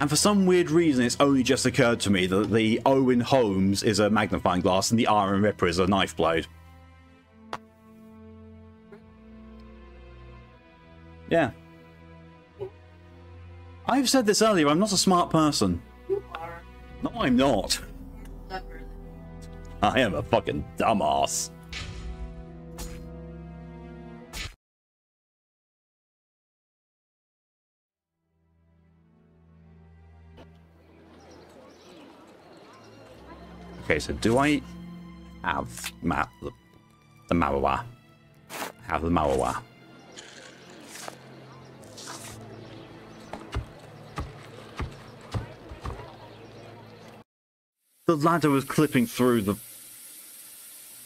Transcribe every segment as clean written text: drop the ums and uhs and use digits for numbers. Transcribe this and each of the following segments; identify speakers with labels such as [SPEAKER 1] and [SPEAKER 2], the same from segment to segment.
[SPEAKER 1] And for some weird reason, it's only just occurred to me that the O in Holmes is a magnifying glass and the R in Ripper is a knife blade. Yeah. I've said this earlier, I'm not a smart person.
[SPEAKER 2] You are.
[SPEAKER 1] No, I'm not.
[SPEAKER 2] Not really.
[SPEAKER 1] I am a fucking dumbass. Okay, so do I have the Mawawa? Have the Mawawa. The ladder was clipping through the...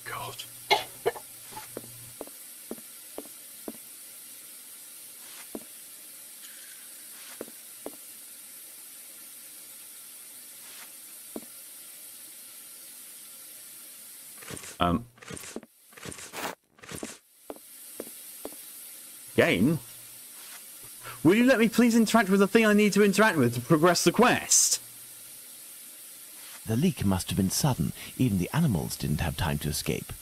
[SPEAKER 1] God. Game? Will you let me please interact with the thing I need to interact with to progress the quest?
[SPEAKER 3] The leak must have been sudden. Even the animals didn't have time to escape.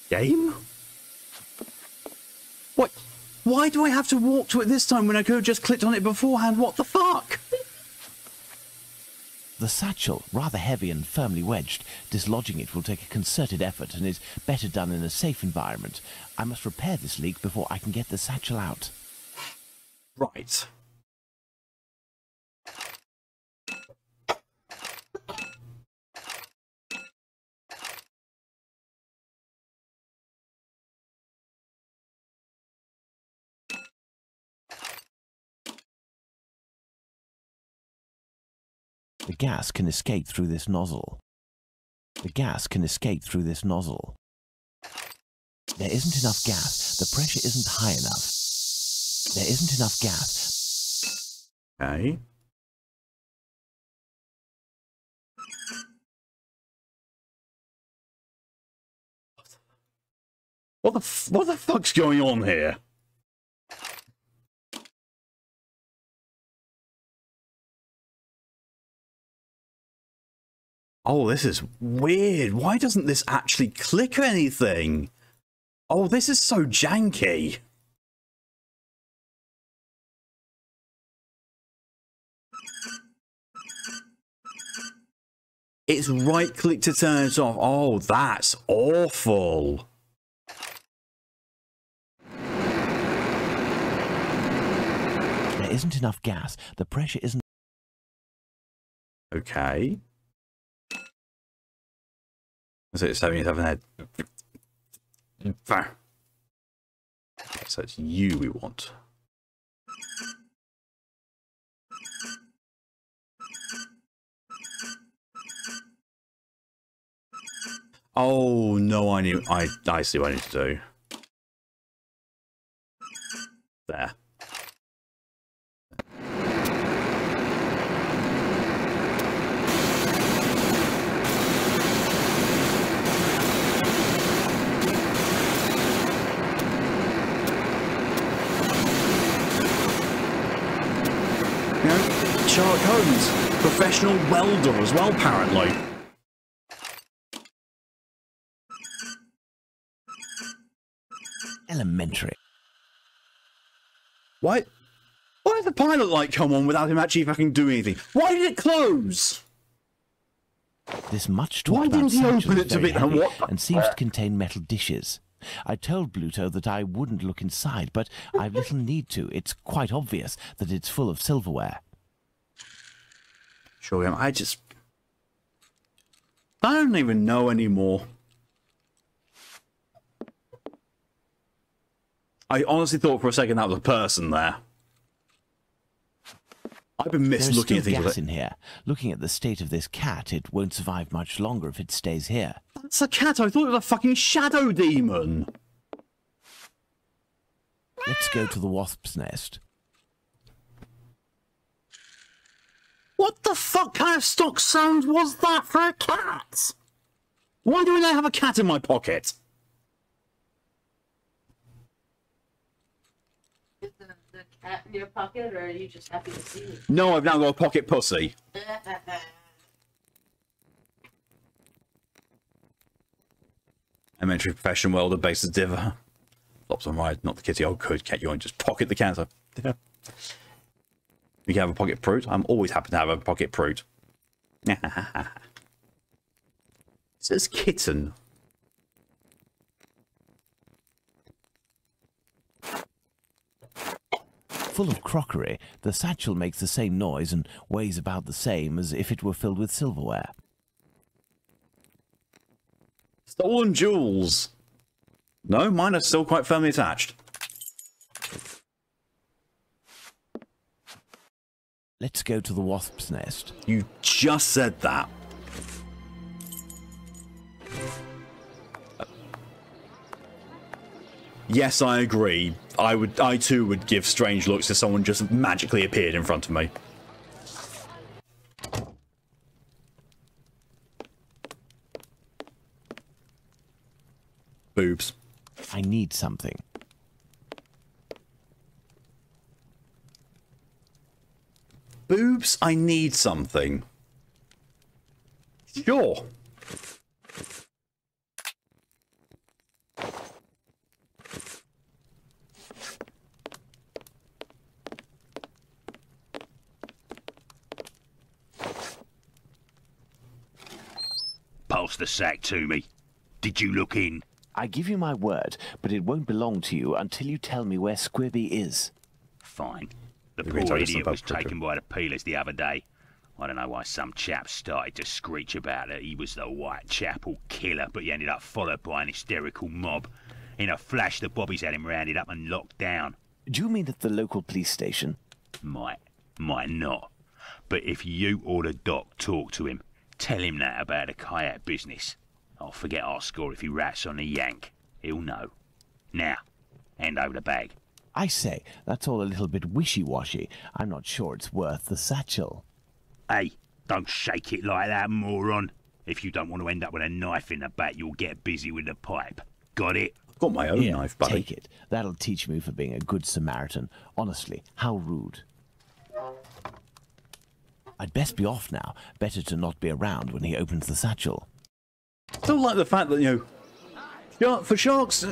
[SPEAKER 1] Game? What? Why do I have to walk to it this time when I could have just clicked on it beforehand? What the fuck?
[SPEAKER 3] The satchel, rather heavy and firmly wedged. Dislodging it will take a concerted effort and is better done in a safe environment. I must repair this leak before I can get the satchel out.
[SPEAKER 1] Right.
[SPEAKER 3] The gas can escape through this nozzle. The gas can escape through this nozzle. There isn't enough gas. The pressure isn't high enough. There isn't enough gas.
[SPEAKER 1] Okay. What the fuck's going on here? Oh, this is weird. Why doesn't this actually click or anything? Oh, this is so janky. It's right click to turn it off. Oh, that's awful.
[SPEAKER 3] There isn't enough gas. The pressure isn't...
[SPEAKER 1] Okay. So it's 77 head. So it's you we want. Oh no, I see what I need to do. There. Sherlock Holmes, professional welder as well, apparently.
[SPEAKER 3] Elementary.
[SPEAKER 1] Why did the pilot light come on without him actually fucking doing anything? Why did it close?
[SPEAKER 3] This much talked about satchel is very heavy and seems to contain metal dishes. I told Bluto that I wouldn't look inside, but I've little need to. It's quite obvious that it's full of silverware.
[SPEAKER 1] Sure, I don't even know anymore. I honestly thought for a second that was a person there. I've been mislooking at things.
[SPEAKER 3] There's still gas in here. Looking at the state of this cat, it won't survive much longer if it stays here.
[SPEAKER 1] That's a cat. I thought it was a fucking shadow demon.
[SPEAKER 3] Let's go to the wasp's nest.
[SPEAKER 1] What the fuck kind of stock sound was that for a cat? Why do I have a cat in my pocket?
[SPEAKER 2] The the cat in your pocket, or are you just happy to see me?
[SPEAKER 1] No, I've now got a pocket pussy. Elementary profession world of basis diver. Flops on ride, not the kitty. Oh, good. Cat, you want to just pocket the cancer. Yeah. You can have a pocket fruit. I'm always happy to have a pocket fruit. It says kitten.
[SPEAKER 3] Full of crockery, the satchel makes the same noise and weighs about the same as if it were filled with silverware.
[SPEAKER 1] Stolen jewels. No, mine are still quite firmly attached.
[SPEAKER 3] Let's go to the wasp's nest.
[SPEAKER 1] You just said that. Yes, I agree. I too would give strange looks if someone just magically appeared in front of me. Boobs.
[SPEAKER 3] I need something.
[SPEAKER 1] Boobs, I need something. Sure.
[SPEAKER 4] Pass the sack to me. Did you look in?
[SPEAKER 3] I give you my word, but it won't belong to you until you tell me where Squibby is.
[SPEAKER 4] Fine. The
[SPEAKER 1] Did we
[SPEAKER 4] poor
[SPEAKER 1] tell us
[SPEAKER 4] idiot
[SPEAKER 1] about
[SPEAKER 4] was
[SPEAKER 1] Cricket?
[SPEAKER 4] taken by the peelers the other day. I don't know why some chap started to screech about it. He was the Whitechapel killer, but he ended up followed by an hysterical mob. In a flash, the bobbies had him rounded up and locked down.
[SPEAKER 3] Do you mean at the local police station?
[SPEAKER 4] Might not. But if you or the doc talk to him, tell him that about the kayak business. I'll forget our score if he rats on the yank. He'll know. Now, hand over the bag.
[SPEAKER 3] I say, that's all a little bit wishy-washy. I'm not sure it's worth the satchel.
[SPEAKER 4] Hey, don't shake it like that, moron. If you don't want to end up with a knife in the back, you'll get busy with the pipe. Got it?
[SPEAKER 1] I've got my own
[SPEAKER 3] Here,
[SPEAKER 1] knife, buddy.
[SPEAKER 3] take it. That'll teach me for being a good Samaritan. Honestly, how rude. I'd best be off now. Better to not be around when he opens the satchel.
[SPEAKER 1] Still like the fact that, you know, for Shark's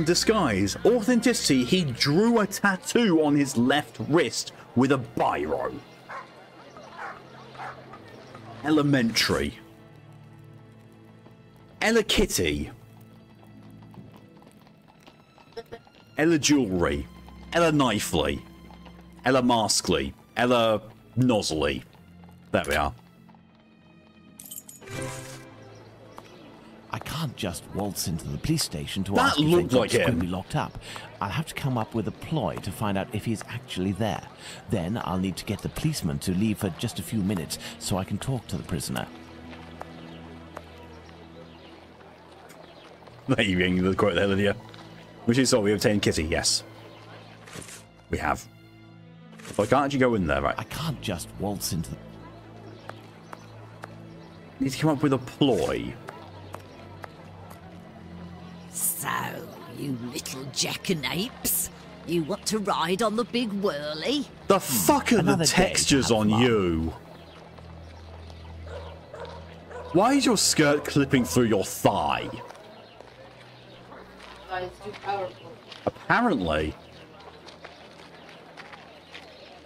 [SPEAKER 1] disguise, authenticity, he drew a tattoo on his left wrist with a biro. Elementary. Ella Kitty. Ella Jewelry. Ella Knifely. Ella Maskly. Ella Nozzly. There we are.
[SPEAKER 3] I can't just waltz into the police station to
[SPEAKER 1] That
[SPEAKER 3] ask if
[SPEAKER 1] looked
[SPEAKER 3] they've
[SPEAKER 1] like
[SPEAKER 3] got
[SPEAKER 1] him.
[SPEAKER 3] Squibby locked up. I'll have to come up with a ploy to find out if he's actually there. Then I'll need to get the policeman to leave for just a few minutes so I can talk to the prisoner.
[SPEAKER 1] There you being the quote there, Lydia. Which is all we obtained Kitty, yes. We have. But I can't actually go in there, right?
[SPEAKER 3] I can't just waltz into the...
[SPEAKER 1] Need to come up with a ploy.
[SPEAKER 5] So, you little jackanapes, you want to ride on the big whirly?
[SPEAKER 1] The fuck are the
[SPEAKER 3] Another day to
[SPEAKER 1] textures
[SPEAKER 3] have
[SPEAKER 1] on
[SPEAKER 3] fun.
[SPEAKER 1] you? Why is your skirt clipping through your thigh?
[SPEAKER 2] Why it's too powerful.
[SPEAKER 1] Apparently.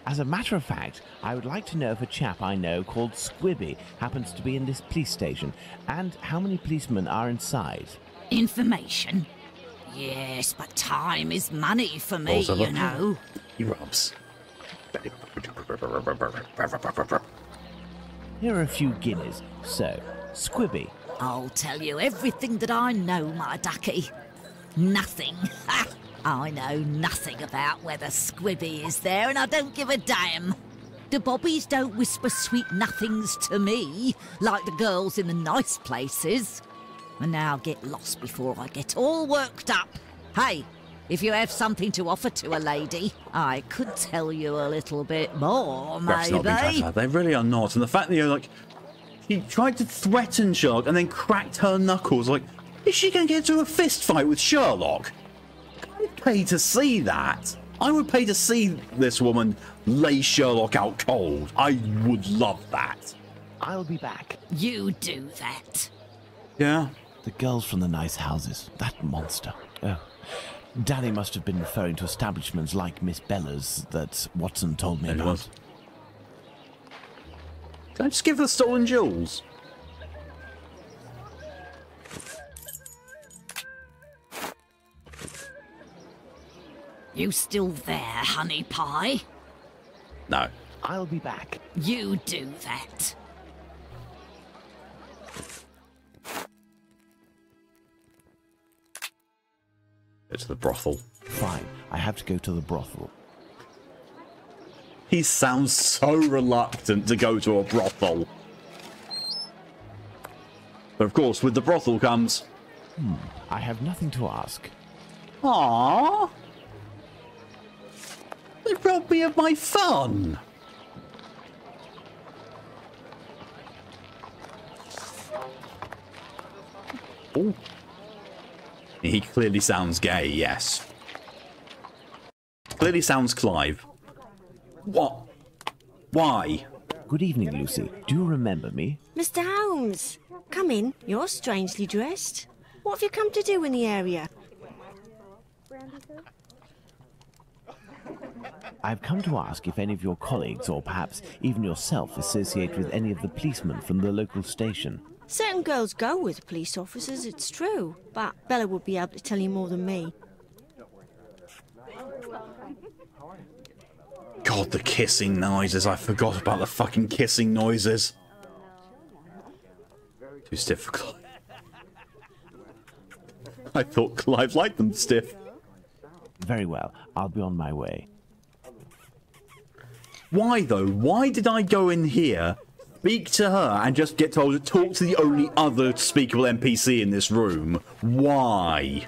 [SPEAKER 3] As a matter of fact, I would like to know if a chap I know called Squibby happens to be in this police station, and how many policemen are inside.
[SPEAKER 5] Information? Yes, but time is money for me,
[SPEAKER 1] Also
[SPEAKER 5] you
[SPEAKER 1] the-
[SPEAKER 5] know.
[SPEAKER 1] He rubs.
[SPEAKER 3] Here are a few guineas. So, Squibby,
[SPEAKER 5] I'll tell you everything that I know, my ducky. Nothing. Ha! I know nothing about whether Squibby is there, and I don't give a damn. The bobbies don't whisper sweet nothings to me, like the girls in the nice places. And now get lost before I get all worked up. Hey, if you have something to offer to a lady, I could tell you a little bit more,
[SPEAKER 1] Perhaps not being
[SPEAKER 5] maybe.
[SPEAKER 1] clever. They really are not. And the fact that you're like, he tried to threaten Sherlock and then cracked her knuckles. Like, is she going to get into a fist fight with Sherlock? I'd pay to see that. I would pay to see this woman lay Sherlock out cold. I would love that.
[SPEAKER 3] I'll be back.
[SPEAKER 5] You do that.
[SPEAKER 1] Yeah.
[SPEAKER 3] The girls from the nice houses. That monster. Oh. Danny must have been referring to establishments like Miss Bella's that Watson told me
[SPEAKER 1] There it
[SPEAKER 3] about.
[SPEAKER 1] was. Can I just give her the stolen jewels?
[SPEAKER 5] You still there, honey pie?
[SPEAKER 1] No.
[SPEAKER 3] I'll be back.
[SPEAKER 5] You do that.
[SPEAKER 1] Go to the brothel.
[SPEAKER 3] Fine. I have to go to the brothel.
[SPEAKER 1] He sounds so reluctant to go to a brothel. But of course, with the brothel comes...
[SPEAKER 3] I have nothing to ask.
[SPEAKER 1] Aww. They robbed me of my fun. Oh. He clearly sounds gay, yes. Clearly sounds Clive. What? Why?
[SPEAKER 3] Good evening, Lucy. Do you remember me?
[SPEAKER 6] Mr. Holmes, come in. You're strangely dressed. What have you come to do in the area?
[SPEAKER 3] I've come to ask if any of your colleagues, or perhaps even yourself, associate with any of the policemen from the local station.
[SPEAKER 6] Certain girls go with police officers, it's true, but Bella would be able to tell you more than me.
[SPEAKER 1] God, the kissing noises. I forgot about the fucking kissing noises. Too stiff for Clive. I thought Clive liked them stiff.
[SPEAKER 3] Very well. I'll be on my way.
[SPEAKER 1] Why, though? Why did I go in here, speak to her, and just get told to talk to the only other speakable NPC in this room? Why?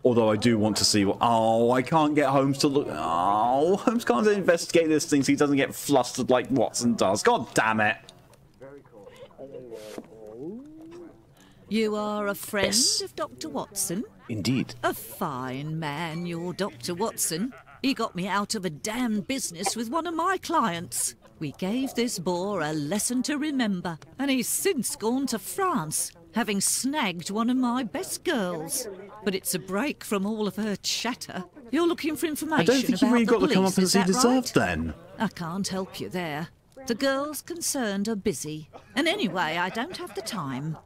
[SPEAKER 1] Although I do want to see what... Oh, I can't get Holmes to look... Oh, Holmes can't investigate this thing so he doesn't get flustered like Watson does. God damn it.
[SPEAKER 5] You are a friend
[SPEAKER 1] Yes.
[SPEAKER 5] of Dr. Watson?
[SPEAKER 3] Indeed.
[SPEAKER 5] A fine man, your Dr. Watson. He got me out of a damn business with one of my clients. We gave this boar a lesson to remember, and he's since gone to France, having snagged one of my best girls. But it's a break from all of her chatter. You're looking for information
[SPEAKER 1] I don't think
[SPEAKER 5] about
[SPEAKER 1] you really
[SPEAKER 5] the
[SPEAKER 1] got the
[SPEAKER 5] police,
[SPEAKER 1] comeuppance
[SPEAKER 5] is
[SPEAKER 1] he
[SPEAKER 5] that
[SPEAKER 1] deserved
[SPEAKER 5] right?
[SPEAKER 1] then.
[SPEAKER 5] I can't help you there. The girls concerned are busy. And anyway, I don't have the time.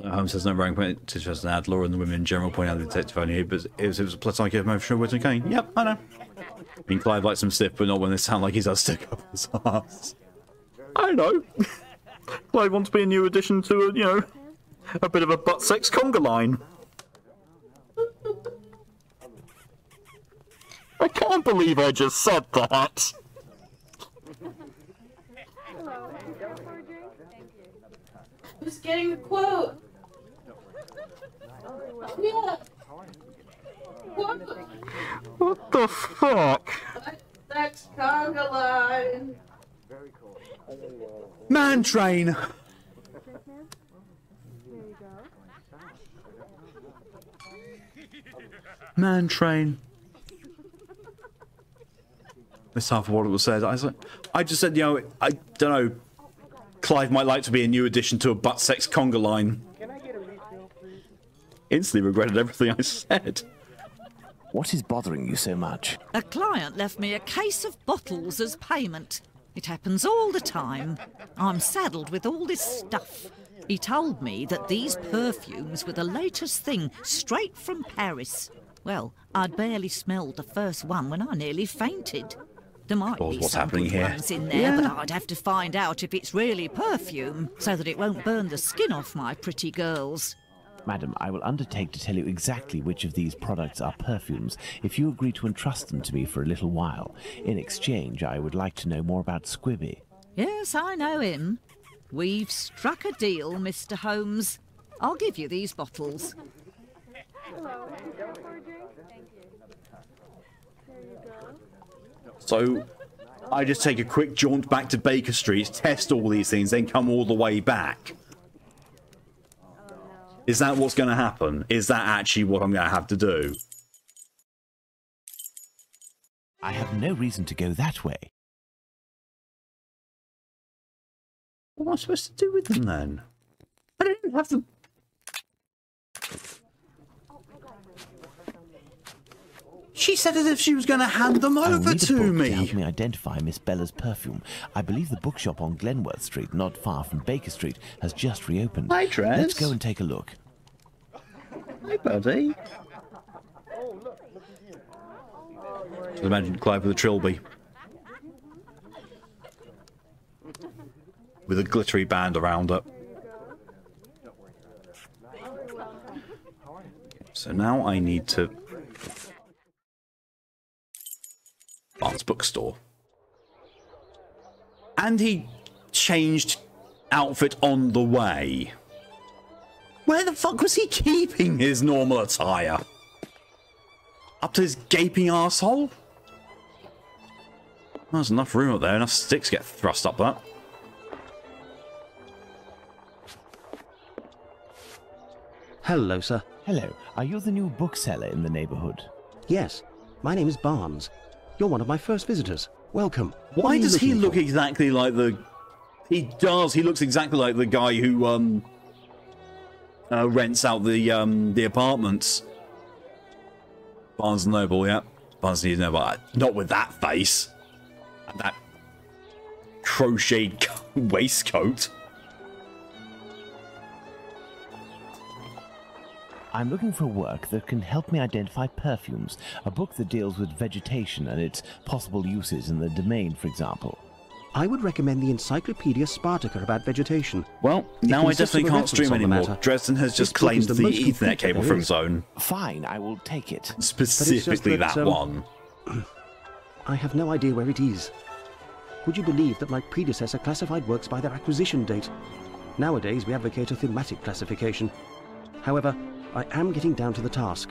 [SPEAKER 1] Holmes has no rank point to just add. Laura and the women in general point out the detective only here, but it was a platonic emotional words and cane. Yep, I know. I mean, Clive likes them stiff, but not when they sound like he does stick up his ass. I know. Clive wants to be a new addition to a, you know, a bit of a butt sex conga line. I can't believe I just said that.
[SPEAKER 2] Who's getting the quote? Yeah.
[SPEAKER 1] What the fuck?
[SPEAKER 2] That's conga line.
[SPEAKER 1] Man train. Man train. That's half of what it was said. I just said, you know, I don't know. Clive might like to be a new addition to a butt sex conga line. Instantly regretted everything I said.
[SPEAKER 3] What is bothering you so much?
[SPEAKER 5] A client left me a case of bottles as payment. It happens all the time. I'm saddled with all this stuff. He told me that these perfumes were the latest thing, straight from Paris. Well, I'd barely smelled the first one when I nearly fainted. There might be
[SPEAKER 1] What's
[SPEAKER 5] some
[SPEAKER 1] happening
[SPEAKER 5] good
[SPEAKER 1] here?
[SPEAKER 5] ones in there, but I'd have to find out if it's really perfume, so that it won't burn the skin off my pretty girls.
[SPEAKER 3] Madam, I will undertake to tell you exactly which of these products are perfumes if you agree to entrust them to me for a little while. In exchange, I would like to know more about Squibby.
[SPEAKER 5] Yes, I know him. We've struck a deal, Mr. Holmes. I'll give you these bottles.
[SPEAKER 1] So, I just take a quick jaunt back to Baker Street, test all these things, then come all the way back. Is that what's going to happen? Is that actually what I'm going to have to do?
[SPEAKER 3] I have no reason to go that way.
[SPEAKER 1] What am I supposed to do with them then? I don't even have to... She said as if she was going to hand them over to me.
[SPEAKER 3] To help me identify Miss Bella's perfume. I believe the bookshop on Glenworth Street, not far from Baker Street, has just reopened.
[SPEAKER 1] Hi, Trez.
[SPEAKER 3] Let's go and take a look.
[SPEAKER 1] Hi, buddy. Just imagine Clive with a trilby. With a glittery band around it. So now I need to... Barnes Bookstore. And he changed outfit on the way. Where the fuck was he keeping his normal attire? Up to his gaping arsehole? There's enough room up there, enough sticks get thrust up that.
[SPEAKER 7] Hello, sir.
[SPEAKER 3] Hello, are you the new bookseller in the neighbourhood?
[SPEAKER 7] Yes, my name is Barnes. You're one of my first visitors. Welcome.
[SPEAKER 1] Why does he look exactly like the... He does. He looks exactly like the guy who rents out the apartments. Barnes & Noble, yeah. Barnes & Noble. Not with that face. And that crocheted waistcoat.
[SPEAKER 3] I'm looking for work that can help me identify perfumes, a book that deals with vegetation and its possible uses in the domain, for example.
[SPEAKER 7] I would recommend the Encyclopedia Spartacus about vegetation.
[SPEAKER 1] Well, now I definitely can't stream anymore. Dresden has just claimed the Ethernet cable for his own.
[SPEAKER 3] Fine, I will take it.
[SPEAKER 1] Specifically that one.
[SPEAKER 7] I have no idea where it is. Would you believe that my predecessor classified works by their acquisition date? Nowadays, we advocate a thematic classification. However, I am getting down to the task.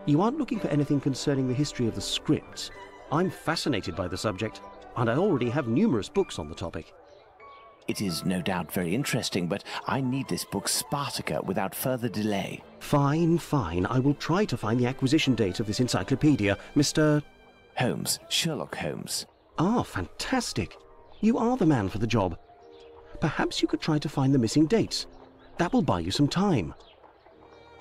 [SPEAKER 7] You aren't looking for anything concerning the history of the scripts. I'm fascinated by the subject, and I already have numerous books on the topic.
[SPEAKER 3] It is no doubt very interesting, but I need this book Spartacus without further delay.
[SPEAKER 7] Fine, fine. I will try to find the acquisition date of this encyclopedia, Mr.
[SPEAKER 3] Holmes, Sherlock Holmes.
[SPEAKER 7] Ah, fantastic. You are the man for the job. Perhaps you could try to find the missing dates. That will buy you some time.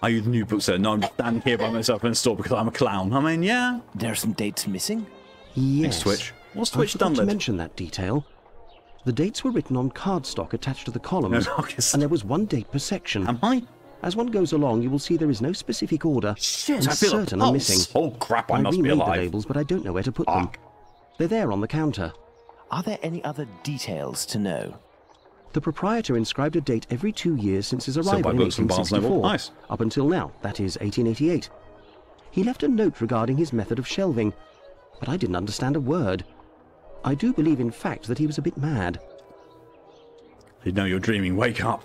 [SPEAKER 1] Are you the new bookseller? No, I'm standing here by myself in a store because I'm a clown. I mean, yeah.
[SPEAKER 3] There are some dates missing?
[SPEAKER 7] Yes.
[SPEAKER 1] Twitch. What's Twitch done?
[SPEAKER 7] I forgot to mention that detail. The dates were written on cardstock attached to the columns, and there was one date per section.
[SPEAKER 1] Am I?
[SPEAKER 7] As one goes along, you will see there is no specific order.
[SPEAKER 1] Shit,
[SPEAKER 7] I feel certain are missing.
[SPEAKER 1] Oh crap, I must be alive.
[SPEAKER 7] I remade the labels, but I don't know where to put them. They're there on the counter.
[SPEAKER 3] Are there any other details to know?
[SPEAKER 7] The proprietor inscribed a date every 2 years since his arrival in 1864.
[SPEAKER 1] Nice.
[SPEAKER 7] Up until now, that is 1888. He left a note regarding his method of shelving, but I didn't understand a word. I do believe, in fact, that he was a bit mad.
[SPEAKER 1] You know you're dreaming. Wake up.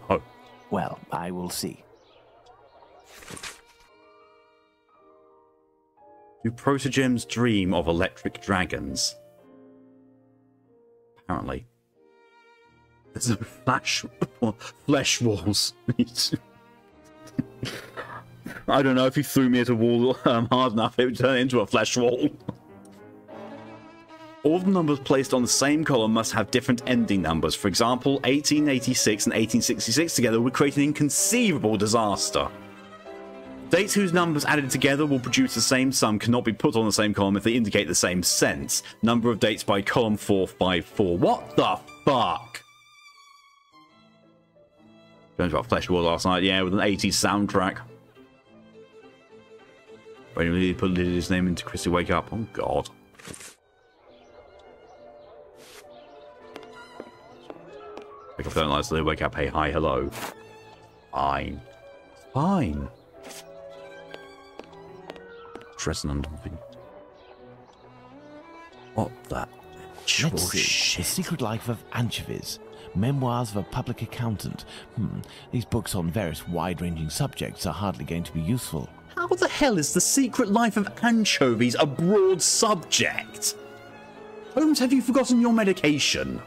[SPEAKER 1] Oh.
[SPEAKER 3] Well, I will see.
[SPEAKER 1] Do protogems dream of electric dragons? Apparently. There's no flesh walls. I don't know, if you threw me at a wall hard enough, it would turn into a flesh wall. All the numbers placed on the same column must have different ending numbers. For example, 1886 and 1866 together would create an inconceivable disaster. Dates whose numbers added together will produce the same sum cannot be put on the same column if they indicate the same sense. Number of dates by column 454. What the fuck? Going about Flesh War last night, yeah, with an 80s soundtrack. When he put Lily's name into Chrissy Wake Up. Oh god. Wake Up, don't like Lily Wake Up, hey, hi, hello. Fine. Fine. Dresden under what the
[SPEAKER 3] Let's see. The Secret Life of Anchovies. Memoirs of a Public Accountant. These books on various wide-ranging subjects are hardly going to be useful.
[SPEAKER 1] How the hell is The Secret Life of Anchovies a broad subject? Holmes, have you forgotten your medication?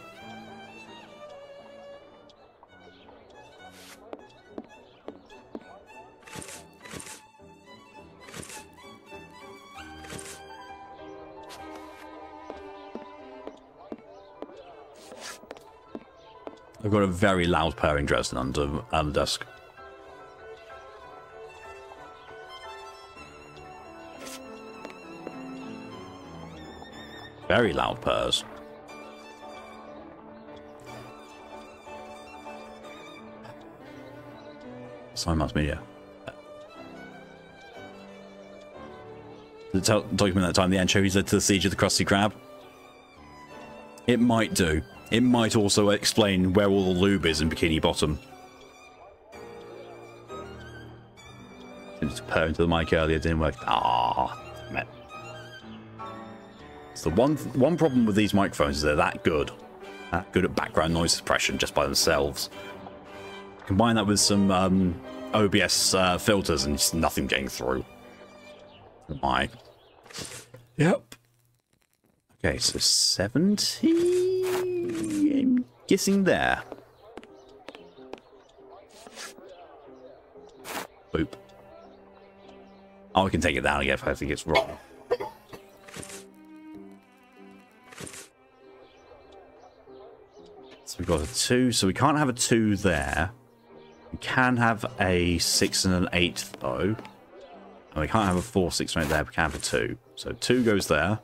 [SPEAKER 1] I've got a very loud purring Dresden under the desk. Very loud purrs. Sign mass media. Does it document that time the anchovies led to the siege of the Krusty Krab? It might do. It might also explain where all the lube is in Bikini Bottom. Just purring to the mic earlier, didn't work. Ah, man. So one problem with these microphones is they're that good at background noise suppression just by themselves. Combine that with some OBS filters and just nothing getting through. My. Yep. Okay, so 70. I'm guessing there. Boop. Oh, I can take it down again if I think it's wrong. So we've got a 2, so we can't have a 2 there. We can have a 6 and an 8 though. And we can't have a 4, 6 right there, we can have a 2. So 2 goes there.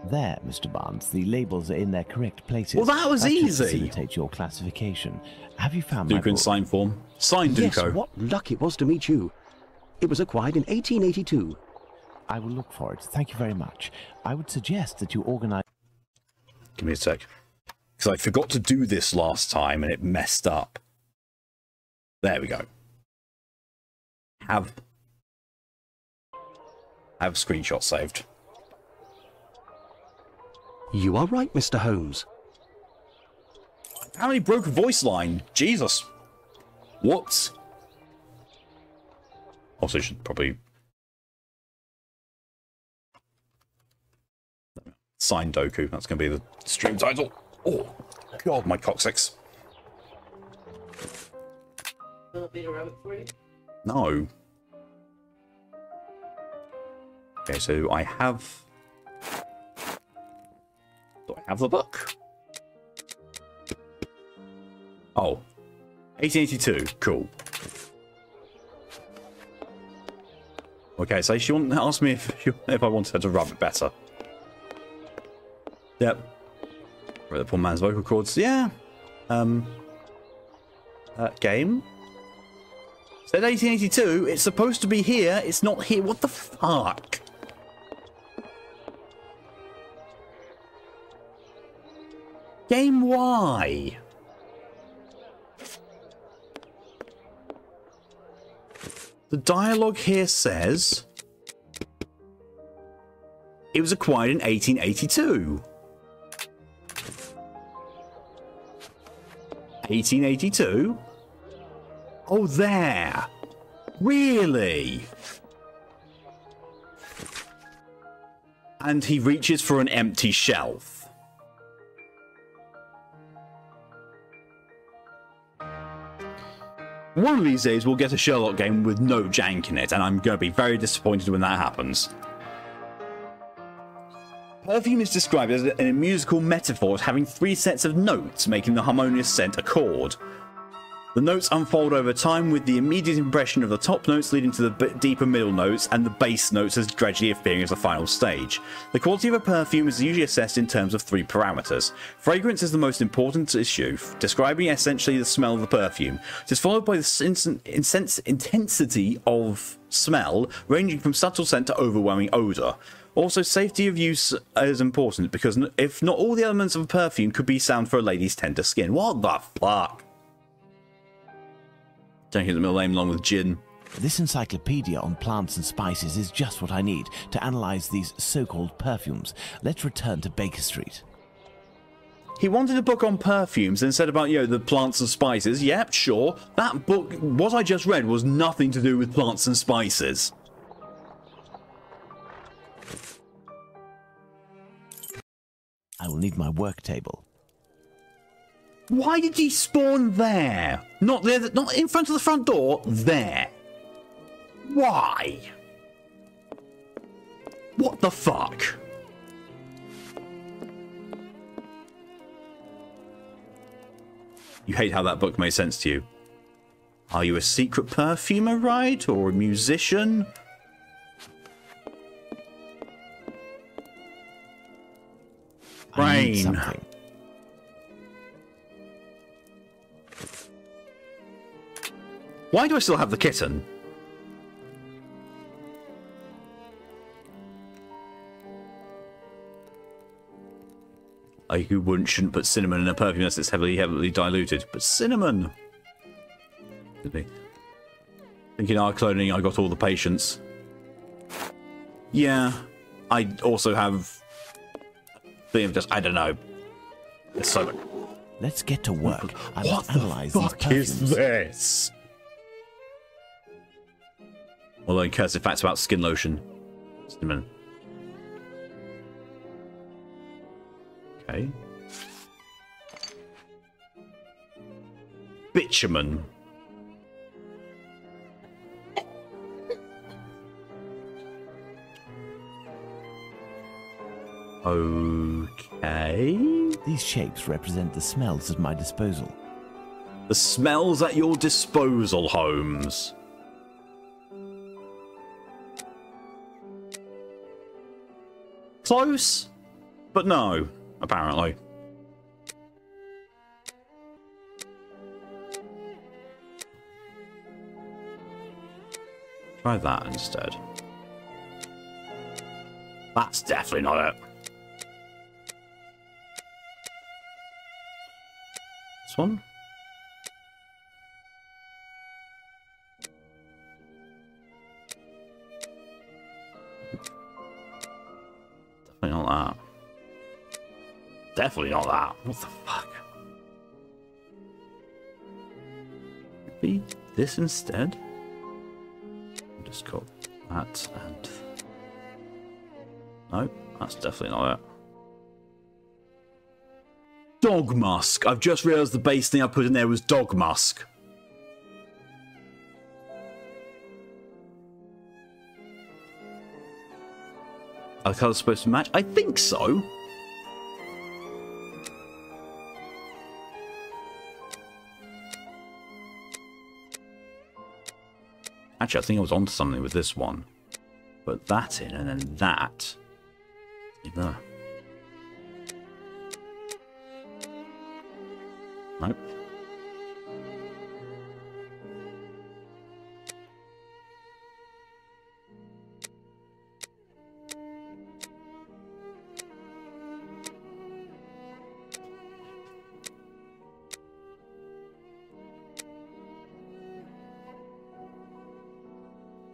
[SPEAKER 3] There, Mr. Barnes, the labels are in their correct places.
[SPEAKER 1] Well, that was
[SPEAKER 3] should
[SPEAKER 1] easy.
[SPEAKER 3] Facilitate your classification. Have you found my
[SPEAKER 1] Dooku in
[SPEAKER 3] book?
[SPEAKER 1] sign form. Signed
[SPEAKER 7] Yes,
[SPEAKER 1] Dooku.
[SPEAKER 7] what luck it was to meet you. It was acquired in 1882.
[SPEAKER 3] I will look for it. Thank you very much. I would suggest that you organize...
[SPEAKER 1] Give me a sec. Because I forgot to do this last time and it messed up. There we go. Have screenshot saved.
[SPEAKER 7] You are right, Mr. Holmes.
[SPEAKER 1] How many broke a voice line? Jesus. What? Also, should probably... Signdoku. That's going to be the stream title. Oh, God, my coccyx.
[SPEAKER 2] Want me to rub it for you?
[SPEAKER 1] No. Okay, so I have... Do I have the book? Oh. 1882. Cool. Okay, so she asked me if I wanted her to rub it better. Yep. Wrote the poor man's vocal cords. Yeah. Game. Said 1882. It's supposed to be here. It's not here. What the fuck? Game Y. The dialogue here says it was acquired in 1882. 1882? Oh, there. Really? And he reaches for an empty shelf. One of these days we'll get a Sherlock game with no jank in it, and I'm going to be very disappointed when that happens. Perfume is described as a musical metaphor having 3 sets of notes, making the harmonious scent a chord. The notes unfold over time, with the immediate impression of the top notes leading to the deeper middle notes and the bass notes as gradually appearing as the final stage. The quality of a perfume is usually assessed in terms of 3 parameters. Fragrance is the most important issue, describing essentially the smell of the perfume. It is followed by the intensity of smell, ranging from subtle scent to overwhelming odour. Also, safety of use is important, because if not all the elements of a perfume could be sound for a lady's tender skin. What the fuck? Don't hit the middle name along with gin.
[SPEAKER 3] This encyclopedia on plants and spices is just what I need to analyze these so-called perfumes. Let's return to Baker Street.
[SPEAKER 1] He wanted a book on perfumes and said about, the plants and spices. Yep, sure. That book, what I just read, was nothing to do with plants and spices.
[SPEAKER 3] I will need my work table.
[SPEAKER 1] Why did he spawn there? Not there, not in front of the front door, there. Why? What the fuck? You hate how that book made sense to you. Are you a secret perfumer, right? Or a musician?
[SPEAKER 3] I need
[SPEAKER 1] Brain.
[SPEAKER 3] something.
[SPEAKER 1] Why do I still have the kitten? You shouldn't put cinnamon in a perfume unless it's heavily diluted. But cinnamon! Thinking our cloning, I got all the patience. Yeah, I also have... I don't know. It's so...
[SPEAKER 3] Let's get to work. I
[SPEAKER 1] What
[SPEAKER 3] must analyze
[SPEAKER 1] the
[SPEAKER 3] these
[SPEAKER 1] fuck
[SPEAKER 3] perfumes.
[SPEAKER 1] is this? Well, then, cursive facts about skin lotion. Cinnamon. Okay. Bitumen. Okay.
[SPEAKER 3] These shapes represent the smells at my disposal.
[SPEAKER 1] The smells at your disposal, Holmes. Close, but no, apparently. Try that instead. That's definitely not it. This one? Definitely not that. Definitely not that. What the fuck? Maybe this instead? I'll just call that and... No, that's definitely not it. Dog musk. I've just realised the base thing I put in there was dog musk. Are the colours supposed to match? I think so. Actually, I think I was onto something with this one. Put that in, and then that. There. Nope.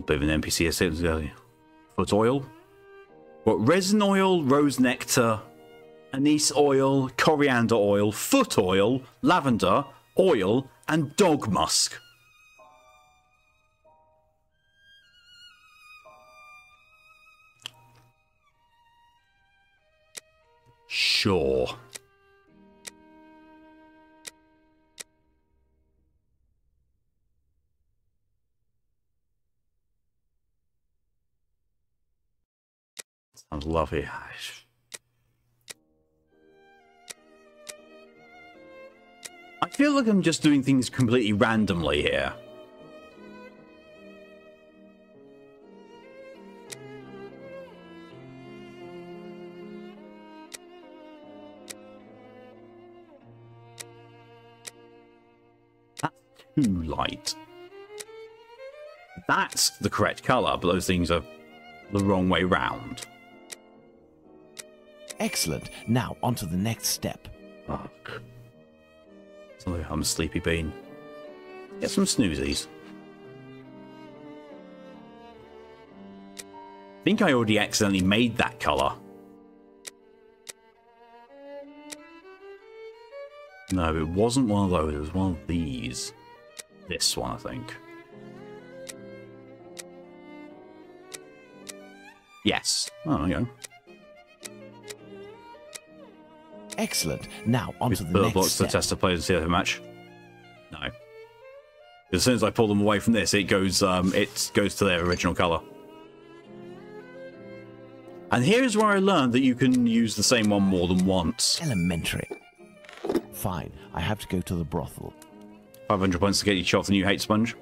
[SPEAKER 1] Bit of an NPC essentially. Foot oil. What? Resin oil, rose nectar, anise oil, coriander oil, foot oil, lavender, oil, and dog musk. Sure. Sounds lovely. I feel like I'm just doing things completely randomly here. That's too light. That's the correct colour, but those things are the wrong way round.
[SPEAKER 3] Excellent. Now, on to the next step.
[SPEAKER 1] Fuck. I'm a sleepy bean. Get some snoozies. think I already accidentally made that colour. No, it wasn't one of those. It was one of these. This one, I think. Yes. Oh, there you go.
[SPEAKER 3] Excellent. Now, on to the
[SPEAKER 1] Bird
[SPEAKER 3] next
[SPEAKER 1] blocks to
[SPEAKER 3] step.
[SPEAKER 1] test the players to see if they match. No. As soon as I pull them away from this, it goes to their original colour. And here's where I learned that you can use the same one more than once.
[SPEAKER 3] Elementary. Fine, I have to go to the brothel.
[SPEAKER 1] 500 points to get each off the new hate sponge.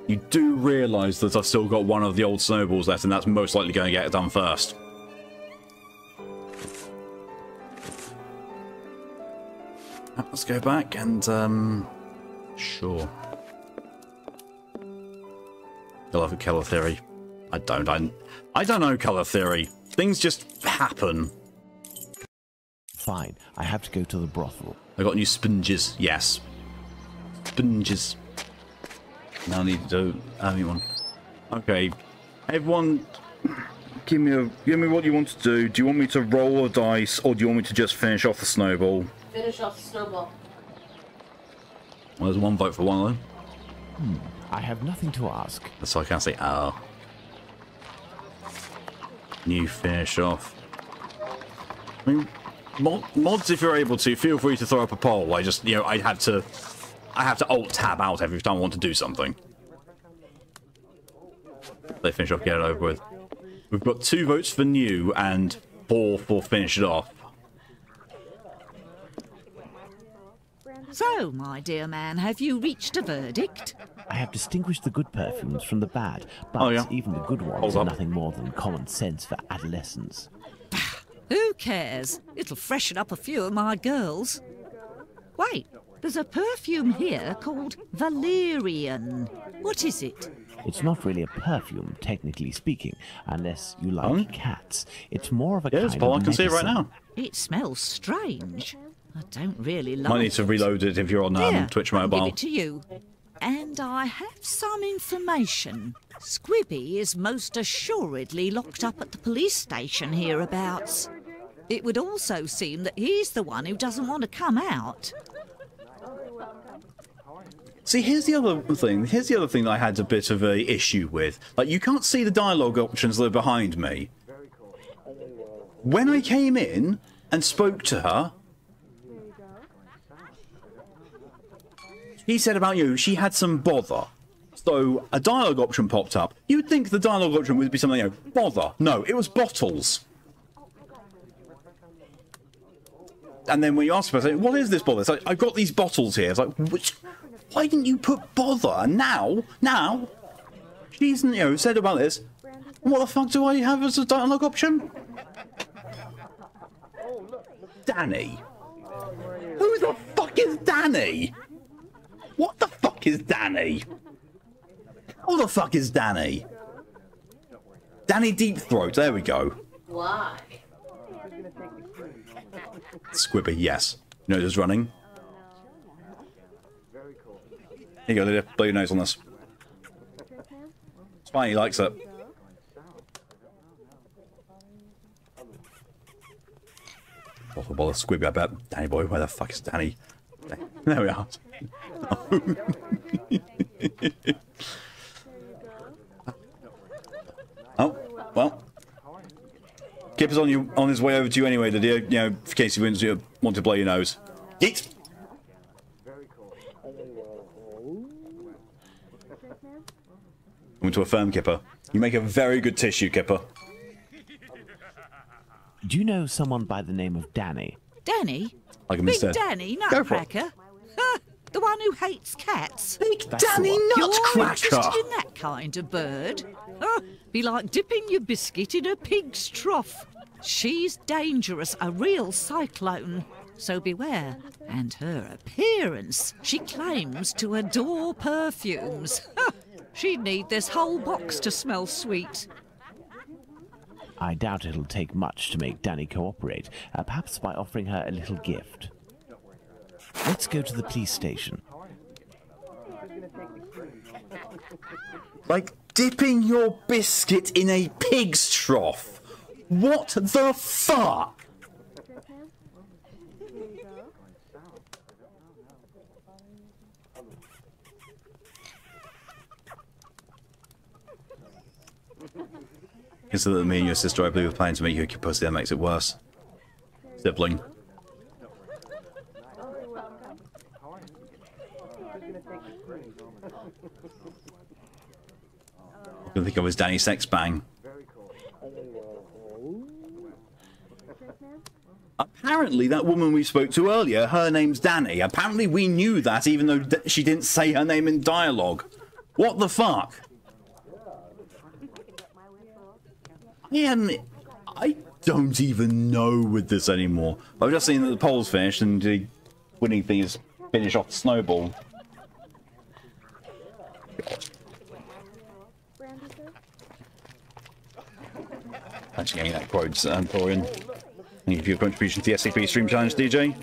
[SPEAKER 1] You do realise that I've still got one of the old snowballs left, and that's most likely going to get it done first. Let's go back and, sure. I love a colour theory. I don't know colour theory. Things just happen.
[SPEAKER 3] Fine, I have to go to the brothel.
[SPEAKER 1] I got new sponges. Yes. Sponges. Now I need to do one. Okay. Everyone, give me what you want to do. Do you want me to roll a dice, or do you want me to just finish off the snowball?
[SPEAKER 2] Finish off the snowball.
[SPEAKER 1] Well, there's one vote for one of them.
[SPEAKER 3] I have nothing to ask.
[SPEAKER 1] So I can't say, oh. You finish off. I mean, mods, if you're able to, feel free to throw up a poll. I just, I have to alt-tab out every time I want to do something. They finish off, get it over with. We've got 2 votes for new and 4 for finish it off.
[SPEAKER 5] So, my dear man, have you reached a verdict?
[SPEAKER 3] I have distinguished the good perfumes from the bad, but
[SPEAKER 1] Oh, yeah.
[SPEAKER 3] even the good ones
[SPEAKER 1] Hold
[SPEAKER 3] are
[SPEAKER 1] up.
[SPEAKER 3] nothing more than common sense for adolescents.
[SPEAKER 5] Who cares? It'll freshen up a few of my girls. Wait, there's a perfume here called Valerian. What is it?
[SPEAKER 3] It's not really a perfume, technically speaking, unless you like
[SPEAKER 1] Oh?
[SPEAKER 3] cats. It's more of a
[SPEAKER 1] Yes,
[SPEAKER 3] kind
[SPEAKER 1] Paul,
[SPEAKER 3] of
[SPEAKER 1] I can see it right
[SPEAKER 3] medicine.
[SPEAKER 1] now.
[SPEAKER 5] It smells strange. I don't really like
[SPEAKER 1] Might need to
[SPEAKER 5] it.
[SPEAKER 1] reload it if you're on
[SPEAKER 5] Here,
[SPEAKER 1] Twitch
[SPEAKER 5] I'll
[SPEAKER 1] Mobile.
[SPEAKER 5] give it to you. And I have some information. Squibby is most assuredly locked up at the police station hereabouts. It would also seem that he's the one who doesn't want to come out.
[SPEAKER 1] See, here's the other thing. Here's the other thing that I had a bit of a issue with. Like, you can't see the dialogue options that are behind me. When I came in and spoke to her, he said about she had some bother. So a dialogue option popped up. You'd think the dialogue option would be something, bother. No, it was bottles. And then when you ask her, what is this bother? It's like, I've got these bottles here. It's like, why didn't you put bother? And now, she's, said about this. What the fuck do I have as a dialogue option? Danny. Who the fuck is Danny? What the fuck is Danny? Who the fuck is Danny? Danny Deep Throat, there we go.
[SPEAKER 2] Why?
[SPEAKER 1] Squibby, yes. You know who's running? Here you go, Lydia. Blow your nose on this. It's fine, he likes it. Bother, bother, Squibby, I bet. Danny boy, where the fuck is Danny? There we are. Oh, well. Kipper's on his way over to you anyway, Lydia, in case you want to blow your nose. Eat! To affirm, Kipper. You make a very good tissue, Kipper.
[SPEAKER 3] Do you know someone by the name of Danny?
[SPEAKER 5] Danny?
[SPEAKER 1] Like him
[SPEAKER 5] Big
[SPEAKER 1] instead.
[SPEAKER 5] Danny,
[SPEAKER 1] Go for it.
[SPEAKER 5] Nutcracker? The one who hates cats?
[SPEAKER 1] Big
[SPEAKER 3] That's the
[SPEAKER 1] Danny
[SPEAKER 3] one.
[SPEAKER 5] You're
[SPEAKER 1] Nutcracker!
[SPEAKER 5] interested in that kind of bird? Be like dipping your biscuit in a pig's trough. She's dangerous, a real cyclone. So beware. And her appearance. She claims to adore perfumes. She'd need this whole box to smell sweet.
[SPEAKER 3] I doubt it'll take much to make Danny cooperate, perhaps by offering her a little gift. Let's go to the police station.
[SPEAKER 1] Like, dipping your biscuit in a pig's trough. What the fuck? Consider that me and your sister, I believe, are planning to make you a pussy. That makes it worse. Sibling. I think I was Danny Sex Bang. Apparently, that woman we spoke to earlier, her name's Danny. Apparently, we knew that, even though she didn't say her name in dialogue. What the fuck? I don't even know with this anymore. I've just seen that the poll's finished and the winning thing is finish off the snowball. Thanks for getting that quote, Torian. Thank you for your contribution to the SCP Stream Challenge, DJ.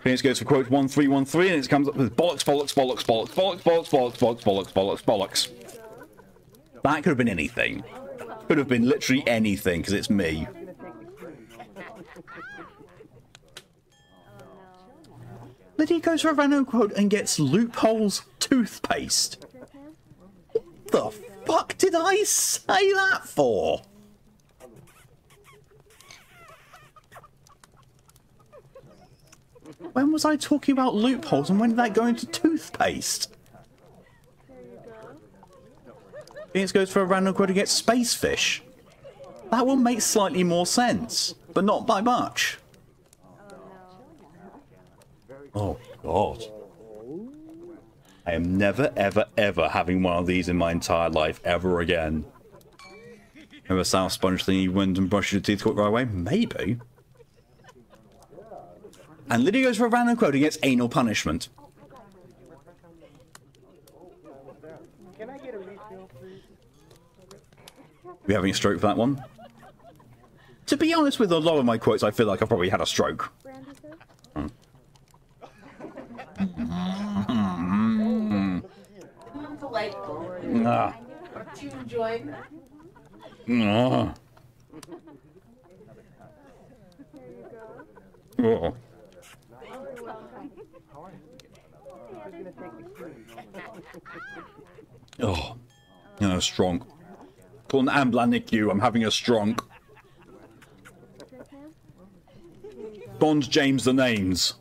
[SPEAKER 1] Phoenix goes for quote 1313 and it comes up with bollocks, bollocks, bollocks, bollocks, bollocks, bollocks, bollocks, bollocks, bollocks, bollocks, bollocks. That could have been anything. Could have been literally anything, because it's me. Lydia goes for a random quote and gets loopholes toothpaste. What the fuck did I say that for? When was I talking about loopholes and when did that go into toothpaste? Phoenix goes for a random quote and gets space fish. That one makes slightly more sense, but not by much. Oh, God. I am never, ever, ever having one of these in my entire life ever again. Remember South Sponge thing you went and brushed your teeth right away? Maybe. And Lydia goes for a random quote and gets anal punishment. Are we having a stroke for that one? To be honest with a lot of my quotes, I feel like I've probably had a stroke.
[SPEAKER 2] Delightful.
[SPEAKER 1] Ah.
[SPEAKER 2] Do you enjoy that?
[SPEAKER 1] Ah. Oh. Oh. You know, strong. Call an ambulance, you. I'm having a strong. Bond James the names.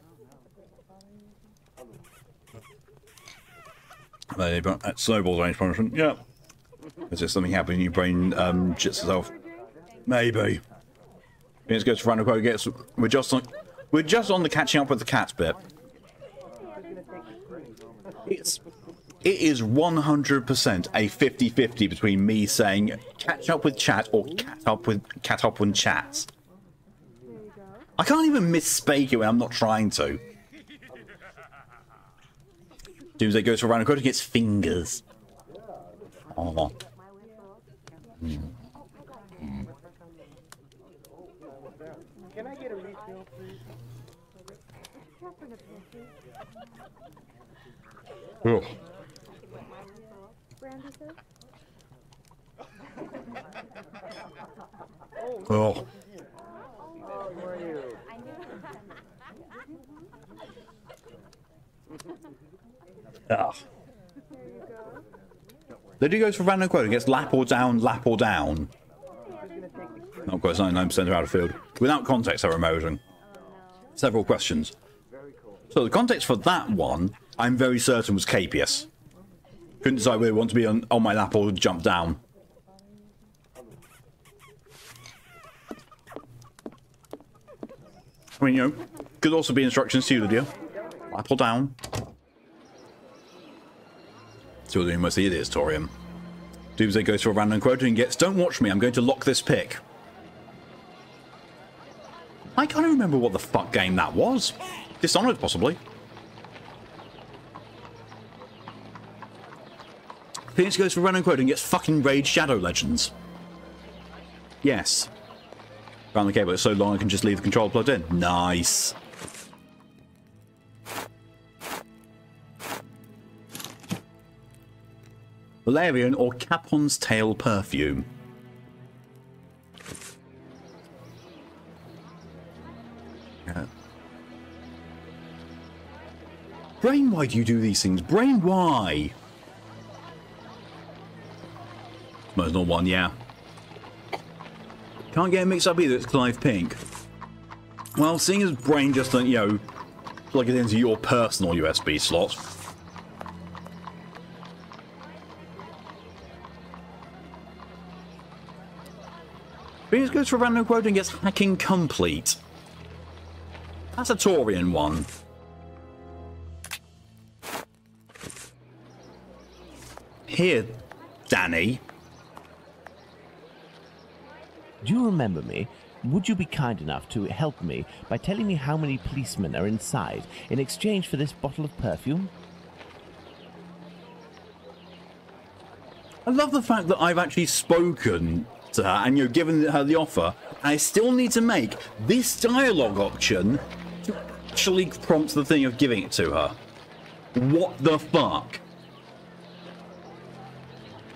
[SPEAKER 1] Snowball range punishment. Yeah. Is there something happening? Your brain shits itself. Maybe. Let's go to random quote. Gets. We're just on the catching up with the cats bit. It is 100% a 50-50 between me saying catch up with chat or cat up with chats. I can't even misspeak it when I'm not trying to. Doomsday goes for a random quote and gets fingers. Oh.
[SPEAKER 8] Can I get a refill, please?
[SPEAKER 1] Oh. Oh. Ah. Lydia goes for random quote and gets lap or down, lap or down. Not quite 99% are out of field. Without context, they're emoting. Several questions. So the context for that one, I'm very certain was Capius. Couldn't decide whether it want to be on my lap or jump down. I mean, you know, could also be instructions to you, Lydia. Lap or down. So we're doing mostly it is, Torium. Doomsday goes for a random quote and gets, don't watch me, I'm going to lock this pick. I can't remember what the fuck game that was. Dishonored, possibly. Phoenix goes for a random quote and gets fucking Raid Shadow Legends. Yes. Around the cable, it's so long I can just leave the controller plugged in. Nice. Valerian or Capon's tail perfume. Yeah. Brain, why do you do these things? Brain, why? There's not one, yeah. Can't get it mixed up either, it's Clive Pink. Well, seeing as Brain just, you know, plug it into your personal USB slot. Venus goes for a random quote and gets hacking complete. That's a Taurian one. Here, Danny.
[SPEAKER 3] Do you remember me? Would you be kind enough to help me by telling me how many policemen are inside in exchange for this bottle of perfume?
[SPEAKER 1] I love the fact that I've actually spoken to her and, you know, given her the offer. I still need to make this dialogue option to actually prompt the thing of giving it to her. What the fuck?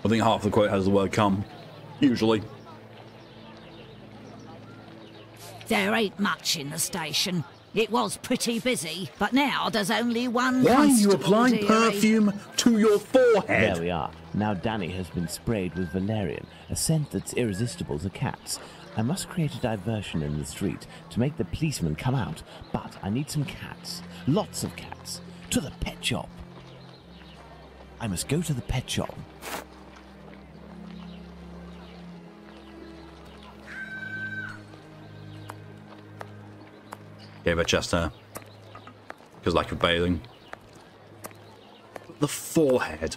[SPEAKER 1] I think half the quote has the word come, usually.
[SPEAKER 5] There ain't much in the station. It was pretty busy, but now there's only one
[SPEAKER 1] Why are you
[SPEAKER 5] constable,
[SPEAKER 1] applying
[SPEAKER 5] dearie.
[SPEAKER 1] perfume to your forehead?
[SPEAKER 3] There we are. Now Danny has been sprayed with valerian, a scent that's irresistible to cats. I must create a diversion in the street to make the policemen come out, but I need some cats. Lots of cats. To the pet shop. I must go to the pet shop.
[SPEAKER 1] Gave her chest hair. Because lack of bathing. The forehead.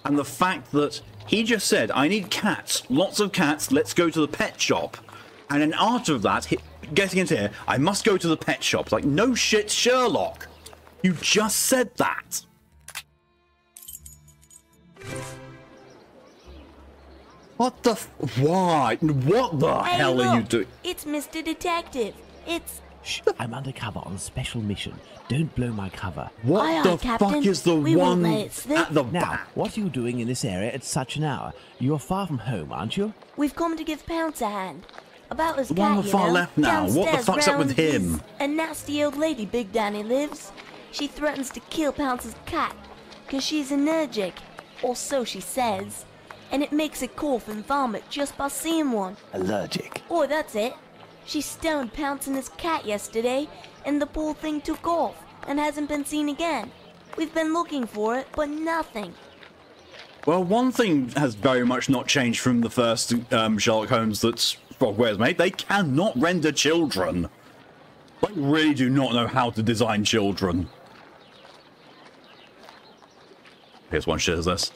[SPEAKER 1] And the fact that he just said, I need cats, lots of cats, let's go to the pet shop. And then after that, getting into here, I must go to the pet shop. It's like, no shit, Sherlock. You just said that. What the why? What the
[SPEAKER 9] Hey,
[SPEAKER 1] hell are you
[SPEAKER 9] look,
[SPEAKER 1] doing?
[SPEAKER 9] It's Mr. Detective. It's...
[SPEAKER 3] Shh, I'm undercover on a special mission. Don't blow my cover.
[SPEAKER 1] What
[SPEAKER 9] Aye,
[SPEAKER 1] the
[SPEAKER 9] aye, Captain.
[SPEAKER 1] fuck is the
[SPEAKER 9] We won't
[SPEAKER 1] one
[SPEAKER 9] let it slip.
[SPEAKER 1] at the
[SPEAKER 3] Now,
[SPEAKER 1] back?
[SPEAKER 3] what are you doing in this area at such an hour? You're far from home, aren't you?
[SPEAKER 9] We've come to give Pounce a hand. About his
[SPEAKER 1] The
[SPEAKER 9] cat,
[SPEAKER 1] one on the
[SPEAKER 9] you
[SPEAKER 1] far
[SPEAKER 9] know,
[SPEAKER 1] left now. What the
[SPEAKER 9] downstairs
[SPEAKER 1] fuck's up with
[SPEAKER 9] round
[SPEAKER 1] him?
[SPEAKER 9] his- A nasty old lady Big Danny lives. She threatens to kill Pounce's cat, 'cause she's allergic, or so she says. And it makes it cough and vomit just by seeing one.
[SPEAKER 3] Allergic.
[SPEAKER 9] Oh, that's it. She stoned Pounce and his cat yesterday, and the poor thing took off and hasn't been seen again. We've been looking for it, but nothing.
[SPEAKER 1] Well, one thing has very much not changed from the first Sherlock Holmes that Frogware's made. They cannot render children. They really do not know how to design children. Here's one shit as this.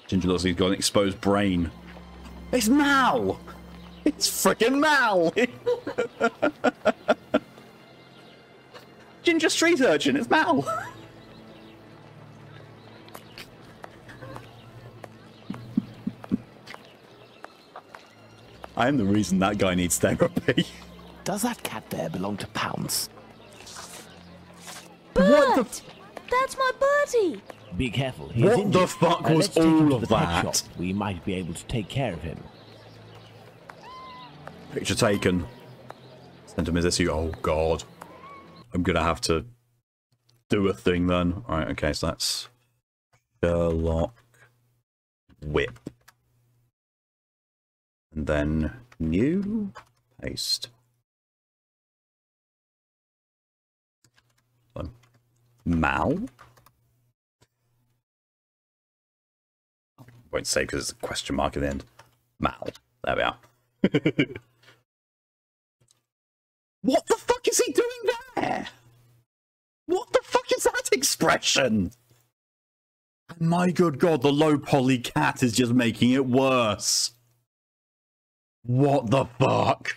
[SPEAKER 1] Ginger looks like he's got an exposed brain. It's Mal! It's frickin' Mal! Ginger street urchin, it's Mal! I am the reason that guy needs therapy.
[SPEAKER 3] Does that cat there belong to Pounce?
[SPEAKER 1] What the
[SPEAKER 9] Bert! That's my Bertie!
[SPEAKER 3] Be careful. He's
[SPEAKER 1] What
[SPEAKER 3] injured.
[SPEAKER 1] the fuck was
[SPEAKER 3] let's take him
[SPEAKER 1] all
[SPEAKER 3] to
[SPEAKER 1] of
[SPEAKER 3] the pet
[SPEAKER 1] that?
[SPEAKER 3] shop. We might be able to take care of him.
[SPEAKER 1] Picture taken. Send him as this. Oh god. I'm gonna have to do a thing then. Alright, okay, so that's Sherlock Whip. And then new paste. So, Mal. Won't say because it's a question mark at the end. Mal. There we are. What the fuck is he doing there? What the fuck is that expression? And my good god, the low poly cat is just making it worse. What the fuck?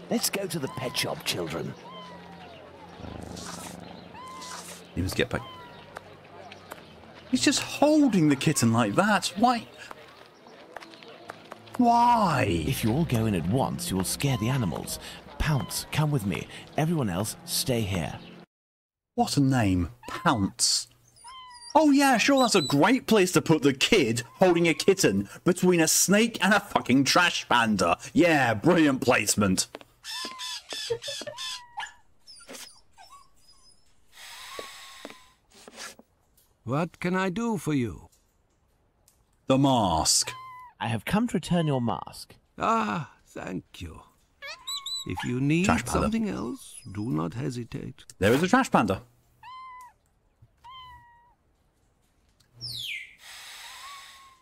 [SPEAKER 3] Let's go to the pet shop, children.
[SPEAKER 1] He must get back. He's just holding the kitten like that. Why? Why?
[SPEAKER 3] If you all go in at once, you'll scare the animals. Pounce, come with me. Everyone else, stay here.
[SPEAKER 1] What a name. Pounce. Oh yeah, sure, that's a great place to put the kid holding a kitten between a snake and a fucking trash panda. Yeah, brilliant placement.
[SPEAKER 10] What can I do for you?
[SPEAKER 1] The mask.
[SPEAKER 3] I have come to return your mask.
[SPEAKER 10] Ah, thank you. If you need
[SPEAKER 1] Trash panda.
[SPEAKER 10] something else, do not hesitate.
[SPEAKER 1] There is a trash panda.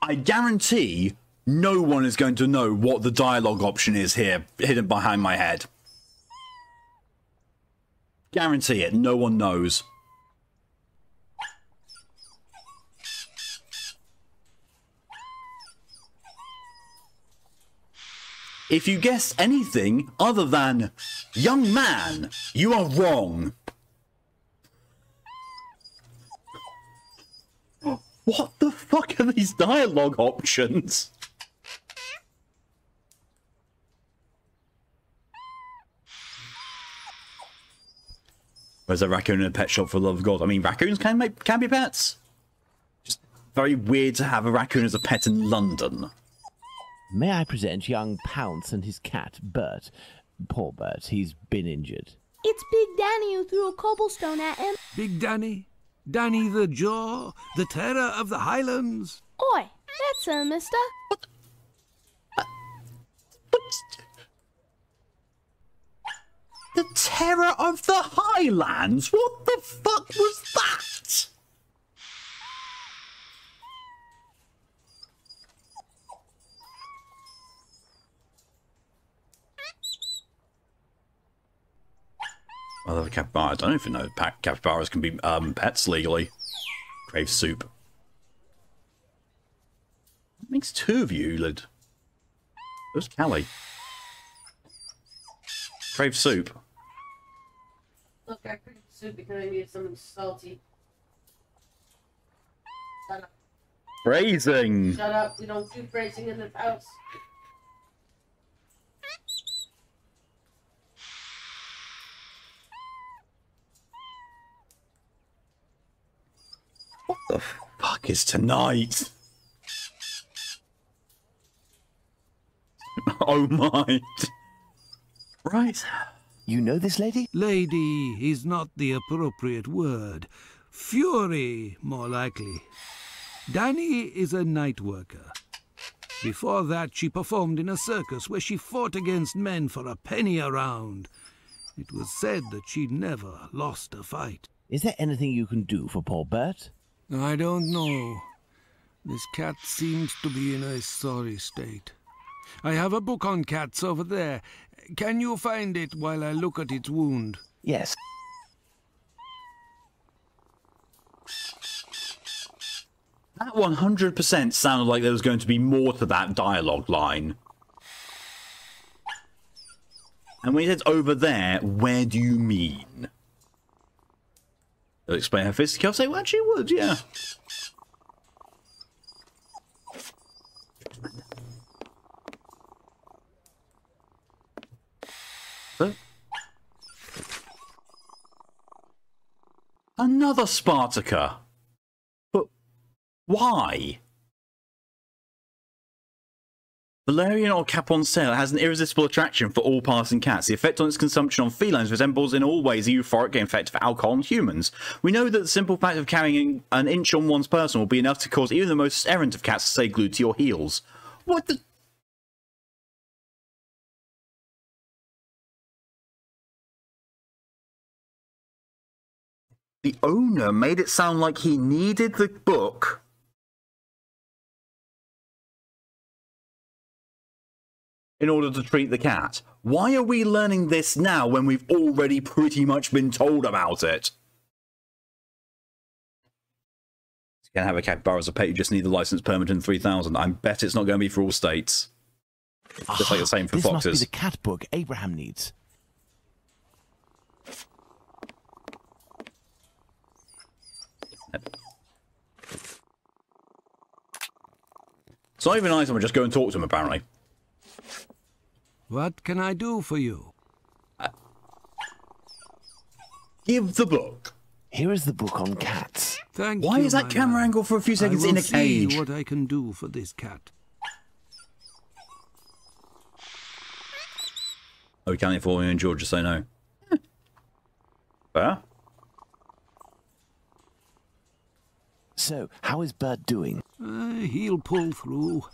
[SPEAKER 1] I guarantee no one is going to know what the dialogue option is here, hidden behind my head. Guarantee it, no one knows. If you guess anything other than young man, you are wrong. What the fuck are these dialogue options? Where's a raccoon in a pet shop for the love of God? I mean, raccoons can be pets. Just very weird to have a raccoon as a pet in London.
[SPEAKER 3] May I present young Pounce and his cat, Bert? Poor Bert, he's been injured.
[SPEAKER 9] It's Big Danny who threw a cobblestone at him.
[SPEAKER 10] Big Danny? Danny the Jaw? The terror of the Highlands?
[SPEAKER 9] Oi, that's her, mister.
[SPEAKER 1] The terror of the Highlands? What the fuck was that? Well, the capybara. I don't even know capybaras can be pets legally. Crave soup. What makes two of you, Lid? Where's Callie? Crave soup.
[SPEAKER 2] Look, I craved soup because I needed something salty. Shut up.
[SPEAKER 1] Phrasing.
[SPEAKER 2] Shut up. We don't do phrasing in this house.
[SPEAKER 1] What the fuck is tonight? Oh my. Right.
[SPEAKER 3] You know this lady?
[SPEAKER 10] Lady is not the appropriate word. Fury, more likely. Danny is a night worker. Before that, she performed in a circus where she fought against men for a penny a round. It was said that she never lost a fight.
[SPEAKER 3] Is there anything you can do for poor Bert?
[SPEAKER 10] I don't know. This cat seems to be in a sorry state. I have a book on cats over there. Can you find it while I look at its wound?
[SPEAKER 3] Yes.
[SPEAKER 1] That 100% sounded like there was going to be more to that dialogue line. And when he says over there, where do you mean? They'll explain her physically. I'll say, well, she would, yeah. So, another Spartacus. But why? Valerian or Capon Sail has an irresistible attraction for all passing cats. The effect on its consumption on felines resembles in all ways a euphoric effect for alcohol on humans. We know that the simple fact of carrying an inch on one's person will be enough to cause even the most errant of cats to stay glued to your heels. What the... The owner made it sound like he needed the book in order to treat the cat. Why are we learning this now when we've already pretty much been told about it? You can have a capybara as a pet, you just need the license permit in 3000. I bet it's not going to be for all states. Just like the same for
[SPEAKER 3] this
[SPEAKER 1] foxes.
[SPEAKER 3] This must be the cat book Abraham needs.
[SPEAKER 1] It's not even nice, I'm just go and talk to him, apparently.
[SPEAKER 10] What can I do for you?
[SPEAKER 1] Give the book.
[SPEAKER 3] Here is the book on cats.
[SPEAKER 10] Thank
[SPEAKER 1] Why
[SPEAKER 10] you,
[SPEAKER 1] is that
[SPEAKER 10] my
[SPEAKER 1] camera
[SPEAKER 10] lad.
[SPEAKER 1] angle for a few seconds in a cage?
[SPEAKER 10] I will see what I can do for this cat.
[SPEAKER 1] Oh, we can't afford you and George, just say no. Fair.
[SPEAKER 3] So, how is Bert doing?
[SPEAKER 10] He'll pull through.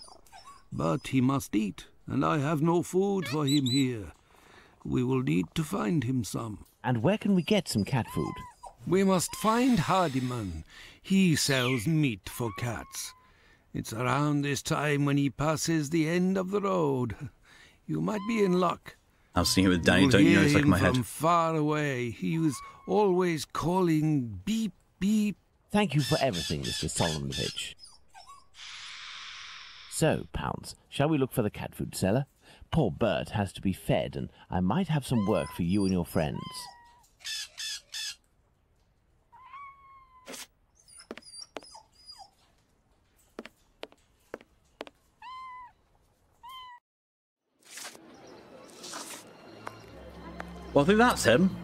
[SPEAKER 10] But he must eat, and I have no food for him here. We will need to find him some.
[SPEAKER 3] And where can we get some cat food?
[SPEAKER 10] We must find Hardiman. He sells meat for cats. It's around this time when he passes the end of the road. You might be in luck.
[SPEAKER 1] I was thinking with Danny,
[SPEAKER 10] You'll
[SPEAKER 1] don't you
[SPEAKER 10] hear
[SPEAKER 1] know it's like in
[SPEAKER 10] him
[SPEAKER 1] my head.
[SPEAKER 10] from far away. He was always calling beep, beep.
[SPEAKER 3] Thank you for everything, Mr. Solomonovich. So, Pounds, shall we look for the cat food seller? Poor Bert has to be fed, and I might have some work for you and your friends.
[SPEAKER 1] Well, I think that's him.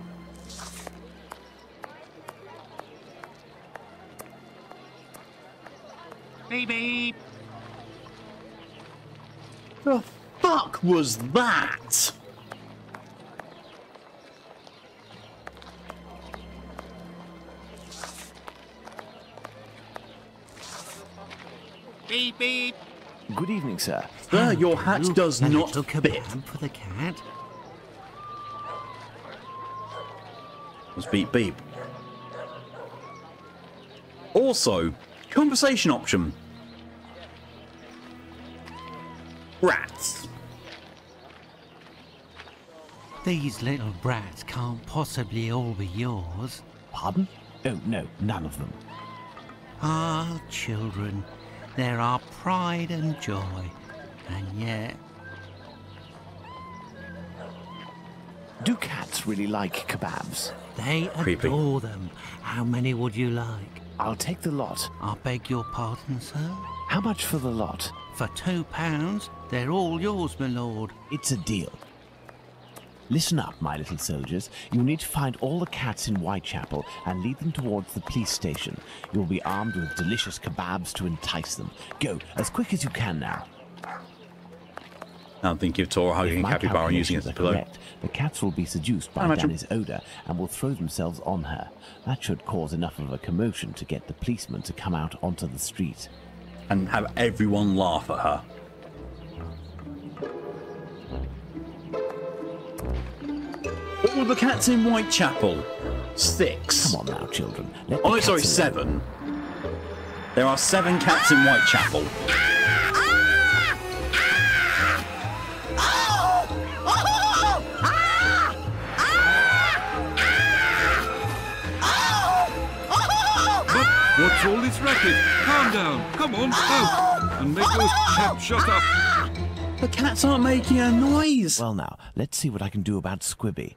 [SPEAKER 4] Beep beep.
[SPEAKER 1] The fuck was that?
[SPEAKER 4] Beep beep.
[SPEAKER 3] Good evening, sir.
[SPEAKER 1] Sir, your hat does not fit.
[SPEAKER 11] For the cat.
[SPEAKER 1] Was beep beep. Also, conversation option. Rats.
[SPEAKER 11] These little brats can't possibly all be yours.
[SPEAKER 3] Pardon? Oh, no, none of them.
[SPEAKER 11] Ah, children, they're our pride and joy, and yet...
[SPEAKER 3] Do cats really like kebabs?
[SPEAKER 11] They
[SPEAKER 1] Creepy.
[SPEAKER 11] adore them. How many would you like?
[SPEAKER 3] I'll take the lot.
[SPEAKER 11] I beg your pardon, sir?
[SPEAKER 3] How much for the lot?
[SPEAKER 11] For £2, they're all yours, my lord.
[SPEAKER 3] It's a deal. Listen up, my little soldiers. You need to find all the cats in Whitechapel and lead them towards the police station. You'll be armed with delicious kebabs to entice them. Go, as quick as you can now.
[SPEAKER 1] I don't think you've Tora hugging a
[SPEAKER 3] My
[SPEAKER 1] capybara and using it as a
[SPEAKER 3] calculations are
[SPEAKER 1] pillow.
[SPEAKER 3] correct. The cats will be seduced by
[SPEAKER 1] imagine-
[SPEAKER 3] Danny's odour and will throw themselves on her. That should cause enough of a commotion to get the policeman to come out onto the street.
[SPEAKER 1] And have everyone laugh at her. All the cats in Whitechapel. 6.
[SPEAKER 3] Come on now, children. Let the
[SPEAKER 1] Oh,
[SPEAKER 3] cats
[SPEAKER 1] sorry,
[SPEAKER 3] alone.
[SPEAKER 1] 7. There are 7 cats in Whitechapel.
[SPEAKER 10] What's all this racket? Calm down. Come on, out. And make those chaps shut up.
[SPEAKER 1] The cats aren't making a noise.
[SPEAKER 3] Well now, let's see what I can do about Squibby.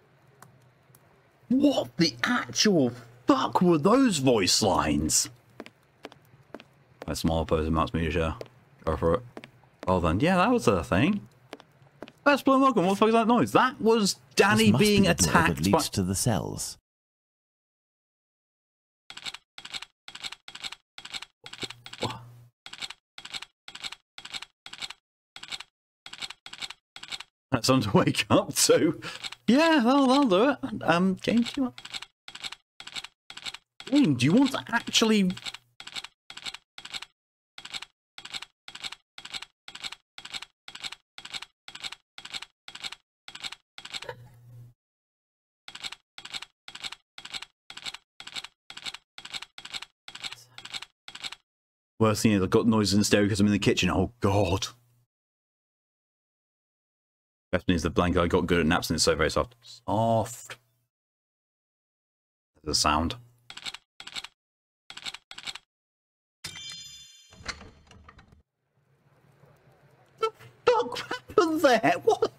[SPEAKER 1] What the actual fuck were those voice lines? A small pose amounts me to share. Go for it. Well then, yeah, that was a thing. That's Blue Welcome. What the fuck is that noise? That was Danny
[SPEAKER 3] This must
[SPEAKER 1] being
[SPEAKER 3] be the door
[SPEAKER 1] attacked
[SPEAKER 3] that
[SPEAKER 1] by...
[SPEAKER 3] leads to the cells.
[SPEAKER 1] That's something to wake up to. Yeah, that'll do it. James, do you want... James, do you want to actually... Worst thing is I've got noises in the stereo because I'm in the kitchen. Oh, God. Best means the blanket I got good at naps and it's so very soft. Soft. There's a sound. The fuck happened there? What?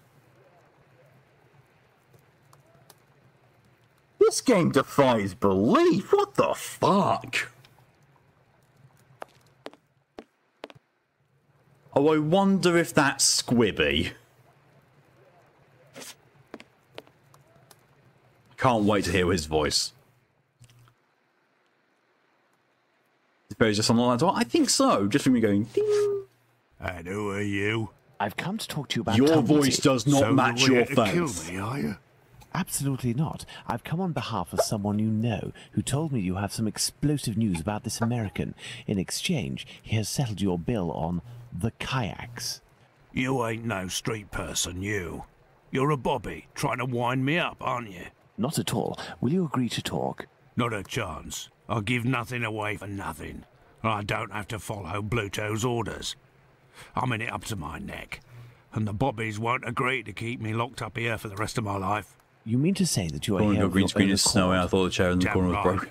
[SPEAKER 1] This game defies belief. What the fuck? Oh, I wonder if that's Squibby. Can't wait to hear his voice. Barry's just on that door. I think so. Just from me going, ding.
[SPEAKER 10] And who are you?
[SPEAKER 3] I've come to talk to you about
[SPEAKER 1] Your
[SPEAKER 3] Tumblety.
[SPEAKER 1] voice does not match your face.
[SPEAKER 10] Kill me, are you?
[SPEAKER 3] Absolutely not. I've come on behalf of someone you know, who told me you have some explosive news about this American. In exchange, he has settled your bill on the kayaks.
[SPEAKER 10] You ain't no street person, you. You're a bobby, trying to wind me up, aren't you?
[SPEAKER 3] Not at all. Will you agree to talk?
[SPEAKER 10] Not a chance. I'll give nothing away for nothing. I don't have to follow Bluto's orders. I'm in it up to my neck, and the bobbies won't agree to keep me locked up here for the rest of my life.
[SPEAKER 3] You mean to say that you are here
[SPEAKER 1] Got
[SPEAKER 3] of
[SPEAKER 1] green
[SPEAKER 3] your
[SPEAKER 1] screen
[SPEAKER 3] own
[SPEAKER 1] is snowy. I
[SPEAKER 3] accord?
[SPEAKER 1] thought the chair in the
[SPEAKER 10] Damn
[SPEAKER 1] corner was
[SPEAKER 10] right.
[SPEAKER 1] broken.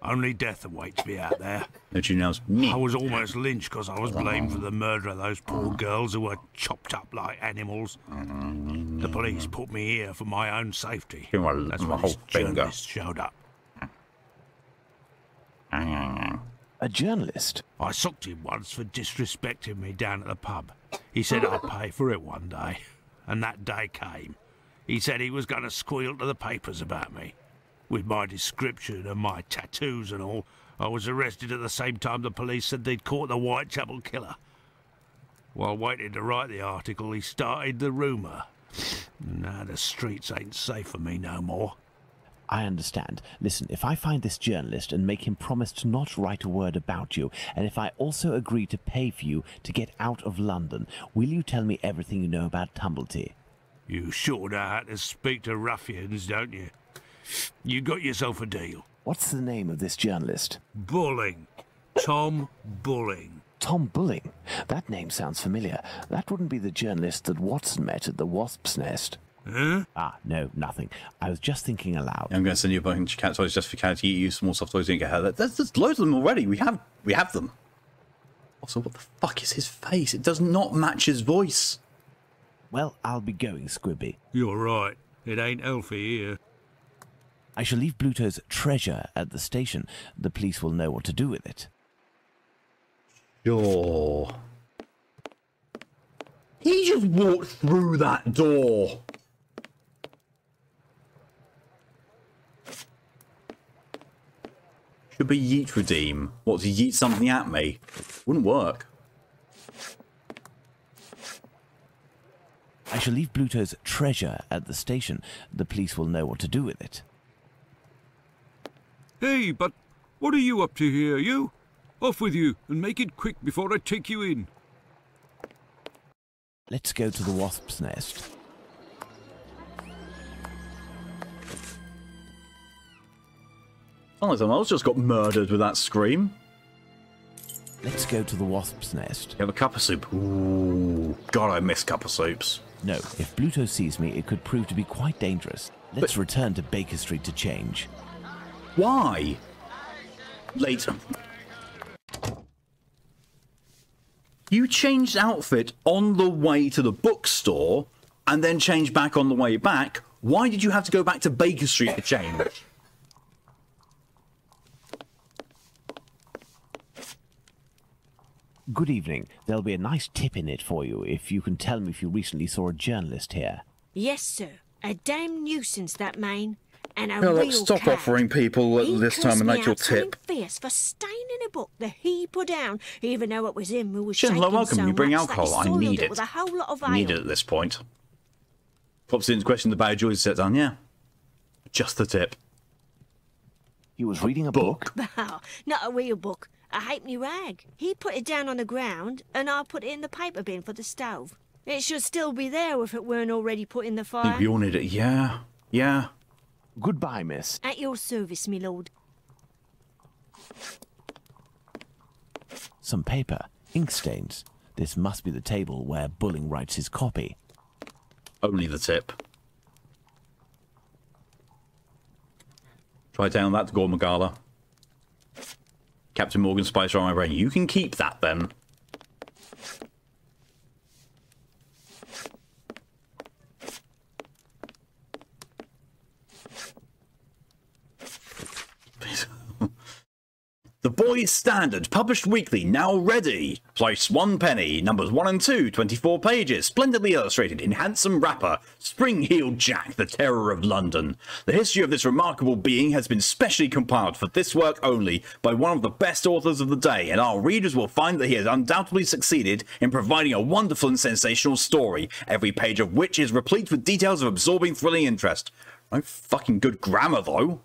[SPEAKER 10] Only death awaits me out there.
[SPEAKER 1] No, you now.
[SPEAKER 10] I was almost lynched because I was blamed for the murder of those poor girls who were chopped up like animals. The police put me here for my own safety.
[SPEAKER 1] Give my
[SPEAKER 10] That's when
[SPEAKER 1] whole
[SPEAKER 10] this
[SPEAKER 1] finger.
[SPEAKER 10] journalist showed up.
[SPEAKER 3] A journalist?
[SPEAKER 10] I socked him once for disrespecting me down at the pub. He said I'd pay for it one day, and that day came. He said he was going to squeal to the papers about me. With my description and my tattoos and all, I was arrested at the same time the police said they'd caught the Whitechapel killer. While waiting to write the article, he started the rumour. Now the streets ain't safe for me no more.
[SPEAKER 3] I understand. Listen, if I find this journalist and make him promise to not write a word about you, and if I also agree to pay for you to get out of London, will you tell me everything you know about Tumblety?
[SPEAKER 10] You sure know how to speak to ruffians, don't you? You got yourself a deal.
[SPEAKER 3] What's the name of this journalist?
[SPEAKER 10] Bulling. Tom Bulling.
[SPEAKER 3] Tom Bulling? That name sounds familiar. That wouldn't be the journalist that Watson met at the Wasp's Nest.
[SPEAKER 10] Huh?
[SPEAKER 3] Ah, no, nothing. I was just thinking aloud.
[SPEAKER 1] I'm going to send you a bunch of cat toys just for cat to use some more soft toys. You didn't get her. There's loads of them already. We have them. Also, what the fuck is his face? It does not match his voice.
[SPEAKER 3] Well, I'll be going, Squibby.
[SPEAKER 10] You're right. It ain't healthy here.
[SPEAKER 3] I shall leave Bluto's treasure at the station. The police will know what to do with it.
[SPEAKER 1] Sure. He just walked through that door. Should be yeet redeem. What, to yeet something at me? Wouldn't work.
[SPEAKER 3] I shall leave Bluto's treasure at the station. The police will know what to do with it.
[SPEAKER 10] Hey, but what are you up to here, you? Off with you, and make it quick before I take you in.
[SPEAKER 3] Let's go to the Wasp's Nest.
[SPEAKER 1] Oh, someone else just got murdered with that scream.
[SPEAKER 3] Let's go to the Wasp's Nest.
[SPEAKER 1] You have a cup of soup. Ooh, God, I miss cup of soups.
[SPEAKER 3] No, if Bluto sees me, it could prove to be quite dangerous. Let's return to Baker Street to change.
[SPEAKER 1] Why? Later. You changed outfit on the way to the bookstore and then changed back on the way back. Why did you have to go back to Baker Street to change?
[SPEAKER 3] Good evening. There'll be a nice tip in it for you if you can tell me if you recently saw a journalist here.
[SPEAKER 6] Yes, sir. A damn nuisance, that man. And a
[SPEAKER 1] Yeah, look,
[SPEAKER 6] real
[SPEAKER 1] stop
[SPEAKER 6] cad.
[SPEAKER 1] offering people at
[SPEAKER 6] He
[SPEAKER 1] this
[SPEAKER 6] cursed
[SPEAKER 1] time of
[SPEAKER 6] me
[SPEAKER 1] night your
[SPEAKER 6] out something
[SPEAKER 1] tip.
[SPEAKER 6] fierce for staining a book that he put down, even though it was him who was
[SPEAKER 1] Gentlemen,
[SPEAKER 6] shaking
[SPEAKER 1] welcome.
[SPEAKER 6] so
[SPEAKER 1] You bring
[SPEAKER 6] much that he
[SPEAKER 1] alcohol. I
[SPEAKER 6] soiled
[SPEAKER 1] need it.
[SPEAKER 6] with a whole lot of ale.
[SPEAKER 1] Need it at this point. Pops into question the badge always set down, yeah. Just the tip.
[SPEAKER 3] He was reading a book.
[SPEAKER 6] Bah, not a real book. A halfpenny rag. He put it down on the ground, and I put it in the paper bin for the stove. It should still be there if it weren't already put in the
[SPEAKER 1] I
[SPEAKER 6] fire.
[SPEAKER 1] think we all need it. Yeah. Yeah.
[SPEAKER 3] Goodbye, miss.
[SPEAKER 6] At your service, me lord.
[SPEAKER 3] Some paper. Ink stains. This must be the table where Bulling writes his copy.
[SPEAKER 1] Only the tip. Try down that to Gore Magala. Captain Morgan Spicer on my brain. You can keep that then. The Boys Standard, published weekly, now ready. Price 1 penny, numbers 1 and 2, 24 pages, splendidly illustrated in handsome wrapper. Spring-heeled Jack, the terror of London. The history of this remarkable being has been specially compiled for this work only by one of the best authors of the day, and our readers will find that he has undoubtedly succeeded in providing a wonderful and sensational story, every page of which is replete with details of absorbing, thrilling interest. No fucking good grammar, though.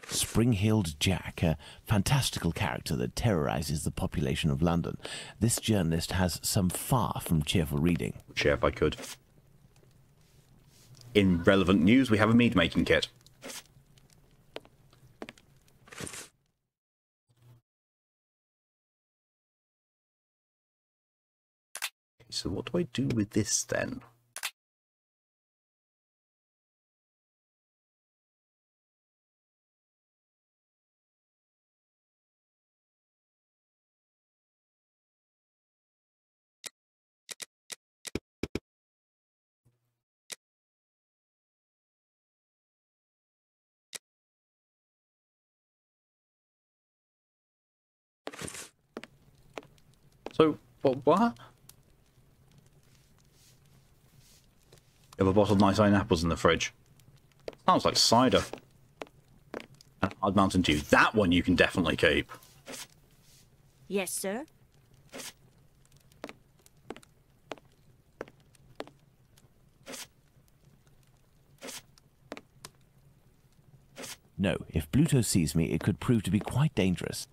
[SPEAKER 3] Spring-heeled Jack, a fantastical character that terrorizes the population of London. This journalist has some far from cheerful reading.
[SPEAKER 1] Share if I could. In relevant news, we have a mead-making kit. So what do I do with this then? So, what? You have a bottle of nice iron apples in the fridge. Sounds like cider. And hard Mountain Dew. That one you can definitely keep.
[SPEAKER 6] Yes, sir.
[SPEAKER 3] No, if Bluto sees me, it could prove to be quite dangerous.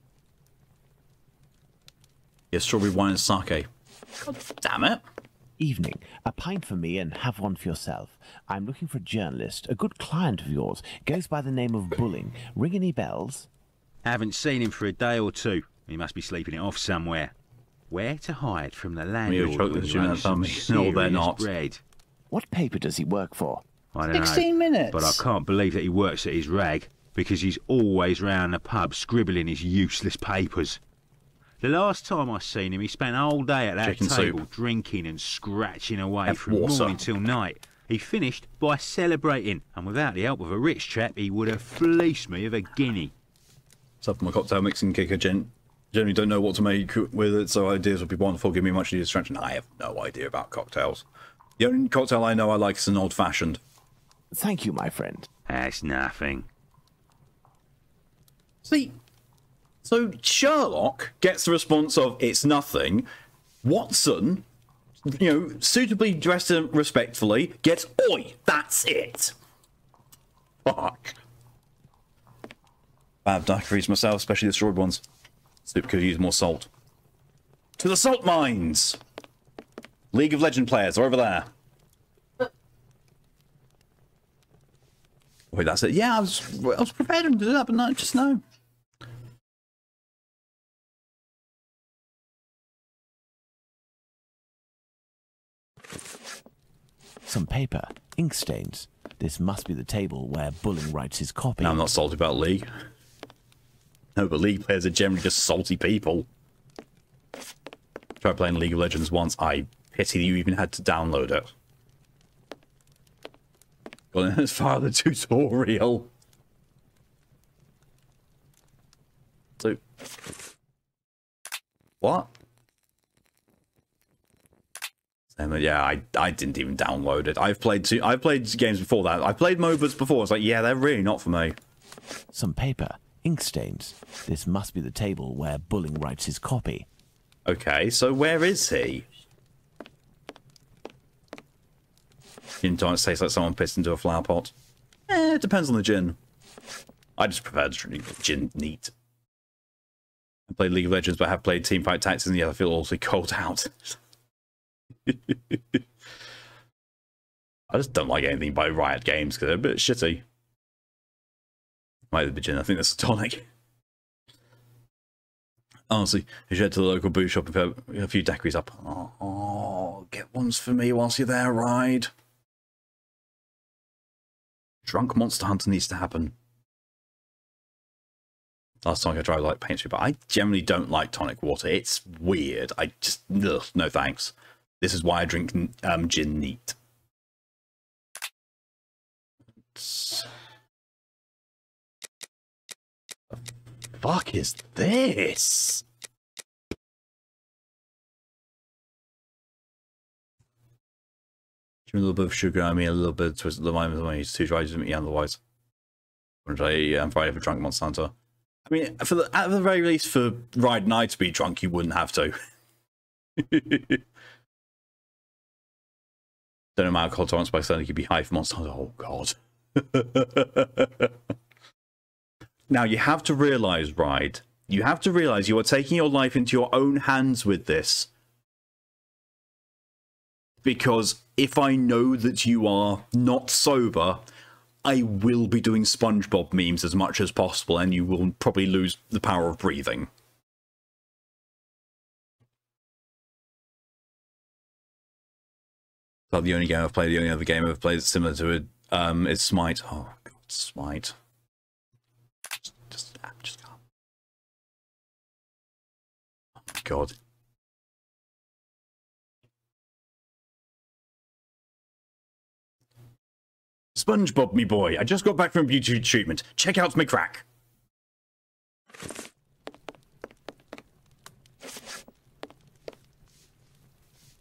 [SPEAKER 1] Yes, strawberry wine and sake. God damn it.
[SPEAKER 3] Evening. A pint for me and have one for yourself. I'm looking for a journalist, a good client of yours. Goes by the name of Bulling. Ring any bells?
[SPEAKER 4] Haven't seen him for a day or two. He must be sleeping it off somewhere. Where to hide from the landlord who runs some serious bread.
[SPEAKER 3] What paper does he work for?
[SPEAKER 4] I don't
[SPEAKER 1] 16
[SPEAKER 4] know,
[SPEAKER 1] minutes.
[SPEAKER 4] but I can't believe that he works at his rag, because he's always round the pub scribbling his useless papers. The last time I seen him, he spent a whole day at that
[SPEAKER 1] Chicken
[SPEAKER 4] table
[SPEAKER 1] soup.
[SPEAKER 4] drinking and scratching away
[SPEAKER 1] And
[SPEAKER 4] from
[SPEAKER 1] water.
[SPEAKER 4] morning till night. He finished by celebrating, and without the help of a rich chap, he would have fleeced me of a guinea.
[SPEAKER 1] What's up, my cocktail mixing kicker, generally don't know what to make with it, so ideas would be wonderful. Give me much needed distraction. I have no idea about cocktails. The only cocktail I know I like is an old-fashioned.
[SPEAKER 3] Thank you, my friend.
[SPEAKER 4] That's nothing.
[SPEAKER 1] See, so Sherlock gets the response of, it's nothing. Watson, you know, suitably dressed and respectfully, gets, oi, that's it. Fuck. I have daiquiris myself, especially the strawberry ones. Soup could use more salt. To the salt mines! League of Legend players are over there. Wait, that's it. Yeah, I was prepared to do that, but not just now.
[SPEAKER 3] Some paper, ink stains. This must be the table where Bulling writes his copy.
[SPEAKER 1] No, I'm not salty about League. No, but League players are generally just salty people. Tried playing League of Legends once. I pity you even had to download it. Got as far as the tutorial. So, what? Yeah, I didn't even download it. I've played games before that. I've played MOBAs before. It's like, yeah, they're really not for me.
[SPEAKER 3] Some paper, ink stains. This must be the table where Bulling writes his copy.
[SPEAKER 1] Okay, so where is he? Gin tonic tastes like someone pissed into a flower pot. It depends on the gin. I just prefer to drink gin neat. I played League of Legends, but I have played Teamfight Tactics, and yeah, I feel awfully cold out. I just don't like anything by Riot Games because they're a bit shitty. Might be gin. I think that's a tonic. Honestly, you should head to the local boot shop and pick a few daiquiris up. Oh, get ones for me whilst you're there, Ride. Drunk Monster Hunter needs to happen. Last time I tried like pastry, but I generally don't like tonic water. It's weird. I just, ugh, no thanks. This is why I drink gin neat. fuck is this? A little bit of sugar, I mean a little bit of twisted lime, it's too dry to meet otherwise. I'm Friday for drunk Monsanto. I mean, at the very least, for Ride Night to be drunk, you wouldn't have to. Don't know alcohol tolerance, but certainly could be high for Monsanto. Oh god. Now you have to realise, Ride. You have to realise you are taking your life into your own hands with this. Because if I know that you are not sober, I will be doing SpongeBob memes as much as possible, and you will probably lose the power of breathing. So the only game I've played, the only other game I've played that's similar to it is Smite. Oh god, Smite. Just calm. Oh my god. SpongeBob, me boy, I just got back from beauty treatment. Check out my crack.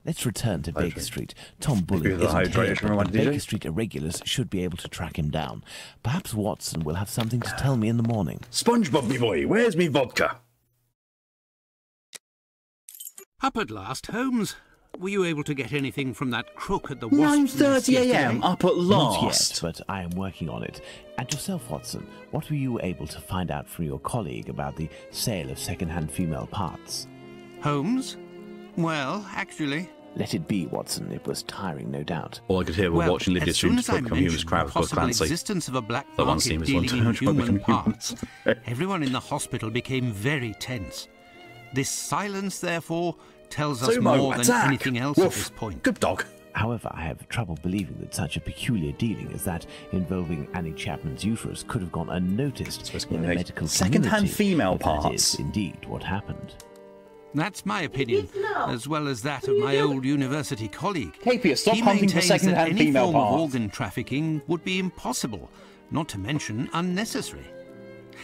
[SPEAKER 3] Let's return to Baker Street. Tom Bullock isn't here, but the Baker Street irregulars should be able to track him down. Perhaps Watson will have something to tell me in the morning.
[SPEAKER 1] SpongeBob, me boy, where's me vodka?
[SPEAKER 10] Up at last, Holmes. Were you able to get anything from that crook at the
[SPEAKER 1] 9:30 AM, up at last.
[SPEAKER 3] Not yet, but I am working on it. And yourself, Watson, what were you able to find out from your colleague about the sale of second-hand female parts?
[SPEAKER 10] Holmes? Well, actually...
[SPEAKER 3] Let it be, Watson. It was tiring, no doubt.
[SPEAKER 1] All I could hear was watching Lydia Stream's book on Human's Crabs book Clancy.
[SPEAKER 10] Existence of a black market dealing in human parts. Everyone in the hospital became very tense. This silence, therefore, tells us more than anything else at this point.
[SPEAKER 1] Good dog.
[SPEAKER 3] However, I have trouble believing that such a peculiar dealing as that involving Annie Chapman's uterus could have gone unnoticed in the medical community.
[SPEAKER 1] Second-hand female parts.
[SPEAKER 3] That is indeed what happened.
[SPEAKER 10] That's my opinion, as well as that of my old university colleague.
[SPEAKER 1] Capia, stop hunting for second-hand female
[SPEAKER 10] parts. Any form of
[SPEAKER 1] parts.
[SPEAKER 10] organ trafficking would be impossible, not to mention unnecessary.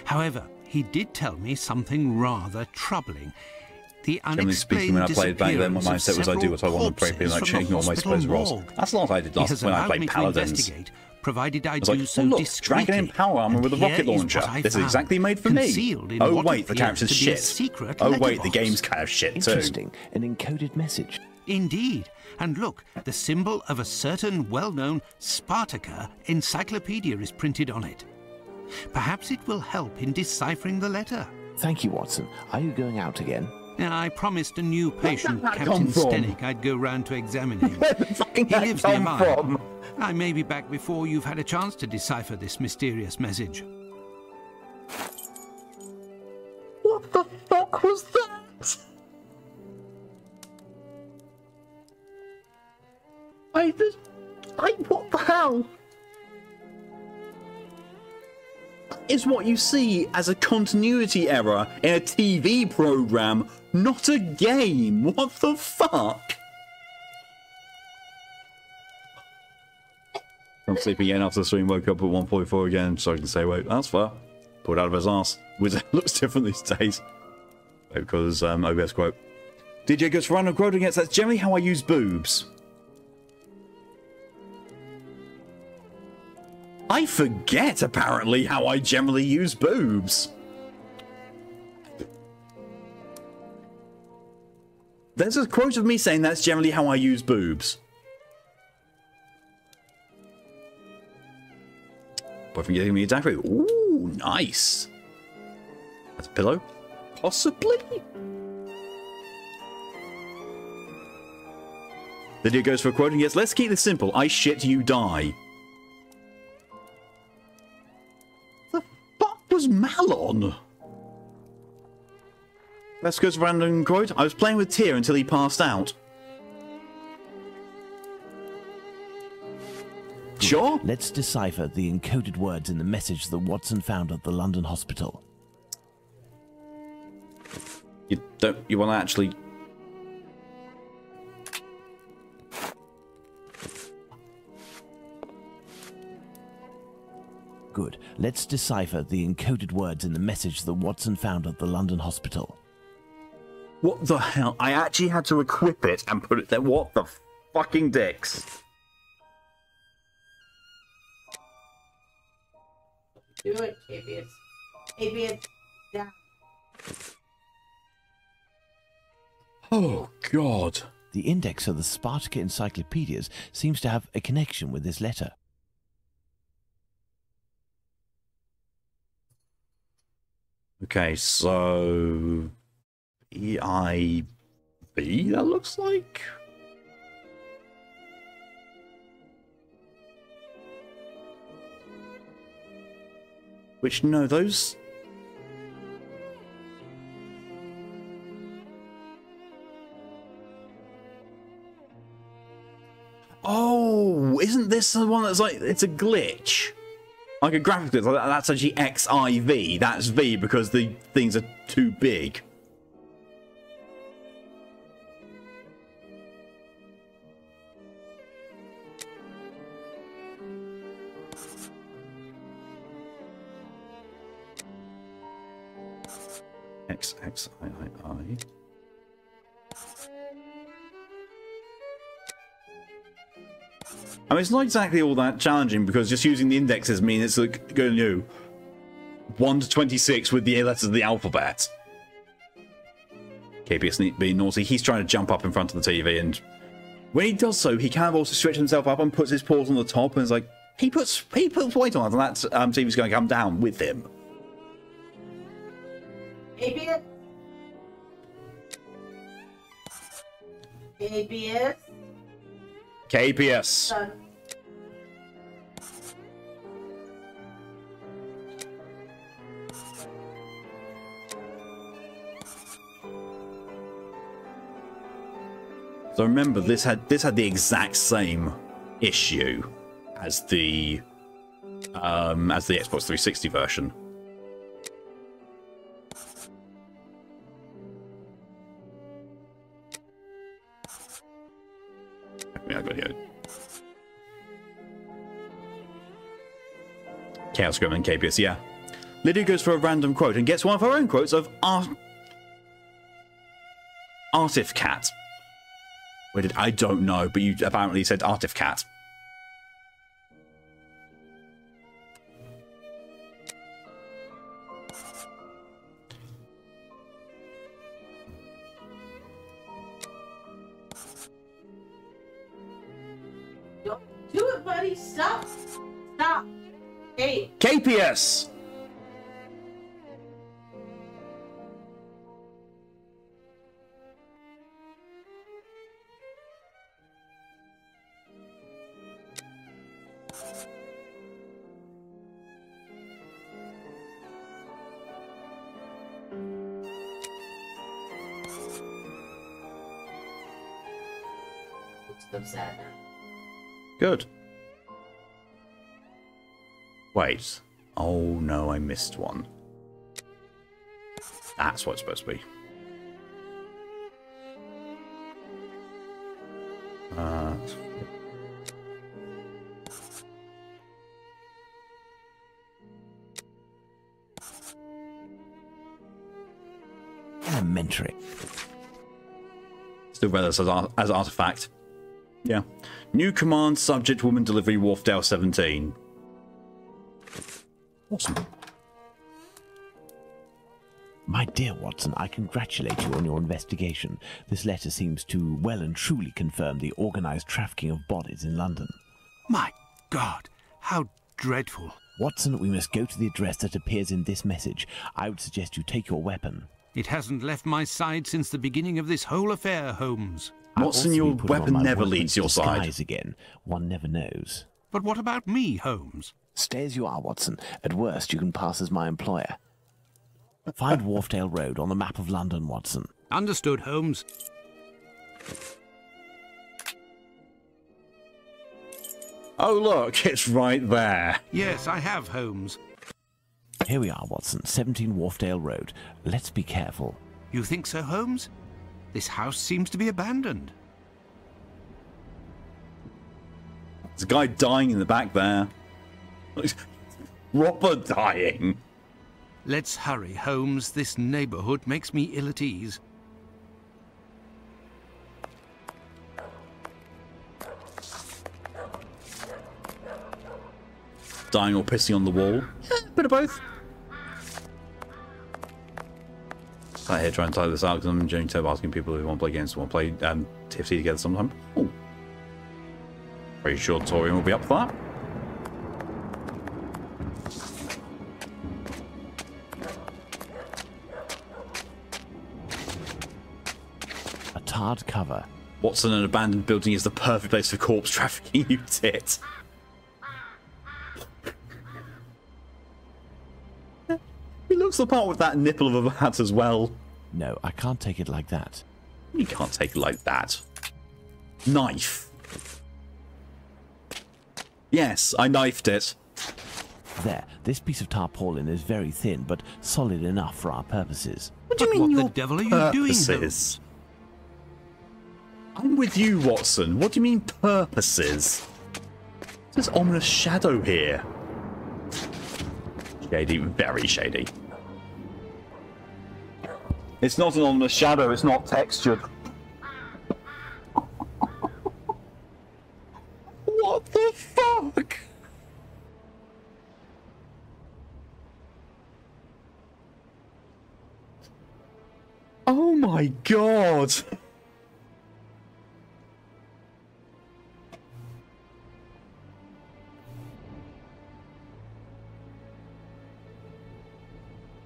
[SPEAKER 10] However, he did tell me something rather troubling. The unexplained
[SPEAKER 1] when I played back then, my mindset was I do what I want to break being like changing all my supposed roles. That's not what I did last when I played Paladins.
[SPEAKER 10] Provided I
[SPEAKER 1] was like,
[SPEAKER 10] do so
[SPEAKER 1] look,
[SPEAKER 10] discreetly.
[SPEAKER 1] Dragon in power armor with a rocket launcher. This is exactly made for me. Oh wait, the character's shit. Oh wait, the game's kind of shit too.
[SPEAKER 3] Interesting, an encoded message.
[SPEAKER 10] Indeed. And look, the symbol of a certain well-known Spartaca encyclopedia is printed on it. Perhaps it will help in deciphering the letter.
[SPEAKER 3] Thank you, Watson. Are you going out again?
[SPEAKER 10] I promised a new patient, Captain Stenick, I'd go round to examine him.
[SPEAKER 1] Where the fuck did that
[SPEAKER 10] He lives
[SPEAKER 1] come
[SPEAKER 10] nearby.
[SPEAKER 1] from?
[SPEAKER 10] I may be back before you've had a chance to decipher this mysterious message.
[SPEAKER 1] What the fuck was that? What the hell? Is what you see as a continuity error in a TV program, not a game. What the fuck? I'm sleeping again after the stream, woke up at 1:44 again, so I can say, wait, that's fair. Pulled out of his ass. Wizard looks different these days. Because, OBS quote. DJ goes for random quote against, that's generally how I use boobs. I forget, apparently, how I generally use boobs. There's a quote of me saying that's generally how I use boobs. Boyfriend giving me a daiquiri. Ooh, nice. That's a pillow? Possibly? The dude goes for a quote and gets, let's keep this simple. I shit, you die. Was Malon? Let's go to random quote. I was playing with Tyr until he passed out. Sure.
[SPEAKER 3] Let's decipher the encoded words in the message that Watson found at the London hospital.
[SPEAKER 1] You want to actually...
[SPEAKER 3] Good. Let's decipher the encoded words in the message that Watson found at the London hospital.
[SPEAKER 1] What the hell? I actually had to equip it and put it there. What the fucking dicks?
[SPEAKER 2] Do it, KBS. KBS, down.
[SPEAKER 1] Oh, God.
[SPEAKER 3] The index of the Spartacus encyclopedias seems to have a connection with this letter.
[SPEAKER 1] Okay, so... EIB, that looks like? Which, no, those... Oh, isn't this the one that's like, it's a glitch? Like a graphic glitch, like that's actually XIV, that's V because the things are too big. XXIII. I mean, it's not exactly all that challenging because just using the indexes means it's like going to 1 to 26 with the letters of the alphabet. KPS being naughty, he's trying to jump up in front of the TV, and when he does so, he kind of also stretches himself up and puts his paws on the top, and it's like he puts weight on that, and that TV's going to come down with him.
[SPEAKER 2] ABS. ABS.
[SPEAKER 1] KPS.
[SPEAKER 2] Done.
[SPEAKER 1] So remember, this had the exact same issue as the Xbox 360 version. Yeah, I got it. Chaos Gremlin KPS, yeah. Lydia goes for a random quote and gets one of her own quotes of Artifcat. Where did I don't know, but you apparently said Artifcat.
[SPEAKER 2] Don't do it, buddy. Stop. Stop. Hey.
[SPEAKER 1] KPS!
[SPEAKER 2] I'm sad now.
[SPEAKER 1] Good. Wait. Oh no, I missed one. That's what it's supposed to be.
[SPEAKER 3] Elementary.
[SPEAKER 1] Still read this as artifact. Yeah. New command subject woman delivery Wharfdale 17. Awesome.
[SPEAKER 3] My dear Watson, I congratulate you on your investigation. This letter seems to well and truly confirm the organised trafficking of bodies in London.
[SPEAKER 10] My God, how dreadful.
[SPEAKER 3] Watson, we must go to the address that appears in this message. I would suggest you take your weapon.
[SPEAKER 10] It hasn't left my side since the beginning of this whole affair, Holmes.
[SPEAKER 1] Watson, your weapon never leaves your side.
[SPEAKER 3] Again. One never knows.
[SPEAKER 10] But what about me, Holmes?
[SPEAKER 3] Stay as you are, Watson. At worst, you can pass as my employer. Find Wharfdale Road on the map of London, Watson.
[SPEAKER 10] Understood, Holmes.
[SPEAKER 1] Oh, look, it's right there.
[SPEAKER 10] Yes, I have, Holmes.
[SPEAKER 3] Here we are, Watson. 17 Wharfdale Road. Let's be careful.
[SPEAKER 10] You think so, Holmes? This house seems to be abandoned.
[SPEAKER 1] There's a guy dying in the back there. Proper dying.
[SPEAKER 10] Let's hurry, Holmes. This neighborhood makes me ill at ease.
[SPEAKER 1] Dying or pissing on the wall? Yeah, a bit of both. I here trying to type this out because I'm enjoying asking people who want to play games, want to play TFT together sometime. Ooh. Pretty sure Torian will be up for that.
[SPEAKER 3] A tarred cover.
[SPEAKER 1] Watson, an abandoned building is the perfect place for corpse trafficking, you tit. He looks the part with that nipple of a hat as well.
[SPEAKER 3] No, I can't take it like that.
[SPEAKER 1] You can't take it like that. Knife. Yes, I knifed it.
[SPEAKER 3] There, this piece of tarpaulin is very thin, but solid enough for our purposes.
[SPEAKER 1] What do you mean
[SPEAKER 10] What
[SPEAKER 1] your
[SPEAKER 10] the devil are you doing,
[SPEAKER 1] purposes? I'm with you, Watson. What do you mean purposes? There's ominous shadow here. Shady, very shady. It's not an ominous shadow, it's not textured. What the fuck? Oh my god.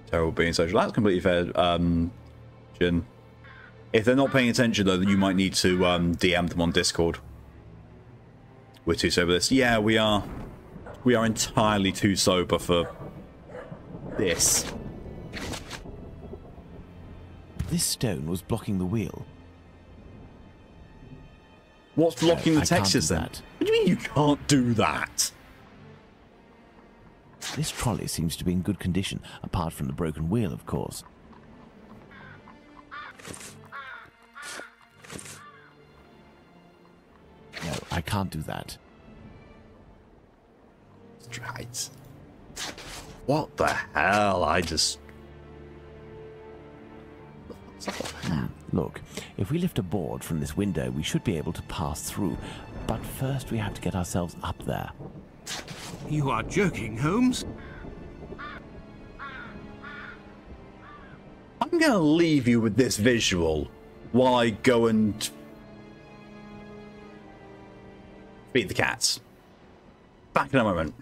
[SPEAKER 1] Terrible being social. That's completely fair, Jin. If they're not paying attention, though, you might need to DM them on Discord. We're too sober for this. Yeah, we are. We are entirely too sober for this.
[SPEAKER 3] This stone was blocking the wheel.
[SPEAKER 1] What's blocking
[SPEAKER 3] No,
[SPEAKER 1] the
[SPEAKER 3] I can't
[SPEAKER 1] textures
[SPEAKER 3] do
[SPEAKER 1] then?
[SPEAKER 3] that.
[SPEAKER 1] What do you mean you can't do that?
[SPEAKER 3] This trolley seems to be in good condition, apart from the broken wheel, of course. No, I can't do that.
[SPEAKER 1] Right. What the hell? I just...
[SPEAKER 3] Look, if we lift a board from this window, we should be able to pass through. But first we have to get ourselves up there.
[SPEAKER 10] You are joking, Holmes?
[SPEAKER 1] I'm gonna leave you with this visual while I go and feed the cats. Back in a moment.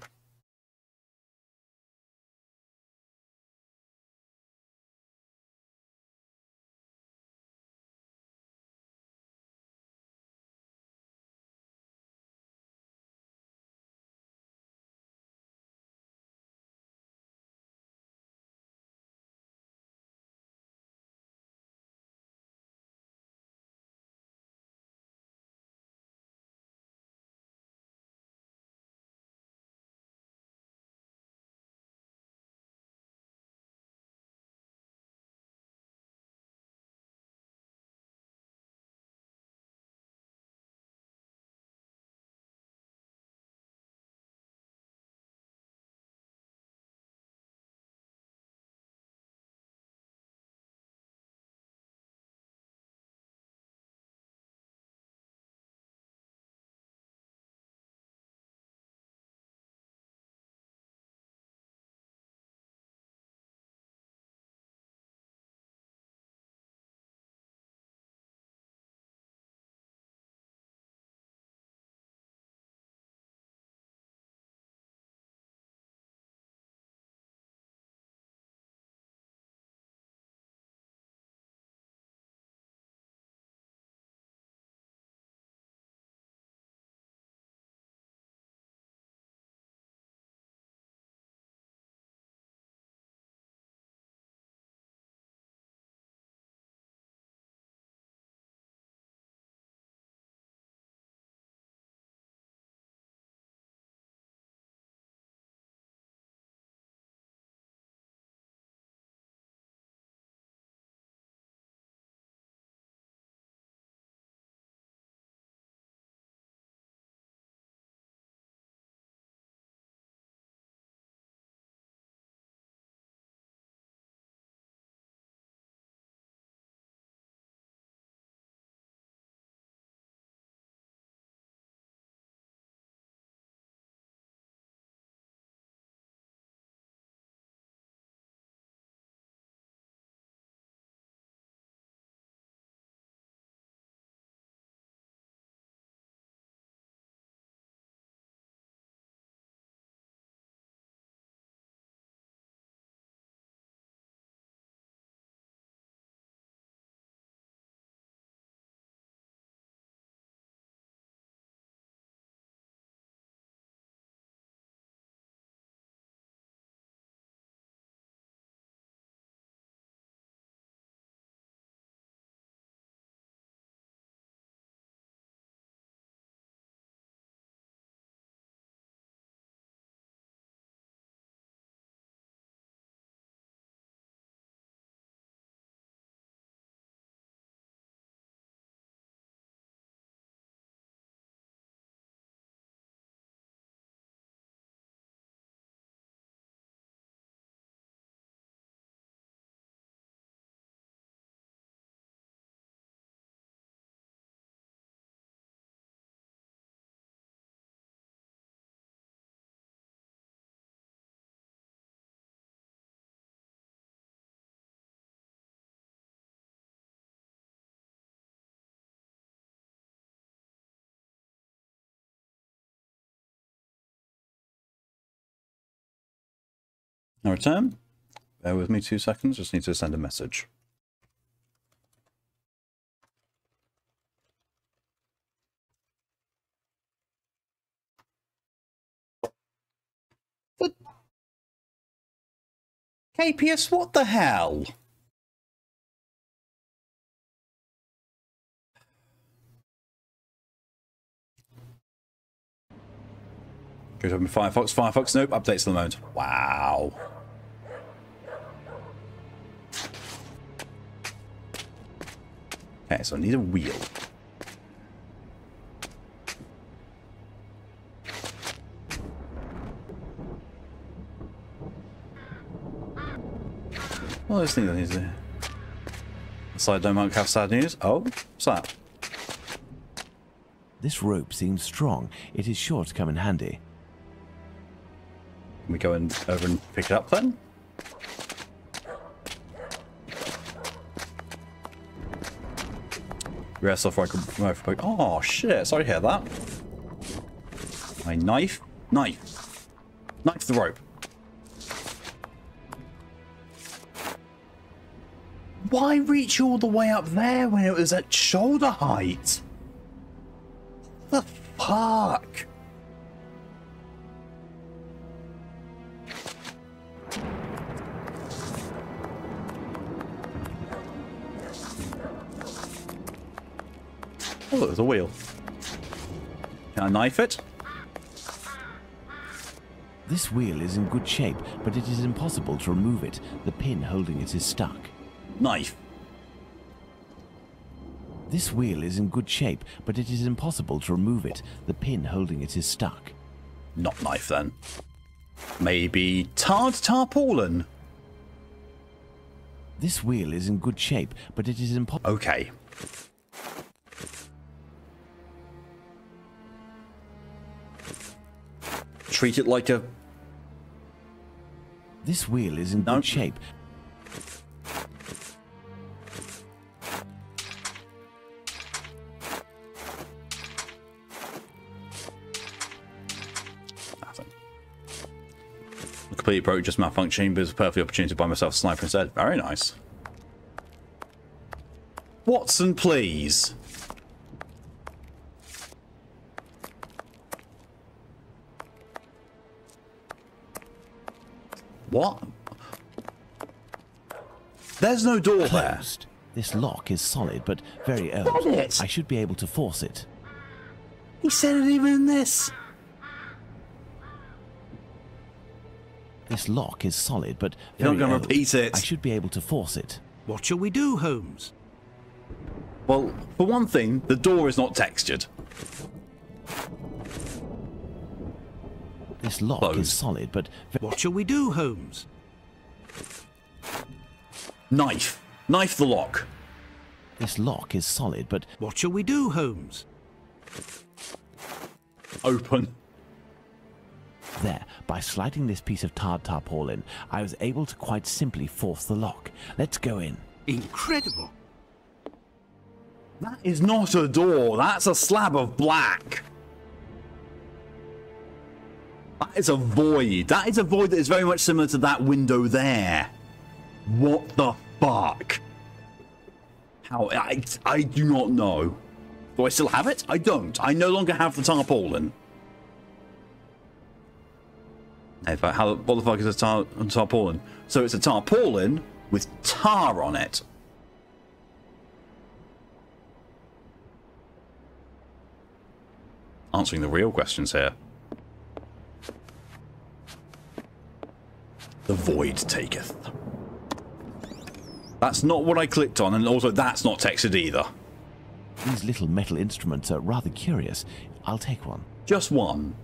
[SPEAKER 1] Now return. Bear with me 2 seconds. Just need to send a message. But KPS, what the hell? Goes open Firefox. Firefox, nope. Updates at the moment. Wow. Okay, so I need a wheel. Well, this thing that needs to... Side don't might have sad news. Oh, what's that?
[SPEAKER 3] This rope seems strong. It is sure to come in handy.
[SPEAKER 1] Can we go over and pick it up then? Rest off like a... Oh shit, sorry to hear that. My knife. Knife the rope. Why reach all the way up there when it was at shoulder height? What the fuck? Oh, there's a wheel. Can I knife it?
[SPEAKER 3] This wheel is in good shape, but it is impossible to remove it. The pin holding it is stuck.
[SPEAKER 1] Knife.
[SPEAKER 3] This wheel is in good shape, but it is impossible to remove it. The pin holding it is stuck.
[SPEAKER 1] Not knife then. Maybe tarred tarpaulin.
[SPEAKER 3] This wheel is in good shape, but it is impossible.
[SPEAKER 1] Okay. Treat it like a...
[SPEAKER 3] This wheel is in good shape.
[SPEAKER 1] Nothing. The complete approach just malfunctioning, but it's a perfect opportunity to buy myself a sniper instead. Very nice. Watson, please. What? There's no door
[SPEAKER 3] Closed. This lock is solid, but very old.
[SPEAKER 1] Got it.
[SPEAKER 3] I should be able to force it.
[SPEAKER 1] He said it even in this.
[SPEAKER 3] This lock is solid, but
[SPEAKER 1] You're
[SPEAKER 3] very
[SPEAKER 1] not going
[SPEAKER 3] old.
[SPEAKER 1] to repeat it.
[SPEAKER 3] I should be able to force it.
[SPEAKER 10] What shall we do, Holmes?
[SPEAKER 1] Well, for one thing, the door is not textured.
[SPEAKER 3] This lock
[SPEAKER 1] Closed.
[SPEAKER 3] is solid, but...
[SPEAKER 10] What shall we do, Holmes?
[SPEAKER 1] Knife. Knife the lock.
[SPEAKER 3] This lock is solid, but...
[SPEAKER 10] What shall we do, Holmes?
[SPEAKER 1] Open.
[SPEAKER 3] There, by sliding this piece of tarred tarpaulin, I was able to quite simply force the lock. Let's go in.
[SPEAKER 10] Incredible.
[SPEAKER 1] That is not a door. That's a slab of black. That is a void. That is a void that is very much similar to that window there. What the fuck? How? I do not know. Do I still have it? I don't. I no longer have the tarpaulin. In fact, what the fuck is a tarpaulin? So it's a tarpaulin with tar on it. Answering the real questions here. The void taketh. That's not what I clicked on, and also that's not textured either.
[SPEAKER 3] These little metal instruments are rather curious. I'll take one.
[SPEAKER 1] Just one.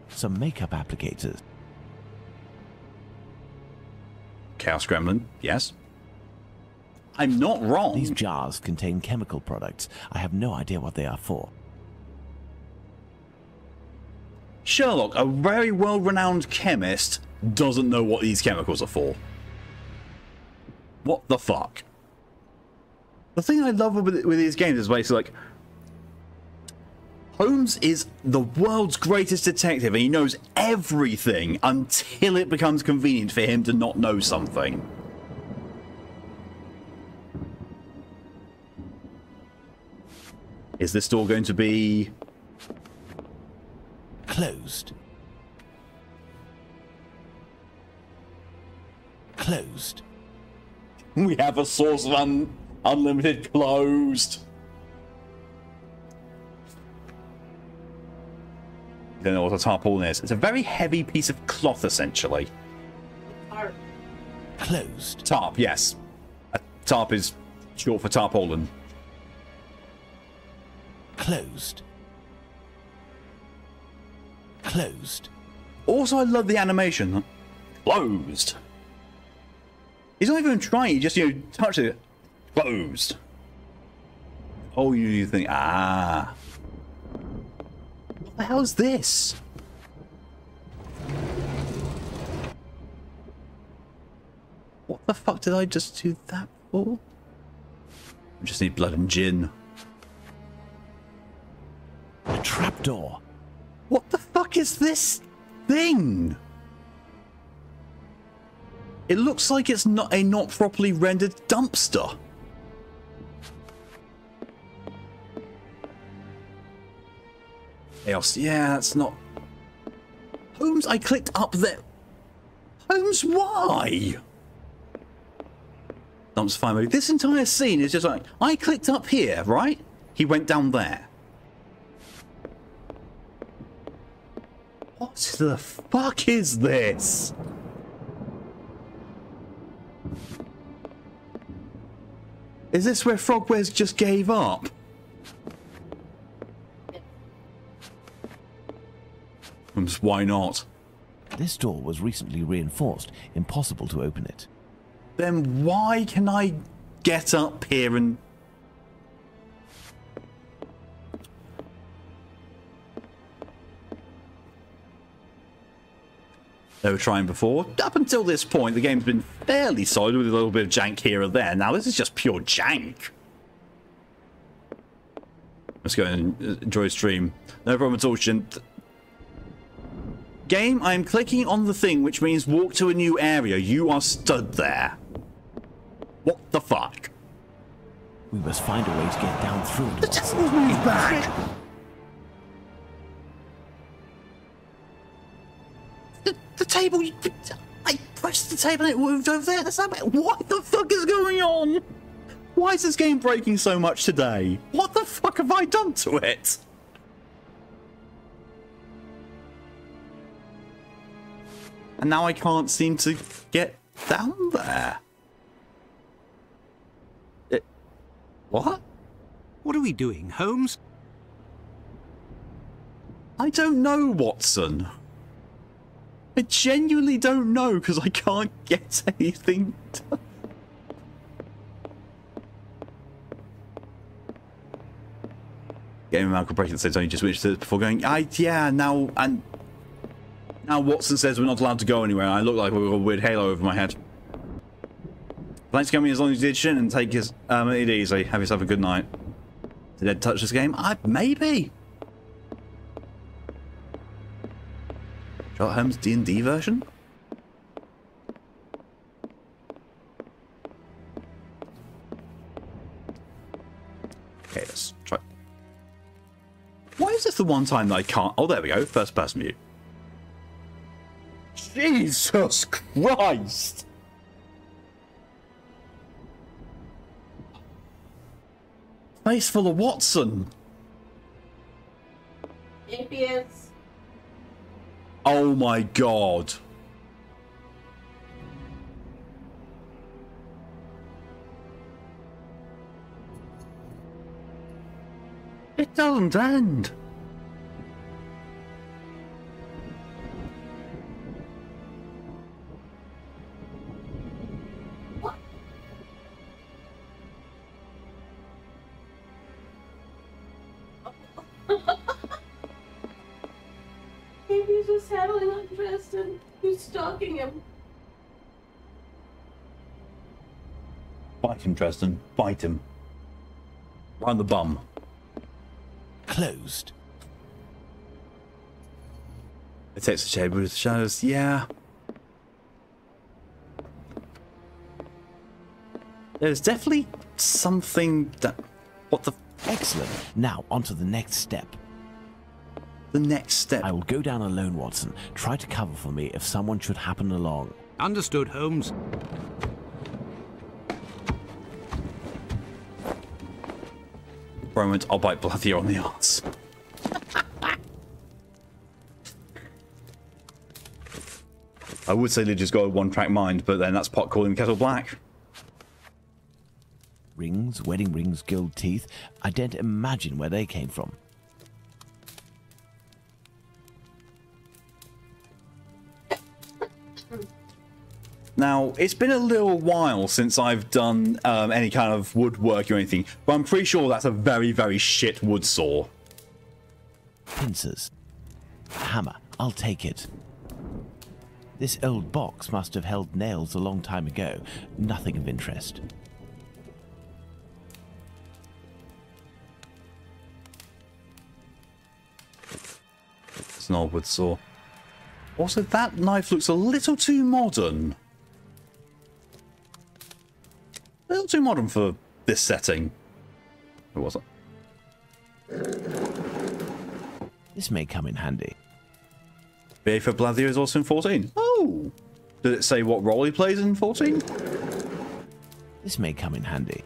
[SPEAKER 3] Some makeup applicators.
[SPEAKER 1] Chaos Gremlin, yes. I'm not wrong.
[SPEAKER 3] These jars contain chemical products. I have no idea what they are for.
[SPEAKER 1] Sherlock, a very well-renowned chemist, doesn't know what these chemicals are for. What the fuck? The thing I love with these games is basically like... Holmes is the world's greatest detective and he knows everything until it becomes convenient for him to not know something. Is this door going to be...
[SPEAKER 3] Closed. Closed.
[SPEAKER 1] We have a source of unlimited closed. I don't know what a tarpaulin is. It's a very heavy piece of cloth, essentially.
[SPEAKER 2] Tarp.
[SPEAKER 3] Closed.
[SPEAKER 1] Tarp, yes. A tarp is short for tarpaulin.
[SPEAKER 3] Closed. Closed.
[SPEAKER 1] Also, I love the animation. Closed. He's not even trying, he just, you know, touch it. Closed. Oh, you think, ah. What the hell is this? What the fuck did I just do that for? I just need blood and gin.
[SPEAKER 3] A trapdoor.
[SPEAKER 1] What the fuck is this thing? It looks like it's not a not properly rendered dumpster. Else, yeah, that's not... Holmes, I clicked up there. Holmes, why? Dumpster fire mode. This entire scene is just like, I clicked up here, right? He went down there. What the fuck is this? Is this where Frogwares just gave up? Why not?
[SPEAKER 3] This door was recently reinforced. Impossible to open it.
[SPEAKER 1] Then why can I get up here and... They were trying before. Up until this point, the game's been fairly solid with a little bit of jank here or there. Now this is just pure jank. Let's go and enjoy stream. No problem at all, Shin. Game, I am clicking on the thing, which means walk to a new area. You are stood there. What the fuck?
[SPEAKER 3] We must find a way to get down through it.
[SPEAKER 1] The table's moved back. The table... I pressed the table and it moved over there. That's not... What the fuck is going on? Why is this game breaking so much today? What the fuck have I done to it? And now I can't seem to get down there. What?
[SPEAKER 10] What are we doing, Holmes?
[SPEAKER 1] I don't know, Watson. I genuinely don't know because I can't get anything done. Game of Malcolm breaking the same time you just witnessed it before going, yeah, now Watson says we're not allowed to go anywhere. I look like we've got a weird halo over my head. Thanks for coming as long as you did, Shin, and take it easy. Have yourself a good night. Did Ed touch this game? Maybe. Sherlock Holmes D&D version? Okay, let's try. Why is this the one time that I can't... Oh, there we go. First person view. Jesus Christ! Face full of Watson.
[SPEAKER 2] Impious.
[SPEAKER 1] Oh my god. It doesn't end.
[SPEAKER 2] He's just heavily undressed and who's stalking him.
[SPEAKER 1] Bite him, Dresden. Bite him. Round the bum.
[SPEAKER 3] Closed.
[SPEAKER 1] It takes a shade with shadows, yeah. There's definitely something that... What the...
[SPEAKER 3] Excellent. Now, on to the next step.
[SPEAKER 1] The next step?
[SPEAKER 3] I will go down alone, Watson. Try to cover for me if someone should happen along.
[SPEAKER 10] Understood, Holmes.
[SPEAKER 1] For a moment, I'll bite Blathier on the arse. I would say Lydia's got a one-track mind, but then that's pot calling the kettle black.
[SPEAKER 3] Rings, wedding rings, gold teeth. I daren't imagine where they came from.
[SPEAKER 1] Now, it's been a little while since I've done any kind of woodwork or anything, but I'm pretty sure that's a very, very shit wood saw.
[SPEAKER 3] Pincers. Hammer. I'll take it. This old box must have held nails a long time ago. Nothing of interest.
[SPEAKER 1] It's an old wood saw. Also, that knife looks a little too modern. A little too modern for this setting. Who was it?
[SPEAKER 3] This may come in handy.
[SPEAKER 1] BA for Blathier is also in 14. Oh! Did it say what role he plays in 14?
[SPEAKER 3] This may come in handy.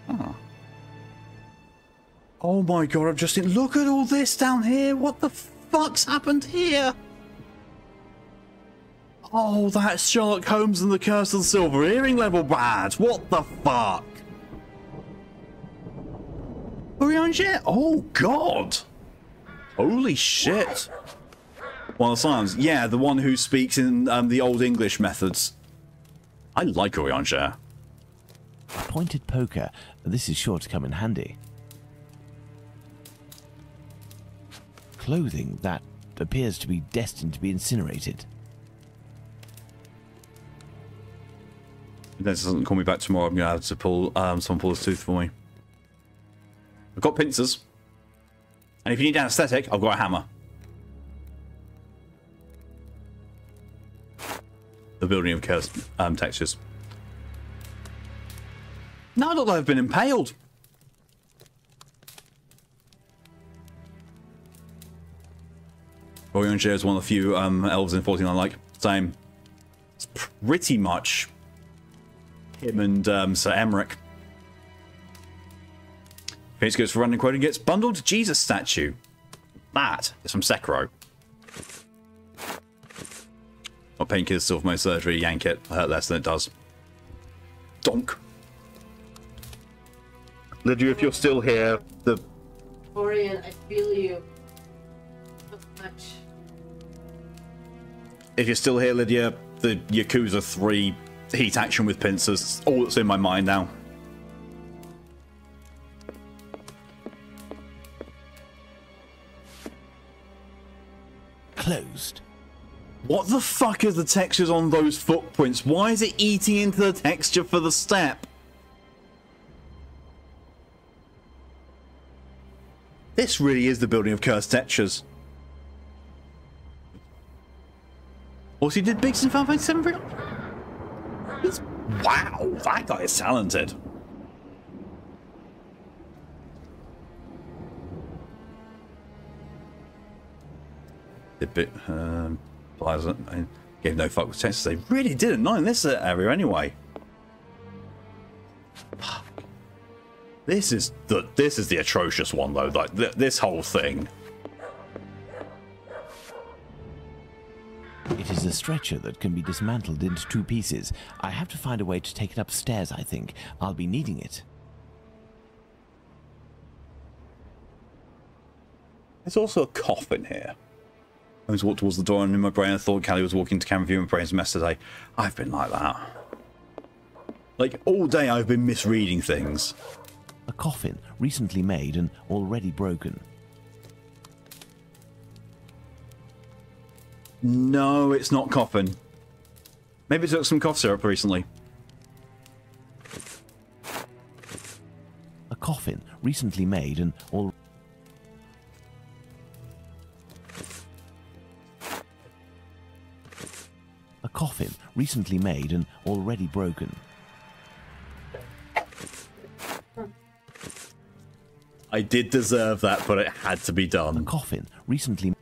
[SPEAKER 1] Ah. Oh my god, I've just seen... Look at all this down here! What the fuck's happened here? Oh, that's Sherlock Holmes and the Curse of the Silver Earring level bad! What the fuck? Urianger? Oh god! Holy shit! One of the Silence. Yeah, the one who speaks in the Old English methods. I like Urianger.
[SPEAKER 3] A pointed poker. This is sure to come in handy. Clothing that appears to be destined to be incinerated.
[SPEAKER 1] If this doesn't call me back tomorrow, I'm going to have to pull someone pull his tooth for me. I've got pincers. And if you need anesthetic, I've got a hammer. The building of cursed textures. Now I look like I've been impaled. Urianger is one of the few elves in 14 I like. Same. It's pretty much him and Sir Emmerich. Phoenix goes for running quote and gets bundled Jesus statue. That is from Sekiro. What painkillers still for my surgery? Yank it. Hurt less than it does. Donk. Lydia, if you're still here, the...
[SPEAKER 2] Orion, I feel you so much.
[SPEAKER 1] If you're still here, Lydia, the Yakuza 3 heat action with pincers, all that's in my mind now.
[SPEAKER 3] Closed.
[SPEAKER 1] What the fuck are the textures on those footprints? Why is it eating into the texture for the step? This really is the building of cursed textures. Also, he did Biggs in Final Fantasy VII. Wow, that guy is talented. Did bit pleasant. I gave no fuck with textures. They really didn't. Not in this area, anyway. This is the atrocious one, though. Like this whole thing.
[SPEAKER 3] It is a stretcher that can be dismantled into 2 pieces. I have to find a way to take it upstairs, I think. I'll be needing it.
[SPEAKER 1] There's also a coffin here. I was walked towards the door and in my brain I thought Callie was walking to camera view and brain's a mess today. I've been like that. Like, all day I've been misreading things.
[SPEAKER 3] A coffin, recently made and already broken.
[SPEAKER 1] No, it's not coffin. Maybe it took some cough syrup recently.
[SPEAKER 3] A coffin recently made and all. A coffin recently made and already broken.
[SPEAKER 1] I did deserve that, but it had to be
[SPEAKER 3] A
[SPEAKER 1] done.
[SPEAKER 3] coffin recently.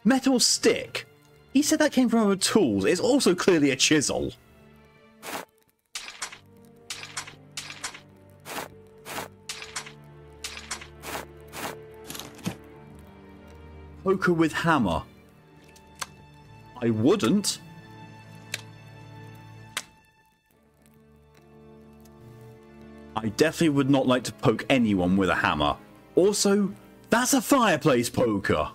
[SPEAKER 1] Metal stick? He said that came from other tools. It's also clearly a chisel. Poker with hammer. I wouldn't. I definitely would not like to poke anyone with a hammer. Also, that's a fireplace poker.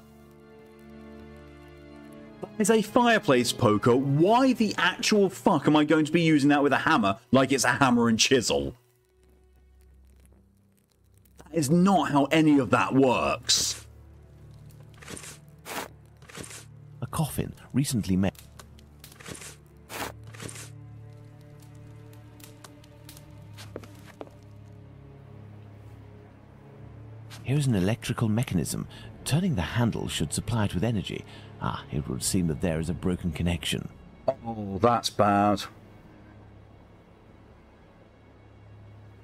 [SPEAKER 1] That is a fireplace poker. Why the actual fuck am I going to be using that with a hammer like it's a hammer and chisel? That is not how any of that works.
[SPEAKER 3] A coffin recently made. Here's an electrical mechanism. Turning the handle should supply it with energy. Ah, it would seem that there is a broken connection.
[SPEAKER 1] Oh, that's bad.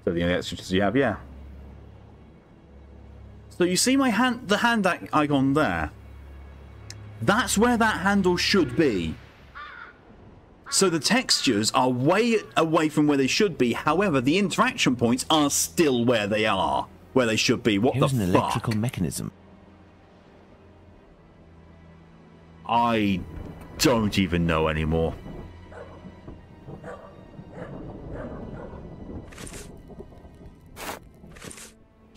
[SPEAKER 1] So the only extras you have, yeah. So you see my hand, the hand icon there? That's where that handle should be. So the textures are way away from where they should be. However, the interaction points are still where they are. Where they should be. What
[SPEAKER 3] Here's
[SPEAKER 1] the
[SPEAKER 3] an
[SPEAKER 1] fuck?
[SPEAKER 3] electrical mechanism.
[SPEAKER 1] I don't even know anymore.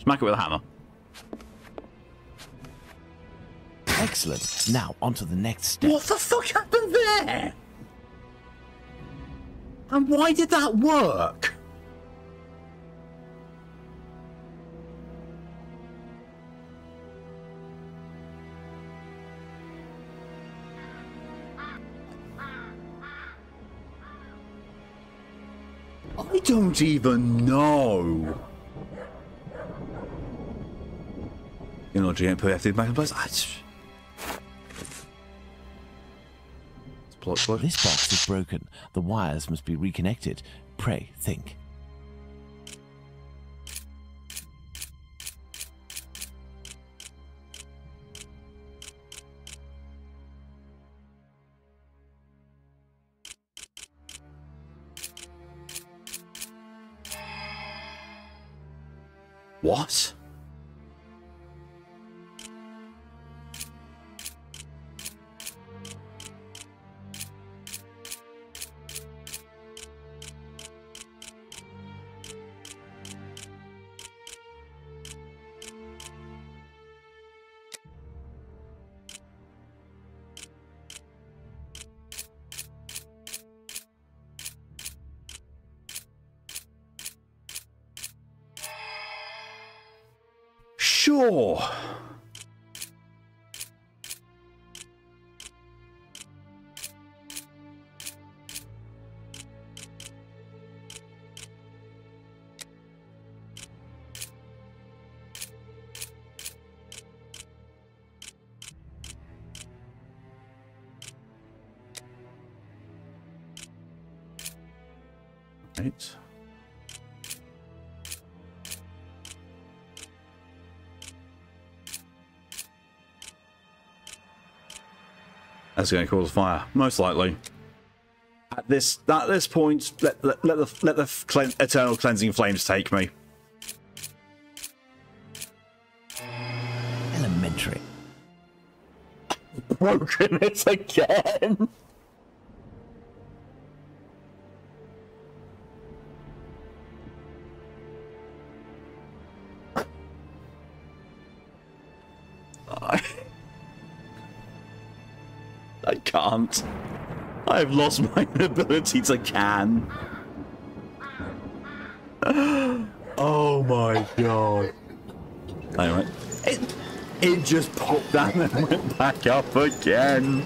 [SPEAKER 1] Smack it with a hammer.
[SPEAKER 3] Excellent. Now, on to the next step.
[SPEAKER 1] What the fuck happened there? And why did that work? I don't even know. You know, GM put everything back in place.
[SPEAKER 3] This box is broken. The wires must be reconnected. Pray, think.
[SPEAKER 1] What? Sure. Right. That's going to cause a fire, most likely. At this point, let the eternal cleansing flames take me.
[SPEAKER 3] Elementary.
[SPEAKER 1] Broken it again. I can't. I've lost my ability to can. Oh my god. Anyway, it just popped down and went back up again.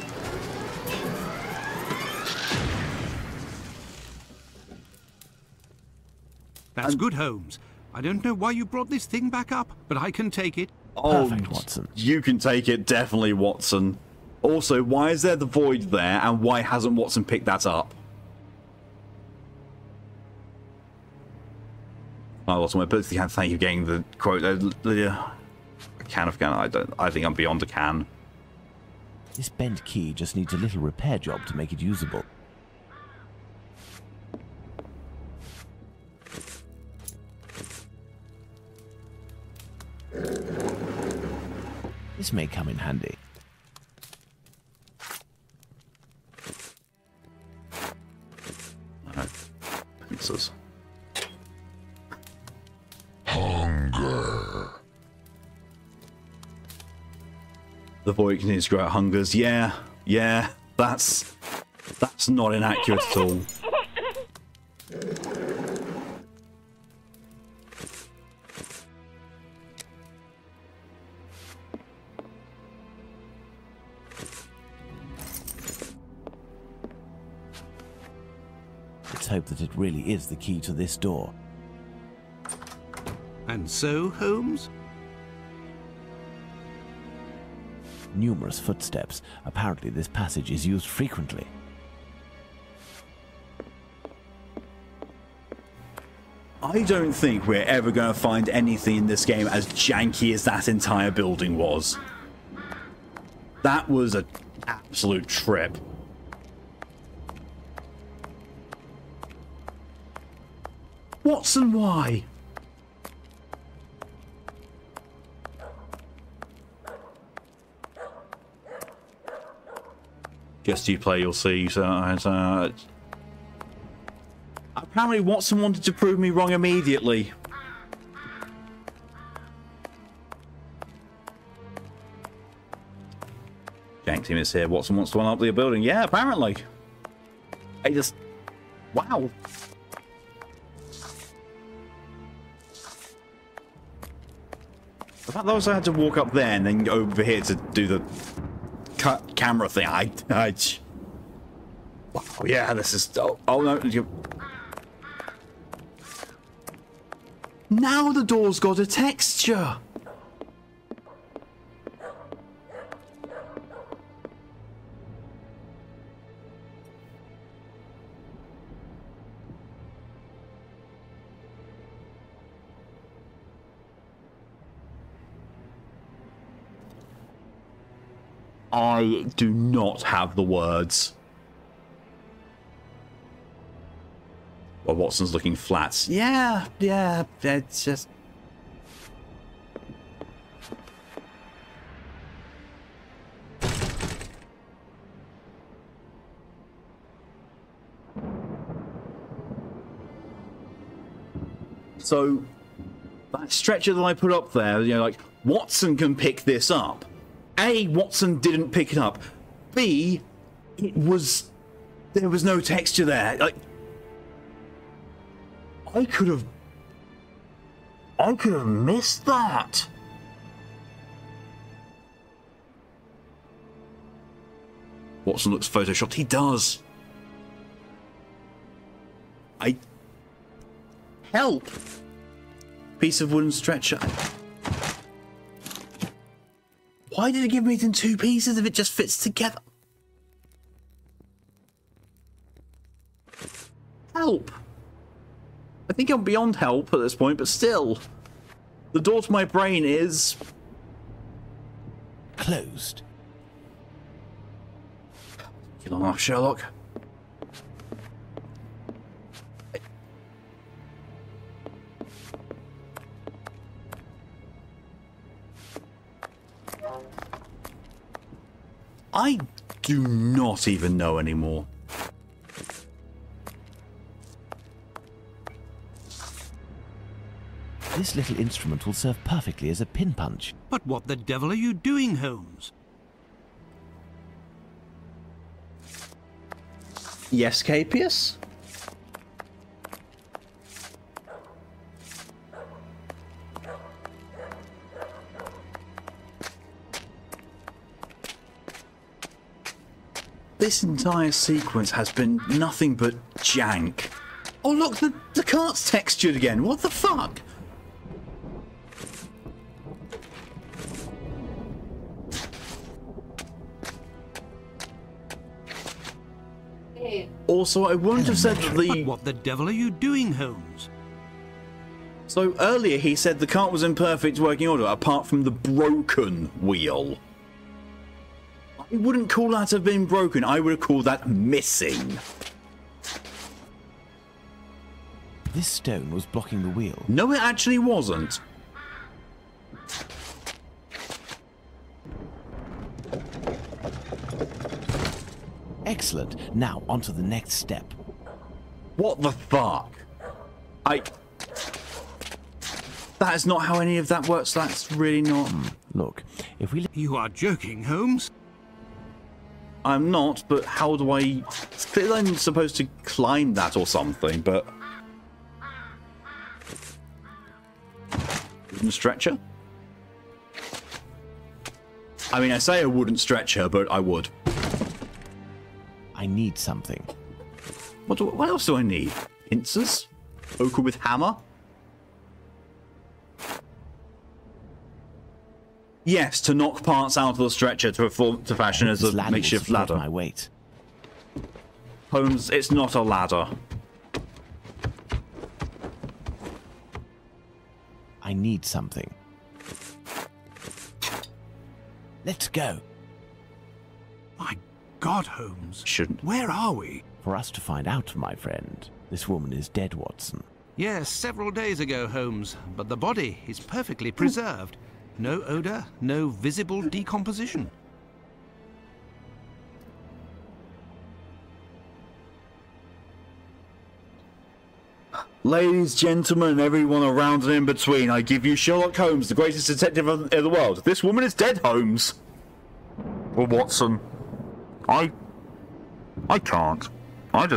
[SPEAKER 10] That's good, Holmes. I don't know why you brought this thing back up, but I can take it.
[SPEAKER 1] Oh,
[SPEAKER 3] Perfect, Watson.
[SPEAKER 1] You can take it, definitely, Watson. Also, why is there the void there, and why hasn't Watson picked that up? Oh, Watson, my ability can thank you for getting the quote there, Lydia. A can of can. I think I'm beyond a can.
[SPEAKER 3] This bent key just needs a little repair job to make it usable. This may come in handy.
[SPEAKER 1] Pincers.
[SPEAKER 12] Hunger.
[SPEAKER 1] The void continues to grow out hungers. Yeah, that's not inaccurate at all.
[SPEAKER 3] Let's hope that it really is the key to this door.
[SPEAKER 10] And so, Holmes?
[SPEAKER 3] Numerous footsteps. Apparently this passage is used frequently.
[SPEAKER 1] I don't think we're ever going to find anything in this game as janky as that entire building was. That was an absolute trip. Watson, why? Just you play, you'll see. So, apparently Watson wanted to prove me wrong immediately. Jank team is here. Watson wants to one up the building. Yeah, apparently. I just... Wow. The fact that I had to walk up there and then go over here to do the cut camera thing. Wow, yeah, this is... Oh no. Now the door's got a texture. I do not have the words. Well, Watson's looking flat. Yeah, it's just... So, that stretcher that I put up there, you know, like, Watson can pick this up. A, Watson didn't pick it up. B, there was no texture there. Like, I could have missed that. Watson looks photoshopped. He does. Help! Piece of wooden stretcher. Why did it give me it in two pieces if it just fits together? Help! I think I'm beyond help at this point, but still. The door to my brain is...
[SPEAKER 3] closed.
[SPEAKER 1] Get on off, Sherlock. I do not even know anymore.
[SPEAKER 3] This little instrument will serve perfectly as a pin punch.
[SPEAKER 10] But what the devil are you doing, Holmes?
[SPEAKER 1] Yes, Capius? This entire sequence has been nothing but jank. Oh look, the cart's textured again. What the fuck? Also, I wouldn't have said that the...
[SPEAKER 10] What the devil are you doing, Holmes?
[SPEAKER 1] So earlier he said the cart was in perfect working order, apart from the broken wheel. I wouldn't call that to have been broken. I would have called that missing.
[SPEAKER 3] This stone was blocking the wheel.
[SPEAKER 1] No, it actually wasn't.
[SPEAKER 3] Excellent. Now, on to the next step.
[SPEAKER 1] What the fuck? That is not how any of that works. That's really not...
[SPEAKER 3] Look, if we...
[SPEAKER 10] You are joking, Holmes?
[SPEAKER 1] I'm not, but how do I... It's clear that I'm supposed to climb that or something, but... Wooden stretcher? I mean, I say I wouldn't stretch her, but I would.
[SPEAKER 3] I need something.
[SPEAKER 1] What else do I need? Pincers? Poker with hammer? Yes, to knock parts out of the stretcher to fashion as a makeshift ladder.
[SPEAKER 3] My weight.
[SPEAKER 1] Holmes, it's not a ladder.
[SPEAKER 3] I need something. Let's go.
[SPEAKER 10] My God, Holmes.
[SPEAKER 1] Shouldn't.
[SPEAKER 10] Where are we?
[SPEAKER 3] For us to find out, my friend. This woman is dead, Watson.
[SPEAKER 10] Yes, several days ago, Holmes, but the body is perfectly preserved. No odor, no visible decomposition.
[SPEAKER 1] Ladies, gentlemen, everyone around and in between, I give you Sherlock Holmes, the greatest detective in the world. This woman is dead, Holmes. Well, Watson, I can't. I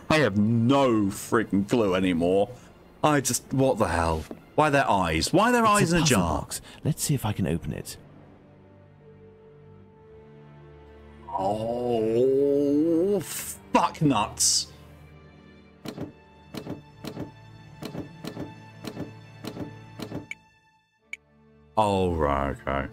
[SPEAKER 1] have no freaking clue anymore. What the hell? Why their eyes? Why their eyes in a jar?
[SPEAKER 3] Box. Let's see if I can open it.
[SPEAKER 1] Oh, fuck nuts. Oh, right, okay.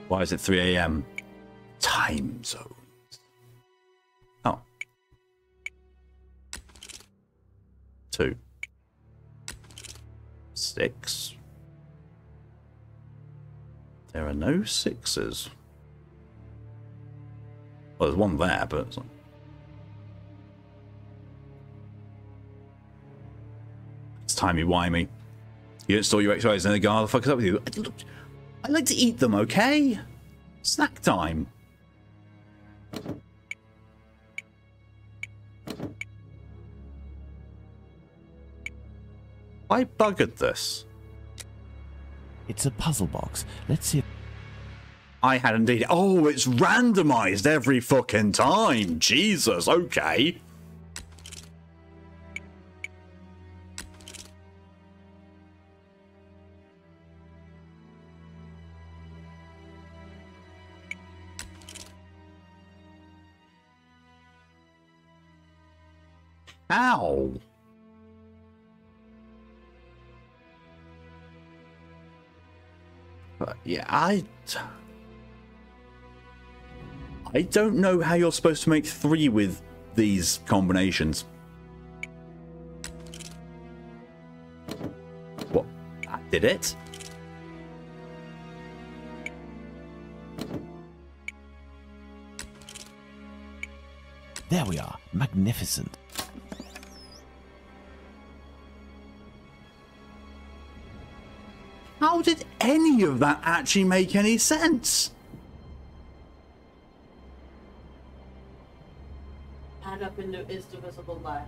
[SPEAKER 1] Why is it 3 AM? Time zones. Oh. 2. 6. There are no 6s. Well, there's one there, but... It's timey-wimey. You don't store your X-rays in the garden. The fuck is up with you? I like to eat them, okay? Snack time. I buggered this.
[SPEAKER 3] It's a puzzle box. Let's see if...
[SPEAKER 1] I had indeed. Oh, it's randomized every fucking time. Jesus, okay. How? But yeah, I don't know how you're supposed to make 3 with these combinations. What? That did it?
[SPEAKER 3] There we are. Magnificent.
[SPEAKER 1] How did any of that actually make any sense?
[SPEAKER 2] Add up into is divisible by.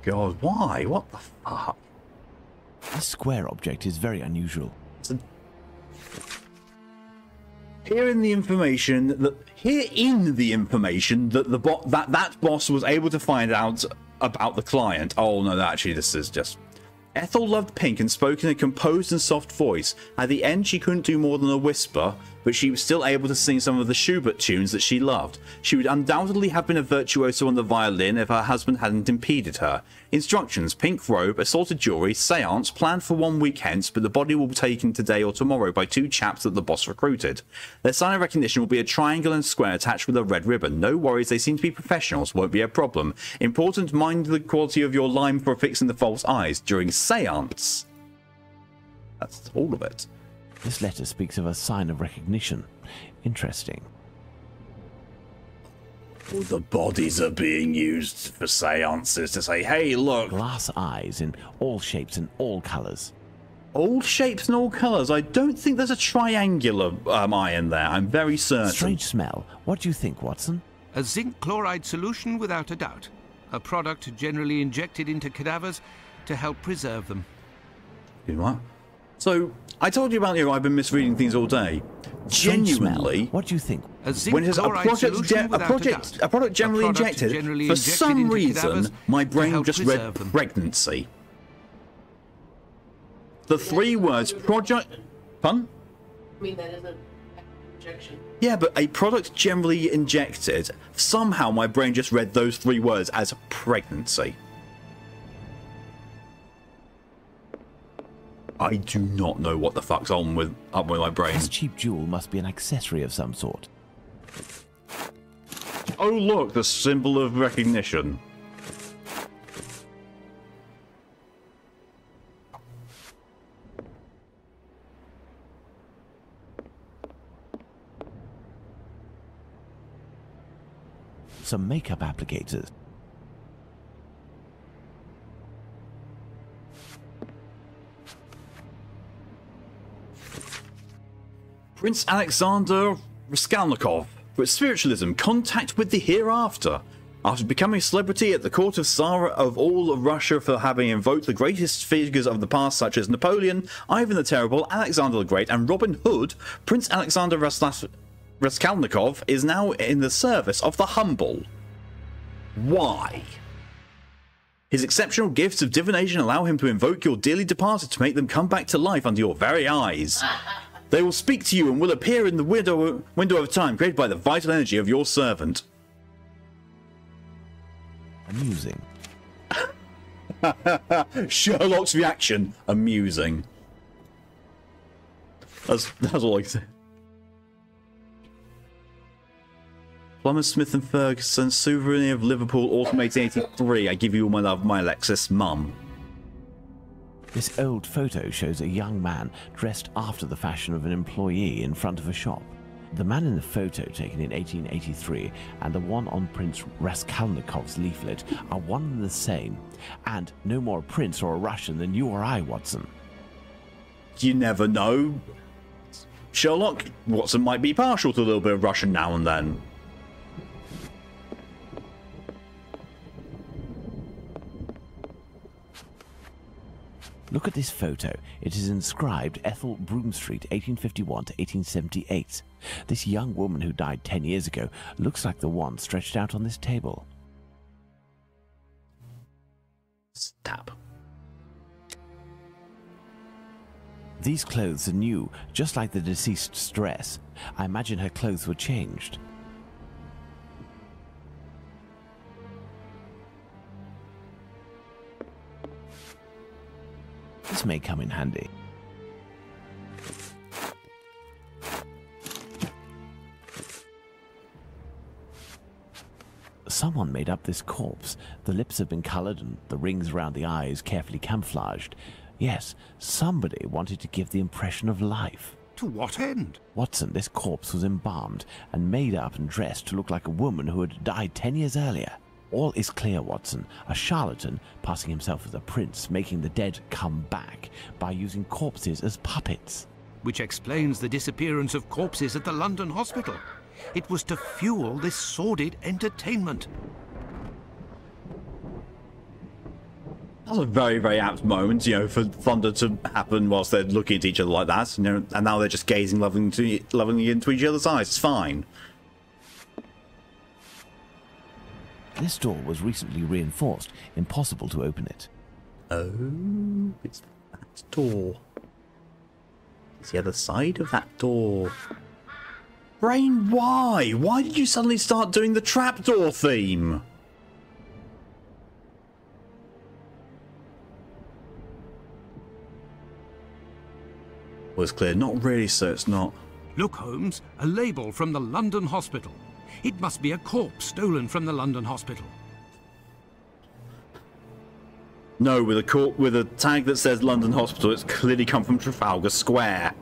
[SPEAKER 1] God, why? What the fuck?
[SPEAKER 3] This square object is very unusual.
[SPEAKER 1] Here in the information that that boss was able to find out about the client. Oh no, actually this is just... Ethel loved Pink and spoke in a composed and soft voice. At the end, she couldn't do more than a whisper, but she was still able to sing some of the Schubert tunes that she loved. She would undoubtedly have been a virtuoso on the violin if her husband hadn't impeded her. Instructions: pink robe, assorted jewellery, seance, planned for 1 week hence, but the body will be taken today or tomorrow by 2 chaps that the boss recruited. Their sign of recognition will be a triangle and square attached with a red ribbon. No worries, they seem to be professionals, won't be a problem. Important, mind the quality of your lime for fixing the false eyes during seance. That's all of it.
[SPEAKER 3] This letter speaks of a sign of recognition. Interesting.
[SPEAKER 1] All the bodies are being used for seances to say, hey, look.
[SPEAKER 3] Glass eyes in all shapes and all colours.
[SPEAKER 1] All shapes and all colours? I don't think there's a triangular eye in there. I'm very certain.
[SPEAKER 3] Strange smell. What do you think, Watson?
[SPEAKER 10] A zinc chloride solution without a doubt. A product generally injected into cadavers to help preserve them.
[SPEAKER 1] You know what? So, I told you about, I've been misreading things all day. Genuinely,
[SPEAKER 3] what do you think?
[SPEAKER 1] When it's a product generally injected, for some reason, my brain just read pregnancy. The 3 words, project... Pun?
[SPEAKER 2] I mean, that isn't injection.
[SPEAKER 1] Yeah, but a product generally injected, somehow my brain just read those 3 words as pregnancy. I do not know what the fuck's up with my brain.
[SPEAKER 3] This cheap jewel must be an accessory of some sort.
[SPEAKER 1] Oh look, the symbol of recognition.
[SPEAKER 3] Some makeup applicators.
[SPEAKER 1] Prince Alexander Raskolnikov, for spiritualism, contact with the hereafter. After becoming a celebrity at the court of Tsar of all of Russia for having invoked the greatest figures of the past such as Napoleon, Ivan the Terrible, Alexander the Great and Robin Hood, Prince Alexander Raskolnikov is now in the service of the humble. Why? His exceptional gifts of divination allow him to invoke your dearly departed to make them come back to life under your very eyes. They will speak to you and will appear in the window of time created by the vital energy of your servant.
[SPEAKER 3] Amusing.
[SPEAKER 1] Sherlock's reaction. Amusing. That's all I can say. Plumber Smith and Ferguson, souvenir of Liverpool, autumn 1883. I give you all my love, my Alexis, Mum.
[SPEAKER 3] This old photo shows a young man dressed after the fashion of an employee in front of a shop. The man in the photo taken in 1883 and the one on Prince Raskolnikov's leaflet are one and the same, and no more a prince or a Russian than you or I, Watson.
[SPEAKER 1] You never know. Sherlock, Watson might be partial to a little bit of Russian now and then.
[SPEAKER 3] Look at this photo. It is inscribed Ethel Broome Street, 1851 to 1878. This young woman who died 10 years ago looks like the one stretched out on this table.
[SPEAKER 1] Stab.
[SPEAKER 3] These clothes are new, just like the deceased's dress. I imagine her clothes were changed. This may come in handy. Someone made up this corpse. The lips have been coloured and the rings around the eyes carefully camouflaged. Yes, somebody wanted to give the impression of life.
[SPEAKER 10] To what end?
[SPEAKER 3] Watson, this corpse was embalmed and made up and dressed to look like a woman who had died 10 years earlier. All is clear, Watson. A charlatan, passing himself as a prince, making the dead come back by using corpses as puppets.
[SPEAKER 10] Which explains the disappearance of corpses at the London hospital. It was to fuel this sordid entertainment.
[SPEAKER 1] That's a very, very apt moment, for thunder to happen whilst they're looking at each other like that, and now they're just gazing lovingly into each other's eyes. It's fine.
[SPEAKER 3] This door was recently reinforced. Impossible to open it.
[SPEAKER 1] Oh, it's that door. It's the other side of that door. Brain, why? Why did you suddenly start doing the trapdoor theme? Was clear. Not really, so it's not.
[SPEAKER 10] Look, Holmes, a label from the London hospital. It must be a corpse stolen from the London hospital.
[SPEAKER 1] No, with a tag that says London Hospital, it's clearly come from Trafalgar Square.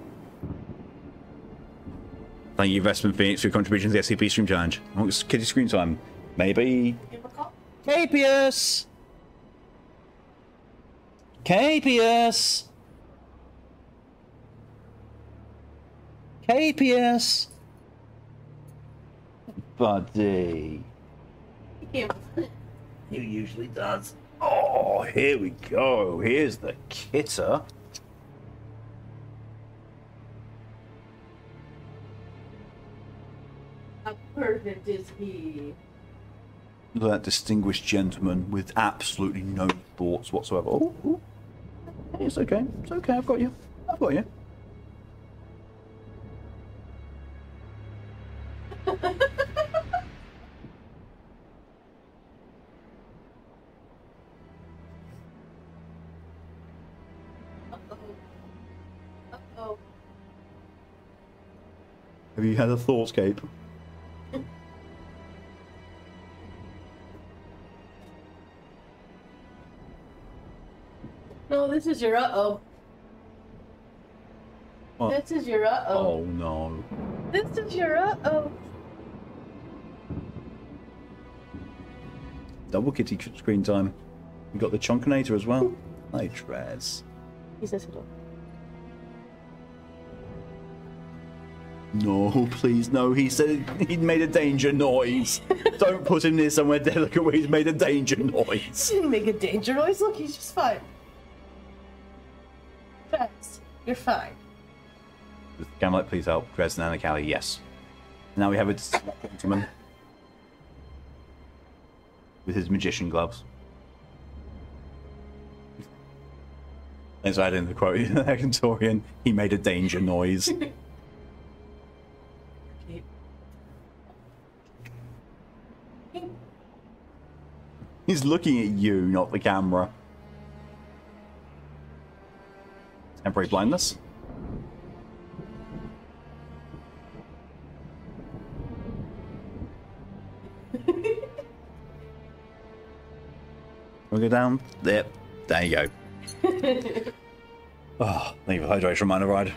[SPEAKER 1] Thank you, Investment Phoenix, for your contribution to the SCP Stream Challenge. Oh, it's kitty screen time. Maybe. Capius! Capius! Capius! Buddy. He usually does. Oh, here we go. Here's the kitter.
[SPEAKER 2] How perfect is he?
[SPEAKER 1] Look at that distinguished gentleman with absolutely no thoughts whatsoever. Oh, oh. Hey, it's okay. It's okay. I've got you. I've got you.
[SPEAKER 2] Uh-oh.
[SPEAKER 1] Have you had a thoughtscape?
[SPEAKER 2] No, this is your uh-oh.
[SPEAKER 1] What?
[SPEAKER 2] This is your uh-oh.
[SPEAKER 1] Oh no.
[SPEAKER 2] This is your uh-oh.
[SPEAKER 1] Double kitty screen time. You got the Chunkinator as well. Hi, Trez.
[SPEAKER 2] He says hello.
[SPEAKER 1] No, please, no. He said he'd made a danger noise. Don't put him near somewhere delicate where he's made a danger noise.
[SPEAKER 2] He didn't make a danger noise. Look, he's just fine. Trez, you're fine.
[SPEAKER 1] Gamlet, please help. Dresden and Callie, yes. Now we have a gentleman with his magician gloves. Let's add in the quote. Victorian, he made a danger noise. He's looking at you, not the camera. Temporary blindness. We'll go down. There. There you go. Oh, leave a hydration reminder ride.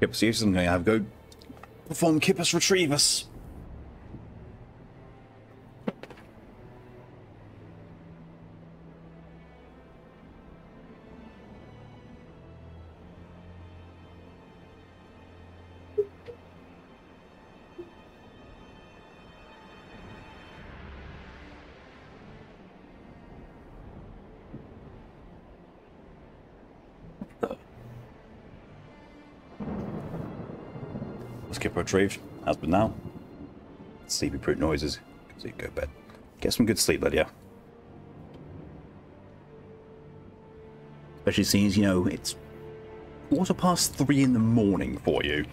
[SPEAKER 1] Kippus use, I'm going to have go perform Kippus Retrievus. Skip retrieved. Has been now. Sleepy brute noises. So you go to bed. Get some good sleep, Lydia. Especially since, you know, it's 3:15 in the morning for you.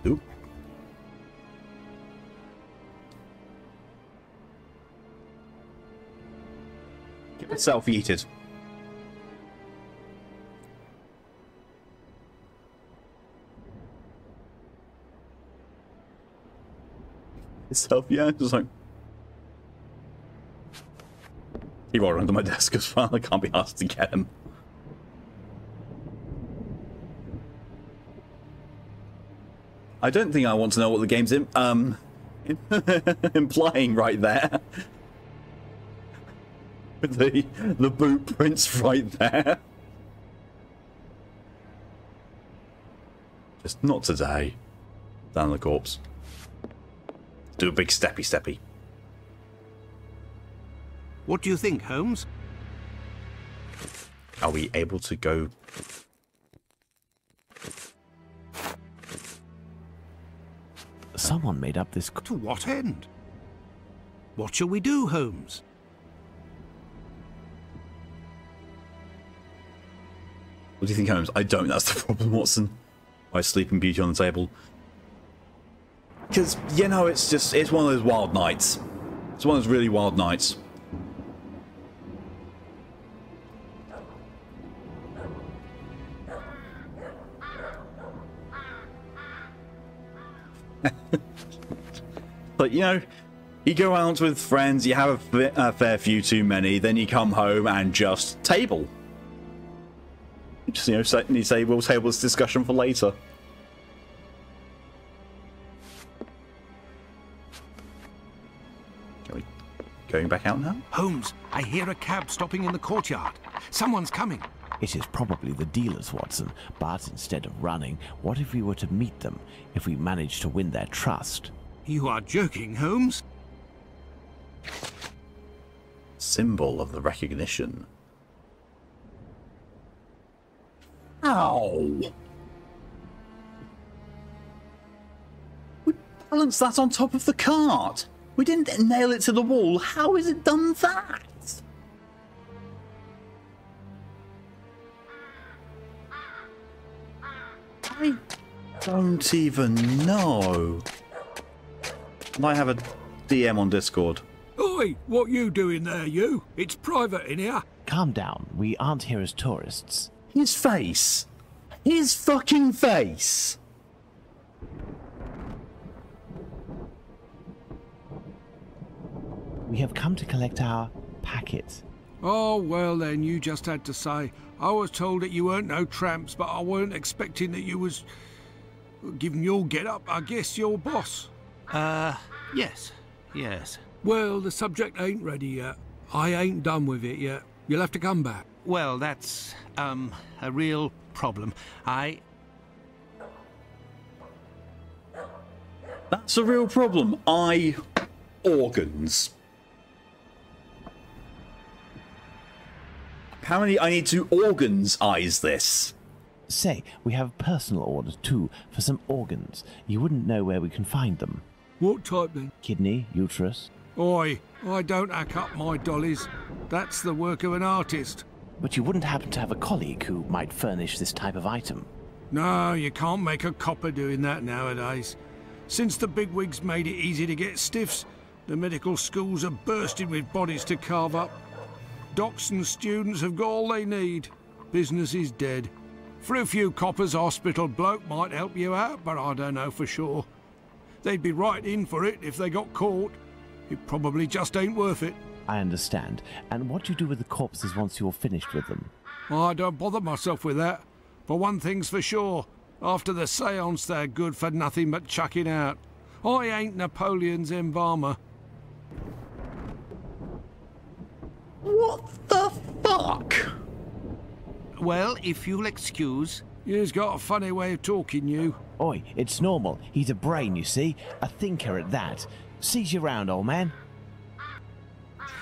[SPEAKER 1] Oop. Keep it self-yeeted. Itself, yeah, just like he rolled under my desk as well. I can't be asked to get him. I don't think I want to know what the game's implying right there. With the boot prints right there. Just not today. Down the corpse. Do a big steppy.
[SPEAKER 10] What do you think, Holmes?
[SPEAKER 1] Are we able to go?
[SPEAKER 3] Someone made up this...
[SPEAKER 10] To what end? What shall we do, Holmes?
[SPEAKER 1] What do you think, Holmes? I don't. That's the problem, Watson. Why Sleeping Beauty on the table? Because, you know, it's one of those wild nights. It's one of those really wild nights. But, you know, you go out with friends, you have a fair few too many, then you come home and just table. Just, you know, say we'll table this discussion for later. Are we going back out now?
[SPEAKER 10] Holmes, I hear a cab stopping in the courtyard. Someone's coming.
[SPEAKER 3] It is probably the dealers, Watson, but instead of running, what if we were to meet them, if we managed to win their trust?
[SPEAKER 10] You are joking, Holmes?
[SPEAKER 1] Symbol of the recognition. Ow! We balanced that on top of the cart. We didn't nail it to the wall. How has it done that? I don't even know. I have a DM on Discord.
[SPEAKER 10] Oi, what you doing there, you? It's private in here.
[SPEAKER 3] Calm down. We aren't here as tourists.
[SPEAKER 1] His face. His fucking face.
[SPEAKER 3] We have come to collect our packet.
[SPEAKER 10] Oh, well then, you just had to say. I was told that you weren't no tramps, but I weren't expecting that you was... Given your get-up, I guess your boss.
[SPEAKER 11] Yes.
[SPEAKER 10] Well, the subject ain't ready yet. I ain't done with it yet. You'll have to come back.
[SPEAKER 11] Well, that's, a real problem.
[SPEAKER 1] That's a real problem. Organs. Apparently I need to organs-ize this.
[SPEAKER 3] Say, we have personal orders too, for some organs. You wouldn't know where we can find them.
[SPEAKER 10] What type then?
[SPEAKER 3] Kidney, uterus.
[SPEAKER 10] Oi, I don't hack up my dollies. That's the work of an artist.
[SPEAKER 3] But you wouldn't happen to have a colleague who might furnish this type of item?
[SPEAKER 10] No, you can't make a copper doing that nowadays. Since the bigwigs made it easy to get stiffs, the medical schools are bursting with bodies to carve up. Docs and students have got all they need. Business is dead. For a few coppers, hospital bloke might help you out, but I don't know for sure. They'd be right in for it if they got caught. It probably just ain't worth it.
[SPEAKER 3] I understand. And what do you do with the corpses once you're finished with them?
[SPEAKER 10] I don't bother myself with that. For one thing's for sure, after the séance they're good for nothing but chucking out. I ain't Napoleon's embalmer.
[SPEAKER 1] What the fuck?
[SPEAKER 11] Well, if you'll excuse...
[SPEAKER 10] You've got a funny way of talking, you.
[SPEAKER 3] Oi, it's normal. He's a brain, you see. A thinker at that. Sees you round, old man.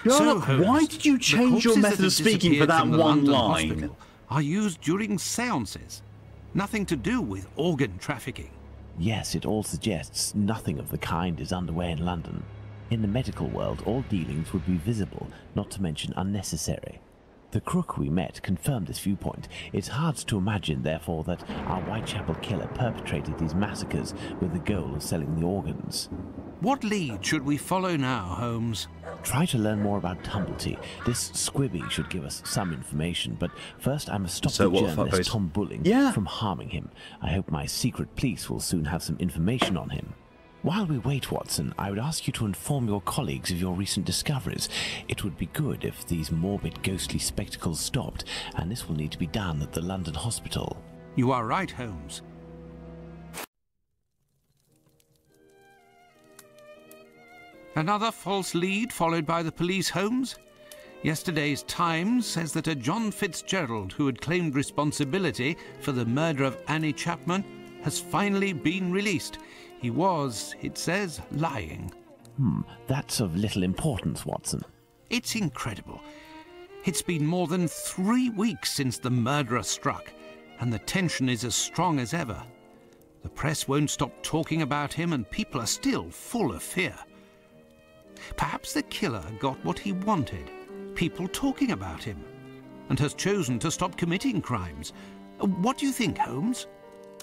[SPEAKER 1] Sherlock,
[SPEAKER 11] Holmes,
[SPEAKER 1] why did you change your method of speaking for that one line?
[SPEAKER 11] Are used during séances. Nothing to do with organ trafficking.
[SPEAKER 3] Yes, it all suggests nothing of the kind is underway in London. In the medical world, all dealings would be visible, not to mention unnecessary. The crook we met confirmed this viewpoint. It's hard to imagine, therefore, that our Whitechapel killer perpetrated these massacres with the goal of selling the organs.
[SPEAKER 11] What lead should we follow now, Holmes?
[SPEAKER 3] Try to learn more about Tumblety. This squibby should give us some information, but first I must stop the journalist Tom Bulling from harming him. I hope my secret police will soon have some information on him. While we wait, Watson, I would ask you to inform your colleagues of your recent discoveries. It would be good if these morbid, ghostly spectacles stopped, and this will need to be done at the London hospital.
[SPEAKER 11] You are right, Holmes.
[SPEAKER 10] Another false lead followed by the police, Holmes? Yesterday's Times says that a John Fitzgerald, who had claimed responsibility for the murder of Annie Chapman, has finally been released. He was, it says, lying.
[SPEAKER 3] That's of little importance, Watson.
[SPEAKER 10] It's incredible. It's been more than 3 weeks since the murderer struck, and the tension is as strong as ever. The press won't stop talking about him, and people are still full of fear. Perhaps the killer got what he wanted, people talking about him, and has chosen to stop committing crimes. What do you think, Holmes?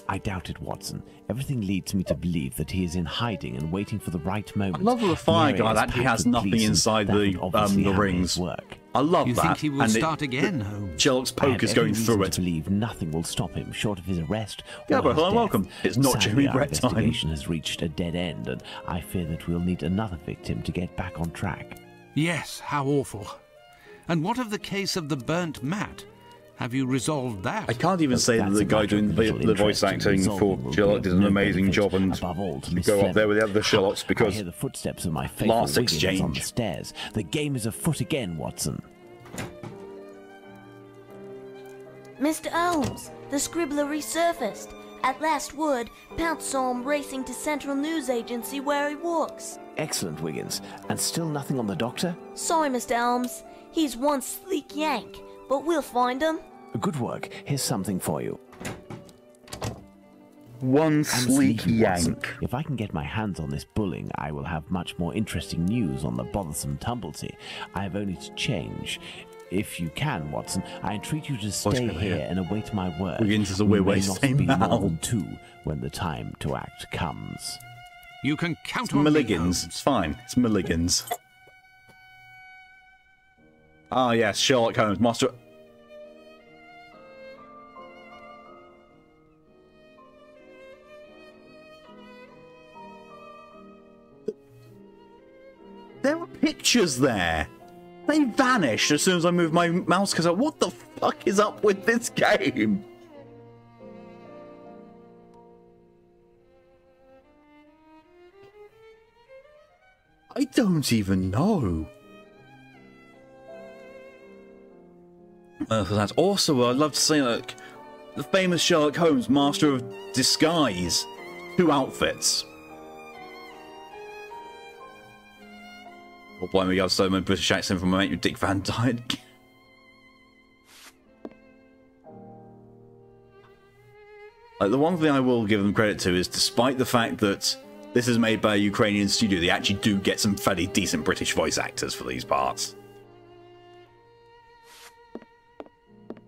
[SPEAKER 3] I doubt it, Watson. Everything leads me to believe that he is in hiding and waiting for the right moment.
[SPEAKER 1] I love that the fire guy actually has nothing inside the rings.
[SPEAKER 3] Work.
[SPEAKER 1] I love
[SPEAKER 10] you
[SPEAKER 1] that.
[SPEAKER 10] Think he will start again, Holmes?
[SPEAKER 1] Sherlock's poke is going through it.
[SPEAKER 3] I believe nothing will stop him short of his arrest.
[SPEAKER 1] Yeah, but hello,
[SPEAKER 3] death.
[SPEAKER 1] welcome. It's not
[SPEAKER 3] Sadly,
[SPEAKER 1] Jimmy
[SPEAKER 3] our
[SPEAKER 1] Brett time.
[SPEAKER 3] investigation has reached a dead end, and I fear that we'll need another victim to get back on track.
[SPEAKER 10] Yes, how awful. And what of the case of the burnt mat? Have you resolved that?
[SPEAKER 1] I can't even say that the guy doing the voice acting for Sherlock did an amazing job, and go up there with the other Sherlocks because
[SPEAKER 3] I hear the footsteps of my faithful
[SPEAKER 1] last
[SPEAKER 3] Wiggins
[SPEAKER 1] exchange
[SPEAKER 3] on the stairs. The game is afoot again, Watson.
[SPEAKER 9] Mr. Holmes, the scribbler resurfaced. At last word, Pounce saw him racing to Central News Agency where he works.
[SPEAKER 3] Excellent, Wiggins. And still nothing on the doctor?
[SPEAKER 9] Sorry, Mr. Holmes. He's one sleek yank, but we'll find him.
[SPEAKER 3] Good work. Here's something for you.
[SPEAKER 1] One sleek yank.
[SPEAKER 3] Watson. If I can get my hands on this bulling, I will have much more interesting news on the bothersome Tumblety. I have only to change. If you can, Watson, I entreat you to stay here and await my word.
[SPEAKER 1] Wiggins is a weird way to say
[SPEAKER 3] be
[SPEAKER 1] now.
[SPEAKER 3] more than two when the time to act comes.
[SPEAKER 10] You can count
[SPEAKER 1] It's
[SPEAKER 10] on
[SPEAKER 1] Milligans.
[SPEAKER 10] me,
[SPEAKER 1] It's fine. It's Milligans. Ah, yes, Sherlock Holmes, master. There were pictures there. They vanished as soon as I moved my mouse cursor. What the fuck is up with this game? I don't even know. So that's also, I'd love to say, like, the famous Sherlock Holmes, Master of Disguise. 2 outfits. Oh, blimey, I've stolen my British accent from my mate Dick Van Dyke. Like, the one thing I will give them credit to is, despite the fact that this is made by a Ukrainian studio, they actually do get some fairly decent British voice actors for these parts.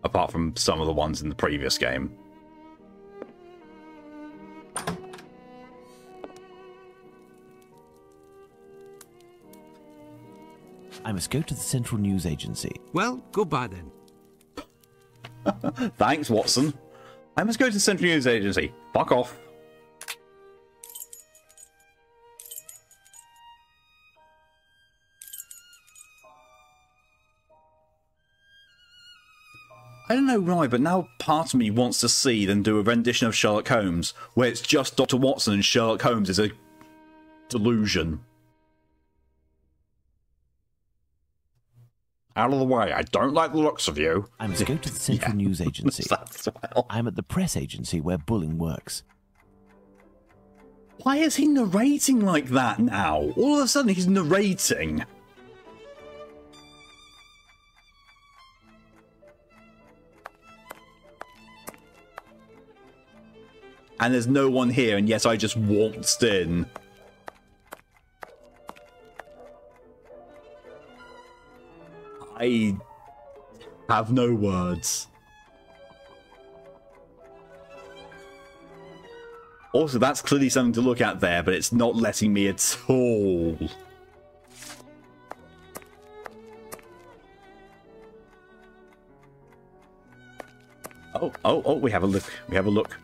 [SPEAKER 1] Apart from some of the ones in the previous game.
[SPEAKER 3] I must go to the Central News Agency.
[SPEAKER 10] Well, goodbye then.
[SPEAKER 1] Thanks, Watson. I must go to the Central News Agency. Fuck off. I don't know why, but now part of me wants to see them do a rendition of Sherlock Holmes where it's just Dr. Watson and Sherlock Holmes is a delusion. Out of the way, I don't like the looks of you.
[SPEAKER 3] I must go to the Central News Agency.
[SPEAKER 1] Well.
[SPEAKER 3] I'm at the press agency where bullying works.
[SPEAKER 1] Why is he narrating like that now? All of a sudden he's narrating. And there's no one here, and yet I just waltzed in. I have no words. Also, that's clearly something to look at there, but it's not letting me at all. Oh, we have a look. We have a look.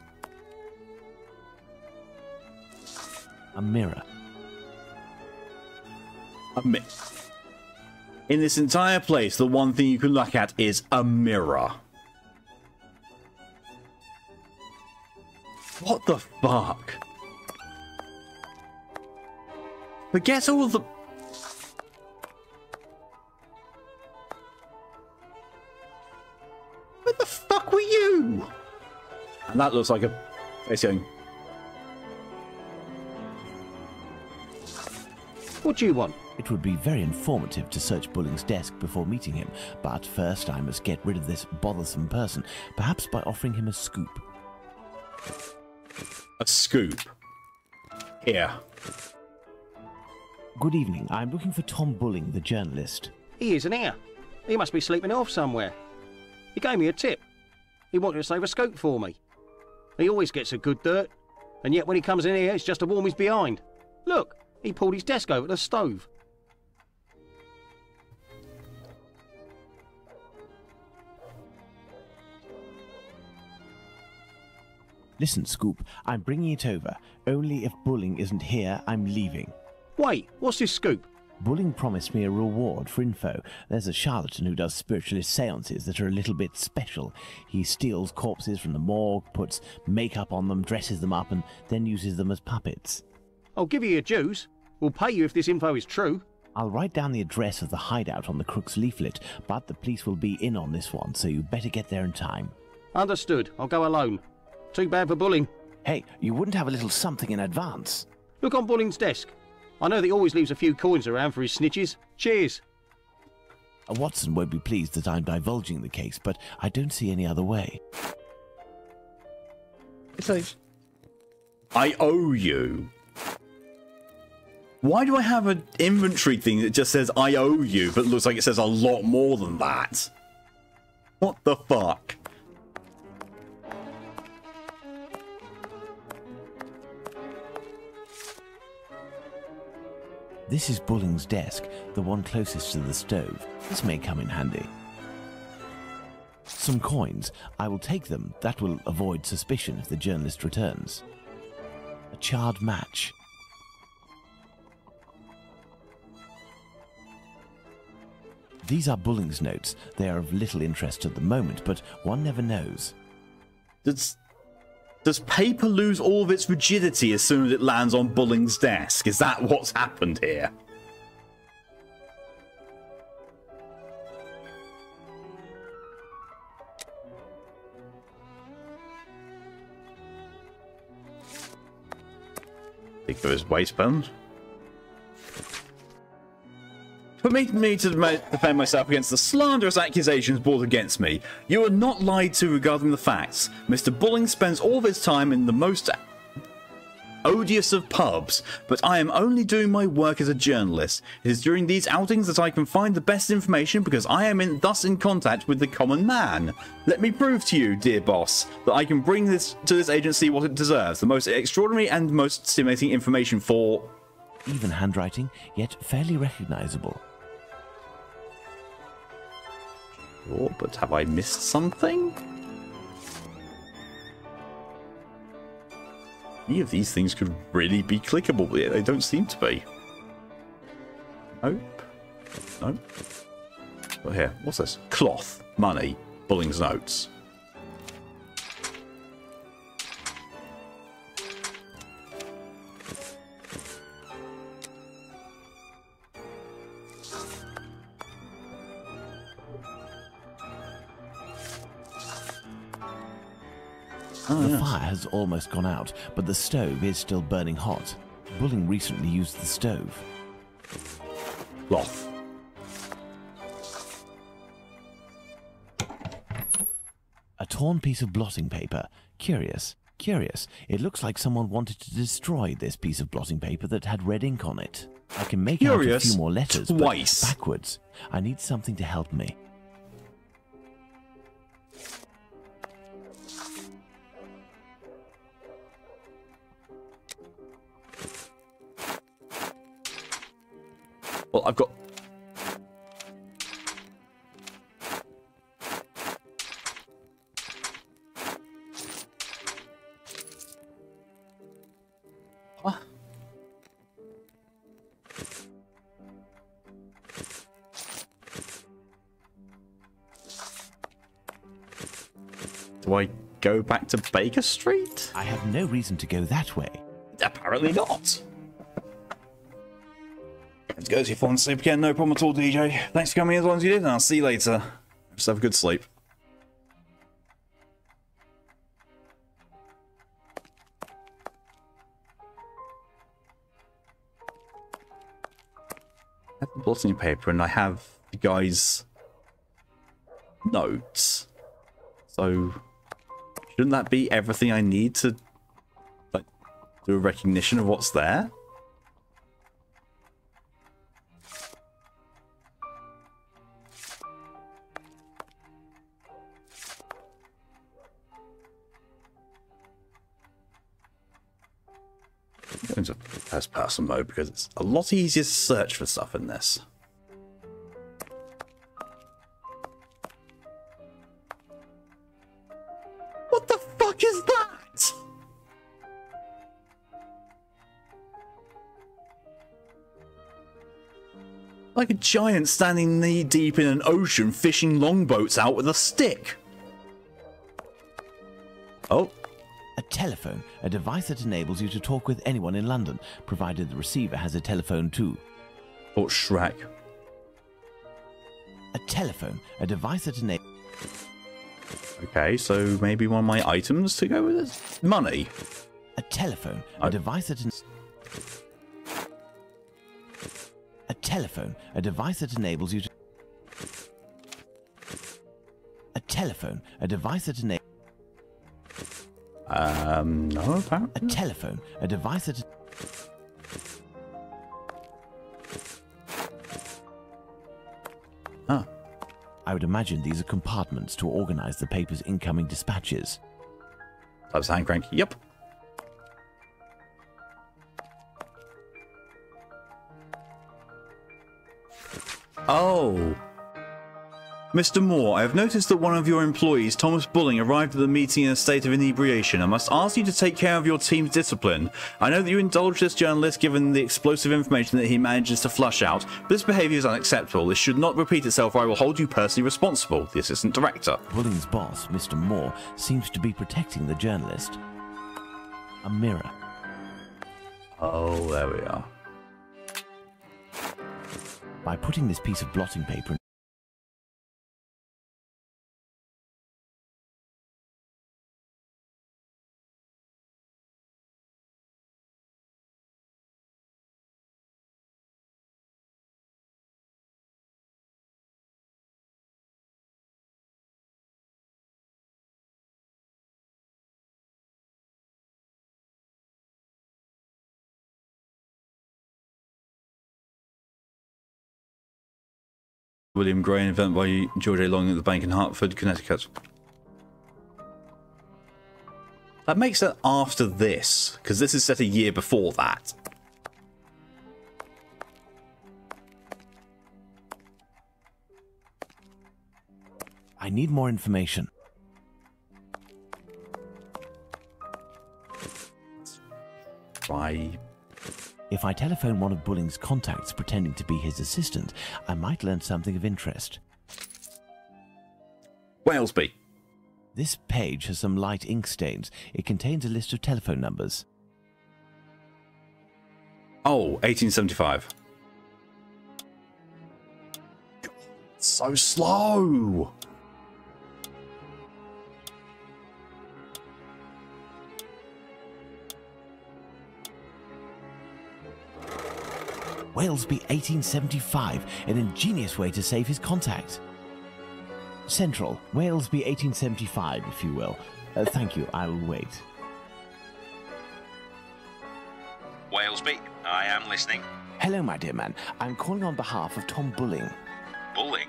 [SPEAKER 3] A mirror.
[SPEAKER 1] In this entire place, the one thing you can look at is a mirror. What the fuck? Forget all the... And that looks like a face going.
[SPEAKER 7] What do you want?
[SPEAKER 3] It would be very informative to search Bulling's desk before meeting him, but first I must get rid of this bothersome person, perhaps by offering him a scoop.
[SPEAKER 1] A scoop. Here.
[SPEAKER 3] Good evening. I'm looking for Tom Bulling, the journalist.
[SPEAKER 7] He isn't here. He must be sleeping off somewhere. He gave me a tip. He wanted to save a scoop for me. He always gets a good dirt, and yet when he comes in here, it's just to warm his behind. Look, he pulled his desk over the stove.
[SPEAKER 3] Listen, Scoop, I'm bringing it over. Only if Bulling isn't here, I'm leaving.
[SPEAKER 7] Wait, what's this scoop?
[SPEAKER 3] Bulling promised me a reward for info. There's a charlatan who does spiritualist seances that are a little bit special. He steals corpses from the morgue, puts makeup on them, dresses them up, and then uses them as puppets.
[SPEAKER 7] I'll give you your dues. We'll pay you if this info is true.
[SPEAKER 3] I'll write down the address of the hideout on the crook's leaflet, but the police will be in on this one, so you better get there in time.
[SPEAKER 7] Understood. I'll go alone. Too bad for Bulling.
[SPEAKER 3] Hey, you wouldn't have a little something in advance?
[SPEAKER 7] Look on Bulling's desk. I know that he always leaves a few coins around for his snitches. Cheers.
[SPEAKER 3] Watson won't be pleased that I'm divulging the case, but I don't see any other way.
[SPEAKER 1] I owe you. Why do I have an inventory thing that just says I owe you, but looks like it says a lot more than that? What the fuck?
[SPEAKER 3] This is Bulling's desk, the one closest to the stove. This may come in handy. Some coins. I will take them. That will avoid suspicion if the journalist returns. A charred match. These are Bulling's notes. They are of little interest at the moment, but one never knows.
[SPEAKER 1] Does paper lose all of its rigidity as soon as it lands on Bulling's desk? Is that what's happened here? Think of his waistband. Permit me to defend myself against the slanderous accusations brought against me. You are not lied to regarding the facts. Mr. Bulling spends all of his time in the most odious of pubs, but I am only doing my work as a journalist. It is during these outings that I can find the best information because I am thus in contact with the common man. Let me prove to you, dear boss, that I can bring to this agency what it deserves, the most extraordinary and most stimulating information for...
[SPEAKER 3] Even handwriting, yet fairly recognizable.
[SPEAKER 1] Oh, but have I missed something? Any of these things could really be clickable, but they don't seem to be. Nope. Nope. But here, what's this? Cloth, money, Bulling's notes.
[SPEAKER 3] The fire has almost gone out, but the stove is still burning hot. Bulling recently used the stove.
[SPEAKER 1] Cloth.
[SPEAKER 3] A torn piece of blotting paper. Curious. Curious. It looks like someone wanted to destroy this piece of blotting paper that had red ink on it. I can make out a few more letters,
[SPEAKER 1] twice.
[SPEAKER 3] But backwards. I need something to help me.
[SPEAKER 1] Well, I've got... What? Do I go back to Baker Street?
[SPEAKER 3] I have no reason to go that way.
[SPEAKER 1] Apparently not. Let's go to your phone sleep again, no problem at all, DJ. Thanks for coming as long as you did, and I'll see you later. Just have a good sleep. have the blotting paper and I have the guy's notes. So shouldn't that be everything I need to like do a recognition of what's there? Go into first person mode because it's a lot easier to search for stuff in this. What the fuck is that? Like a giant standing knee deep in an ocean fishing longboats out with a stick. Oh.
[SPEAKER 3] A telephone, a device that enables you to talk with anyone in London, provided the receiver has a telephone too.
[SPEAKER 1] Or Shrek.
[SPEAKER 3] A telephone, a device that enables...
[SPEAKER 1] Okay, so maybe one of my items to go with is money.
[SPEAKER 3] A telephone, a device that... A telephone, a device that enables you to... A telephone, a device that enables...
[SPEAKER 1] No, apparently.
[SPEAKER 3] A telephone, a device that...
[SPEAKER 1] Ah.
[SPEAKER 3] I would imagine these are compartments to organize the paper's incoming dispatches.
[SPEAKER 1] Types hand crank. Yep. Oh. Mr. Moore, I have noticed that one of your employees, Thomas Bulling, arrived at the meeting in a state of inebriation. I must ask you to take care of your team's discipline. I know that you indulge this journalist given the explosive information that he manages to flush out, but this behaviour is unacceptable. This should not repeat itself or I will hold you personally responsible. The Assistant Director.
[SPEAKER 3] Bulling's boss, Mr. Moore, seems to be protecting the journalist. A mirror.
[SPEAKER 1] Oh, there we are.
[SPEAKER 3] By putting this piece of blotting paper in
[SPEAKER 1] William Gray, an event by George A. Long at the bank in Hartford, Connecticut. That makes it after this, because this is set a year before that.
[SPEAKER 3] I need more information.
[SPEAKER 1] Why?
[SPEAKER 3] If I telephone one of Bulling's contacts pretending to be his assistant, I might learn something of interest.
[SPEAKER 1] Walesby.
[SPEAKER 3] This page has some light ink stains. It contains a list of telephone numbers.
[SPEAKER 1] Oh, 1875. God, so slow.
[SPEAKER 3] Walesby 1875, an ingenious way to save his contact. Central, Walesby 1875, if you will. Thank you, I will wait.
[SPEAKER 4] Walesby, I am listening.
[SPEAKER 3] Hello, my dear man. I'm calling on behalf of Tom Bulling.
[SPEAKER 4] Bulling?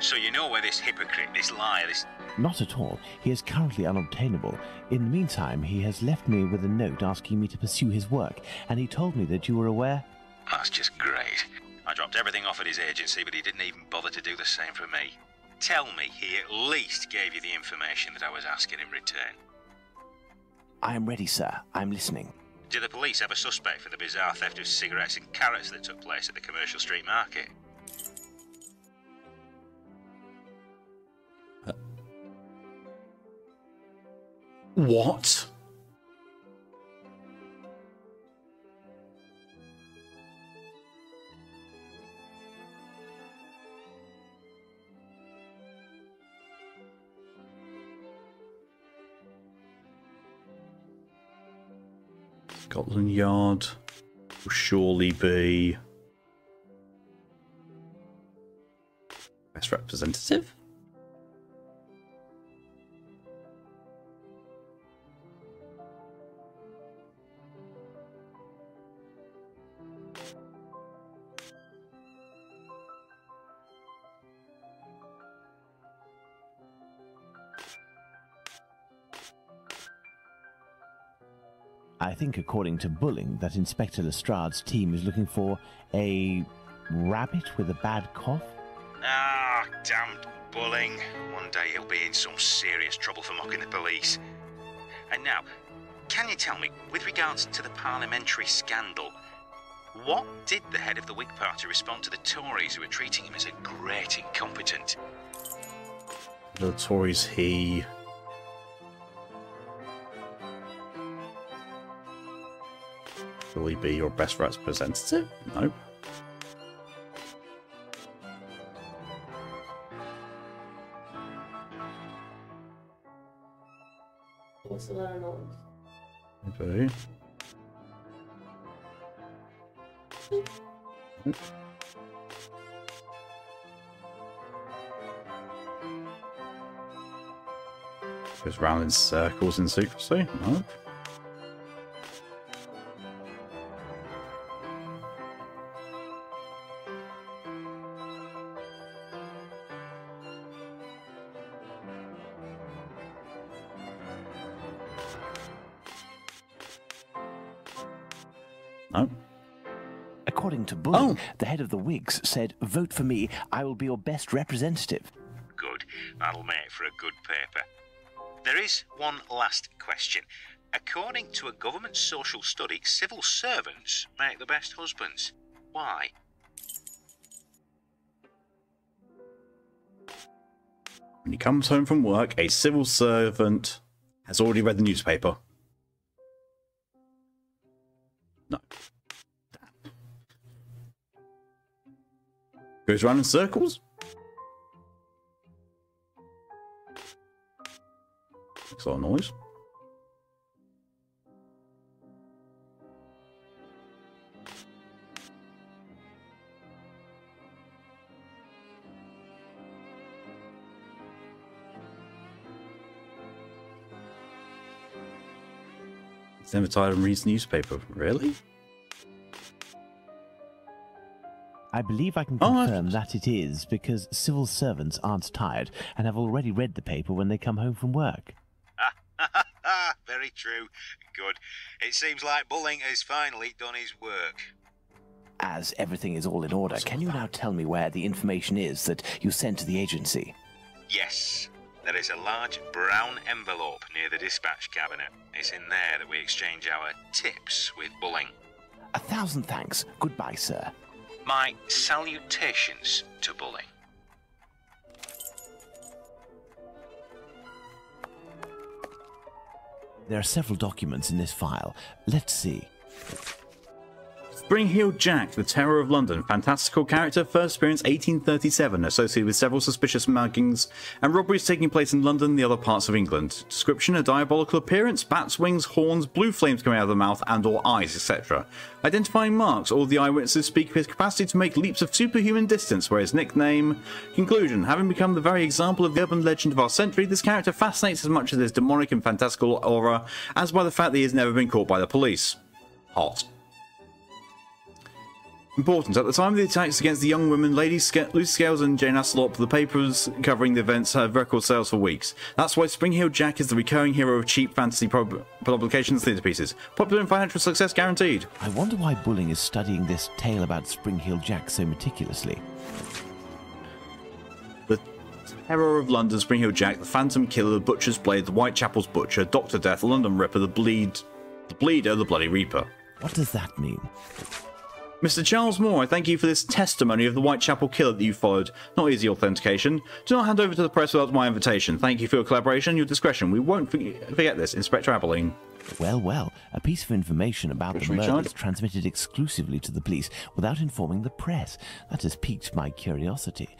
[SPEAKER 4] So you know where this hypocrite, this liar, this...
[SPEAKER 3] Not at all. He is currently unobtainable. In the meantime, he has left me with a note asking me to pursue his work, and he told me that you were aware...
[SPEAKER 4] That's just great. I dropped everything off at his agency, but he didn't even bother to do the same for me. Tell me he at least gave you the information that I was asking in return.
[SPEAKER 3] I am ready, sir. I'm listening.
[SPEAKER 4] Do the police have a suspect for the bizarre theft of cigarettes and carrots that took place at the Commercial Street Market?
[SPEAKER 1] What? Scotland Yard will surely be... Best representative?
[SPEAKER 3] I think, according to Bulling, that Inspector Lestrade's team is looking for a rabbit with a bad cough.
[SPEAKER 4] Ah, damned Bulling. One day he'll be in some serious trouble for mocking the police. And now, can you tell me, with regards to the parliamentary scandal, what did the head of the Whig Party respond to the Tories who were treating him as a great incompetent?
[SPEAKER 1] The Tories, he... Will he be your best representative? No.
[SPEAKER 2] What's the letter noise?
[SPEAKER 1] Maybe. Goes round in circles in secrecy? No. No.
[SPEAKER 3] According to Bulling, the head of the Whigs said, "Vote for me, I will be your best representative."
[SPEAKER 4] Good. That'll make for a good paper. There is one last question. According to a government social study, civil servants make the best husbands. Why?
[SPEAKER 1] When he comes home from work, a civil servant has already read the newspaper. No. Damn. Goes round in circles? Makes a lot of noise. He's never tired and reads the newspaper. Really?
[SPEAKER 3] I believe I can confirm that it is, because civil servants aren't tired and have already read the paper when they come home from work.
[SPEAKER 4] Very true. Good. It seems like Bulling has finally done his work.
[SPEAKER 3] As everything is all in order, can you now tell me where the information is that you sent to the agency?
[SPEAKER 4] Yes. There is a large brown envelope near the dispatch cabinet. It's in there that we exchange our tips with Bulling.
[SPEAKER 3] 1,000 thanks. Goodbye, sir.
[SPEAKER 4] My salutations to Bulling.
[SPEAKER 3] There are several documents in this file. Let's see.
[SPEAKER 1] Spring-Heeled Jack, the Terror of London, fantastical character, first appearance 1837, associated with several suspicious muggings and robberies taking place in London and the other parts of England. Description: a diabolical appearance, bat's wings, horns, blue flames coming out of the mouth and or eyes, etc. Identifying marks: all the eyewitnesses speak of his capacity to make leaps of superhuman distance, where his nickname... Conclusion: having become the very example of the urban legend of our century, this character fascinates as much as his demonic and fantastical aura as by the fact that he has never been caught by the police. Hot. Important. At the time of the attacks against the young women, Lucy Scales and Jane Aslop, the papers covering the events have record sales for weeks. That's why Spring-Heeled Jack is the recurring hero of cheap fantasy publications theatre pieces. Popular and financial success guaranteed.
[SPEAKER 3] I wonder why Bulling is studying this tale about Spring-Heeled Jack so meticulously.
[SPEAKER 1] The Terror of London, Spring-Heeled Jack, the Phantom Killer, the Butcher's Blade, the Whitechapel's Butcher, Dr. Death, the London Ripper, the Bleeder, the Bloody Reaper.
[SPEAKER 3] What does that mean?
[SPEAKER 1] Mr. Charles Moore, I thank you for this testimony of the Whitechapel killer that you followed. Not easy authentication. Do not hand over to the press without my invitation. Thank you for your collaboration and your discretion. We won't forget this, Inspector Abilene.
[SPEAKER 3] Well, well, a piece of information about the murders transmitted exclusively to the police without informing the press. That has piqued my curiosity.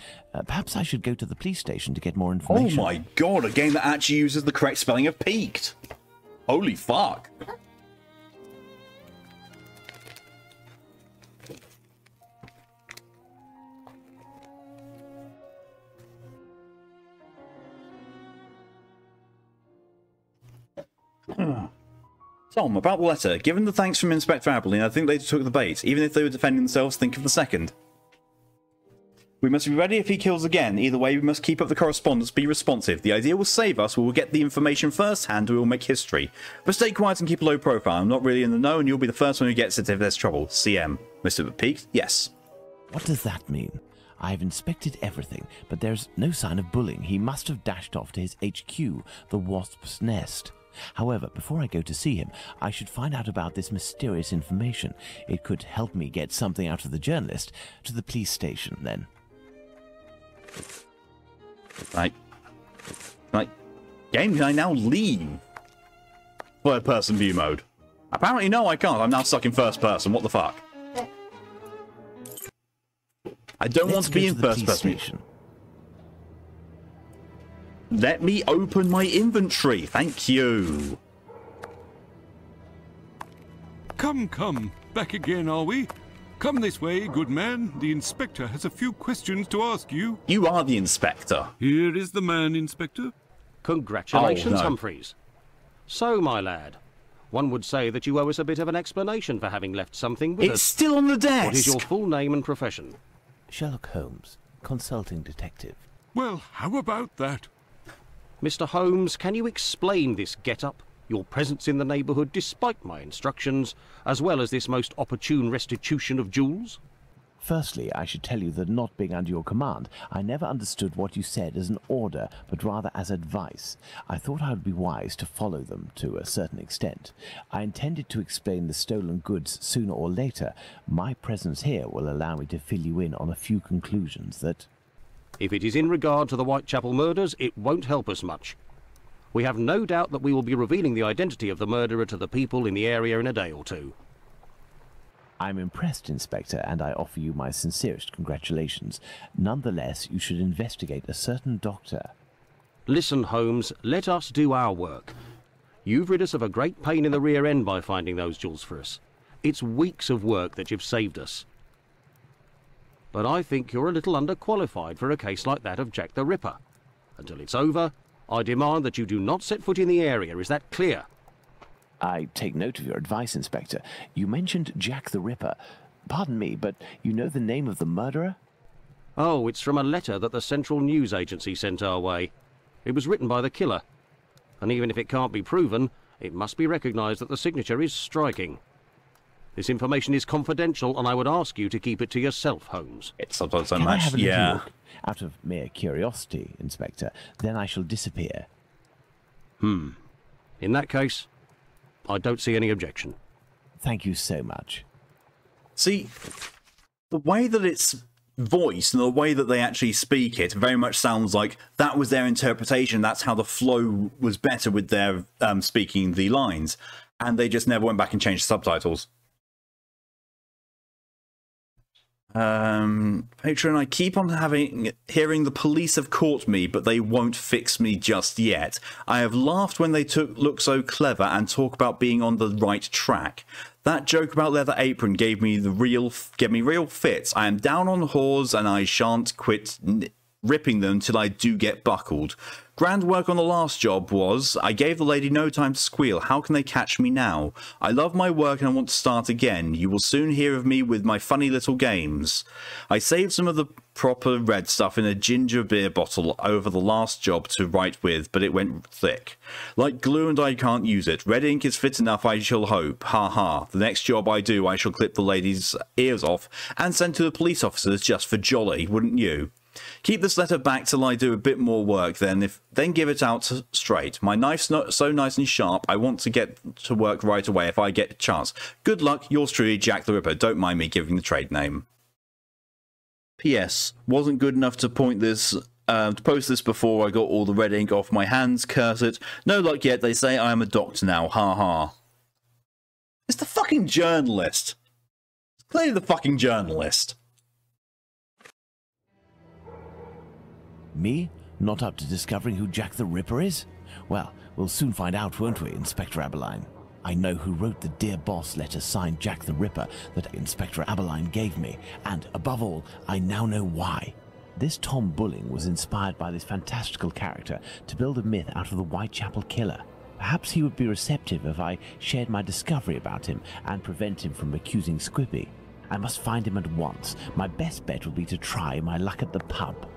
[SPEAKER 3] Perhaps I should go to the police station to get more information.
[SPEAKER 1] Oh my god, a game that actually uses the correct spelling of peaked. Holy fuck. Tom, about the letter. Given the thanks from Inspector Abilene, I think they took the bait. Even if they were defending themselves, think of the second. We must be ready if he kills again. Either way, we must keep up the correspondence, be responsive. The idea will save us, we will get the information firsthand, we will make history. But stay quiet and keep a low profile. I'm not really in the know, and you'll be the first one who gets it if there's trouble. CM. Mr. Peak? Yes.
[SPEAKER 3] What does that mean? I've inspected everything, but there's no sign of bullying. He must have dashed off to his HQ, the Wasp's Nest. However, before I go to see him, I should find out about this mysterious information. It could help me get something out of the journalist. To the police station, then.
[SPEAKER 1] Right. Game, can I now leave? Third person view mode. Apparently no, I can't. I'm now stuck in first person. What the fuck? I don't want to be in first person. Let me open my inventory. Thank you.
[SPEAKER 10] Come. Back again, are we? Come this way, good man. The Inspector has a few questions to ask you.
[SPEAKER 1] You are the Inspector.
[SPEAKER 10] Here is the man, Inspector.
[SPEAKER 12] Congratulations,
[SPEAKER 1] Oh, no.
[SPEAKER 12] Humphreys. So, my lad, one would say that you owe us a bit of an explanation for having left something with us.
[SPEAKER 1] It's still on the desk.
[SPEAKER 12] What is your full name and profession?
[SPEAKER 3] Sherlock Holmes, consulting detective.
[SPEAKER 10] Well, how about that?
[SPEAKER 12] Mr. Holmes, can you explain this get-up, your presence in the neighbourhood despite my instructions, as well as this most opportune restitution of jewels?
[SPEAKER 3] Firstly, I should tell you that not being under your command, I never understood what you said as an order, but rather as advice. I thought I would be wise to follow them to a certain extent. I intended to explain the stolen goods sooner or later. My presence here will allow me to fill you in on a few conclusions that...
[SPEAKER 12] If it is in regard to the Whitechapel murders, it won't help us much. We have no doubt that we will be revealing the identity of the murderer to the people in the area in a day or two.
[SPEAKER 3] I'm impressed, Inspector, and I offer you my sincerest congratulations. Nonetheless, you should investigate a certain doctor.
[SPEAKER 12] Listen, Holmes, let us do our work. You've rid us of a great pain in the rear end by finding those jewels for us. It's weeks of work that you've saved us. But I think you're a little underqualified for a case like that of Jack the Ripper. Until it's over, I demand that you do not set foot in the area. Is that clear?
[SPEAKER 3] I take note of your advice, Inspector. You mentioned Jack the Ripper. Pardon me, but you know the name of the murderer?
[SPEAKER 12] Oh, it's from a letter that the Central News Agency sent our way. It was written by the killer. And even if it can't be proven, it must be recognised that the signature is striking. This information is confidential, and I would ask you to keep it to yourself, Holmes.
[SPEAKER 1] It's sometimes
[SPEAKER 3] Can I have a little
[SPEAKER 1] yeah.
[SPEAKER 3] look? Out of mere curiosity, Inspector. Then I shall disappear.
[SPEAKER 12] In that case, I don't see any objection.
[SPEAKER 3] Thank you so much.
[SPEAKER 1] See, the way that it's voiced and the way that they actually speak it very much sounds like that was their interpretation. That's how the flow was better with their speaking the lines. And they just never went back and changed the subtitles. Patron, I keep on hearing the police have caught me, but they won't fix me just yet. I have laughed when they look so clever and talk about being on the right track. That joke about Leather Apron gave me real fits. I am down on whores and I shan't quit ripping them till I do get buckled. Grand work on the last job was, I gave the lady no time to squeal. How can they catch me now? I love my work and I want to start again. You will soon hear of me with my funny little games. I saved some of the proper red stuff in a ginger beer bottle over the last job to write with, but it went thick. Like glue and I can't use it. Red ink is fit enough, I shall hope. Ha ha. The next job I do, I shall clip the lady's ears off and send to the police officers just for jolly, wouldn't you? Keep this letter back till I do a bit more work, then give it out straight. My knife's not so nice and sharp, I want to get to work right away if I get a chance. Good luck, yours truly, Jack the Ripper. Don't mind me giving the trade name. P.S. Wasn't good enough to post this before I got all the red ink off my hands, curse it. No luck yet, they say I am a doctor now, ha ha. It's the fucking journalist. It's clearly the fucking journalist.
[SPEAKER 3] Me? Not up to discovering who Jack the Ripper is? Well, we'll soon find out, won't we, Inspector Abilene? I know who wrote the Dear Boss letter signed Jack the Ripper that Inspector Abilene gave me, and, above all, I now know why. This Tom Bulling was inspired by this fantastical character to build a myth out of the Whitechapel killer. Perhaps he would be receptive if I shared my discovery about him and prevent him from accusing Squibby. I must find him at once. My best bet will be to try my luck at the pub.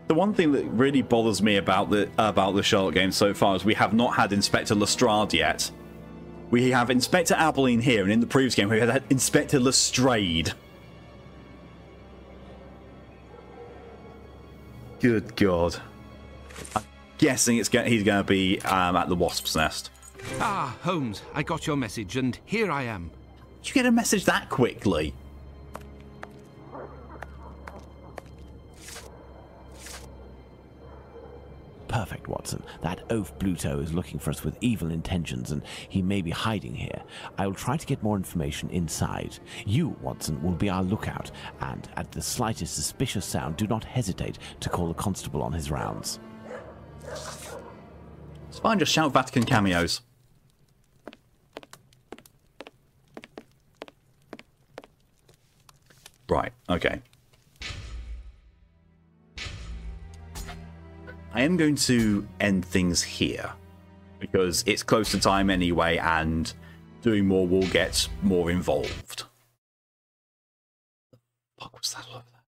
[SPEAKER 1] The one thing that really bothers me about the Sherlock game so far is we have not had Inspector Lestrade yet. We have Inspector Abilene here, and in the previous game we had Inspector Lestrade. Good God. I'm guessing he's going to be at the Wasp's Nest.
[SPEAKER 10] Ah, Holmes, I got your message, and here I am.
[SPEAKER 1] Did you get a message that quickly?
[SPEAKER 3] Perfect, Watson. That oaf Bluto is looking for us with evil intentions, and he may be hiding here. I will try to get more information inside. You, Watson, will be our lookout, and at the slightest suspicious sound, do not hesitate to call the constable on his rounds.
[SPEAKER 1] It's fine, just shout Vatican cameos. Right, okay. I am going to end things here, because it's close to time anyway, and doing more will get more involved. What the fuck was that over there?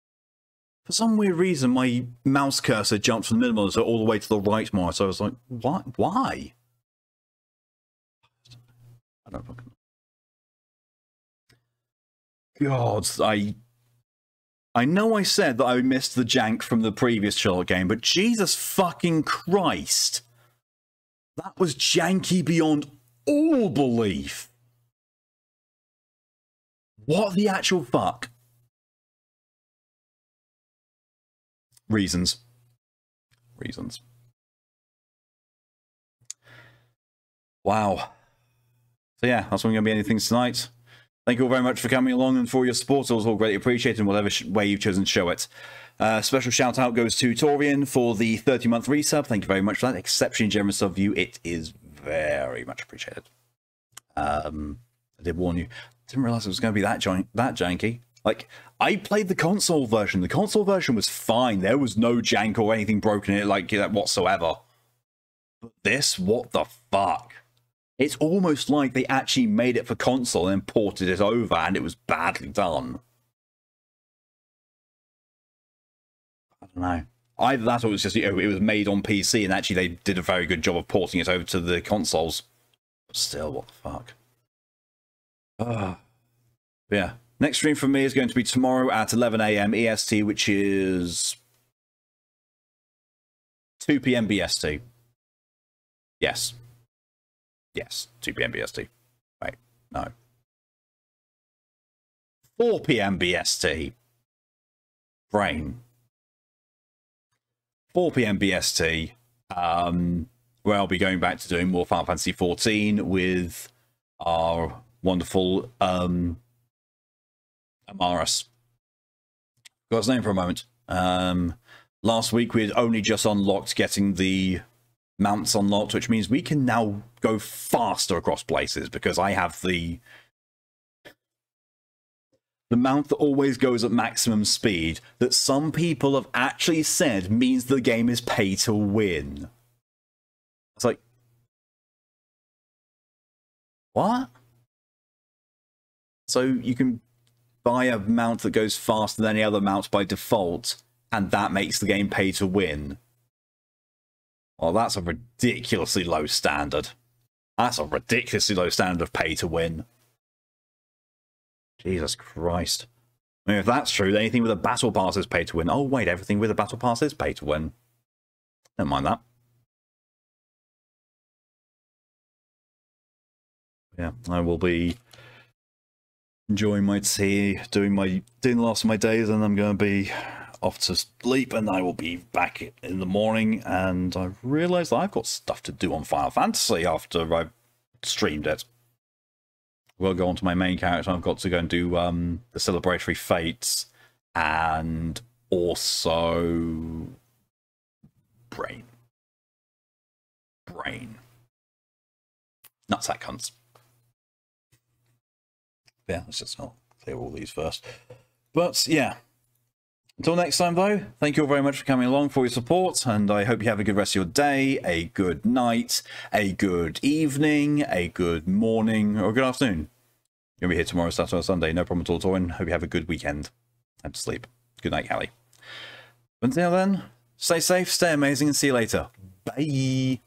[SPEAKER 1] For some weird reason, my mouse cursor jumped from the middle monitor all the way to the right monitor, so I was like, what? Why? I don't fucking know. God, I know I said that I missed the jank from the previous Sherlock game, but Jesus fucking Christ. That was janky beyond all belief. What the actual fuck? Reasons. Wow. So yeah, that's not going to be anything tonight. Thank you all very much for coming along and for your support. It was all greatly appreciated in whatever way you've chosen to show it. Special shout out goes to Torian for the 30-month resub. Thank you very much for that. Exceptionally generous of you. It is very much appreciated. I did warn you. Didn't realize it was going to be that janky. Like, I played the console version. The console version was fine. There was no jank or anything broken in it like that whatsoever. But this, what the fuck? It's almost like they actually made it for console and ported it over, and it was badly done. I don't know. Either that or it was just, it was made on PC, and actually they did a very good job of porting it over to the consoles. But still, what the fuck? Yeah. Next stream from me is going to be tomorrow at 11 AM EST, which is 2 PM BST. Yes. Yes, 2 PM BST. Wait, no. 4 PM BST. Brain. 4 PM BST. Where I'll be going back to doing more Final Fantasy XIV with our wonderful Amaris. Got his name for a moment. Last week we had only just unlocked getting the mounts unlocked, which means we can now go faster across places because I have the mount that always goes at maximum speed that some people have actually said means the game is pay to win. It's like, what? So you can buy a mount that goes faster than any other mount by default, and that makes the game pay to win. Well, that's a ridiculously low standard. That's a ridiculously low standard of pay to win. Jesus Christ. I mean, if that's true, then anything with a battle pass is pay to win. Oh, wait, everything with a battle pass is pay to win. Don't mind that. Yeah, I will be enjoying my tea, doing the last of my days, and I'm going to be off to sleep, and I will be back in the morning, and I realised that I've got stuff to do on Final Fantasy after I've streamed it. We'll go on to my main character. I've got to go and do the celebratory fates, and also brain. Nutsack cunts. Yeah, let's just not clear all these first. But yeah, Until next time, though, thank you all very much for coming along, for your support, and I hope you have a good rest of your day, a good night, a good evening, a good morning, or a good afternoon. You'll be here tomorrow, Saturday or Sunday, no problem at all, Torin. Hope you have a good weekend. Have to sleep. Good night, Callie. Until then, stay safe, stay amazing, and see you later. Bye!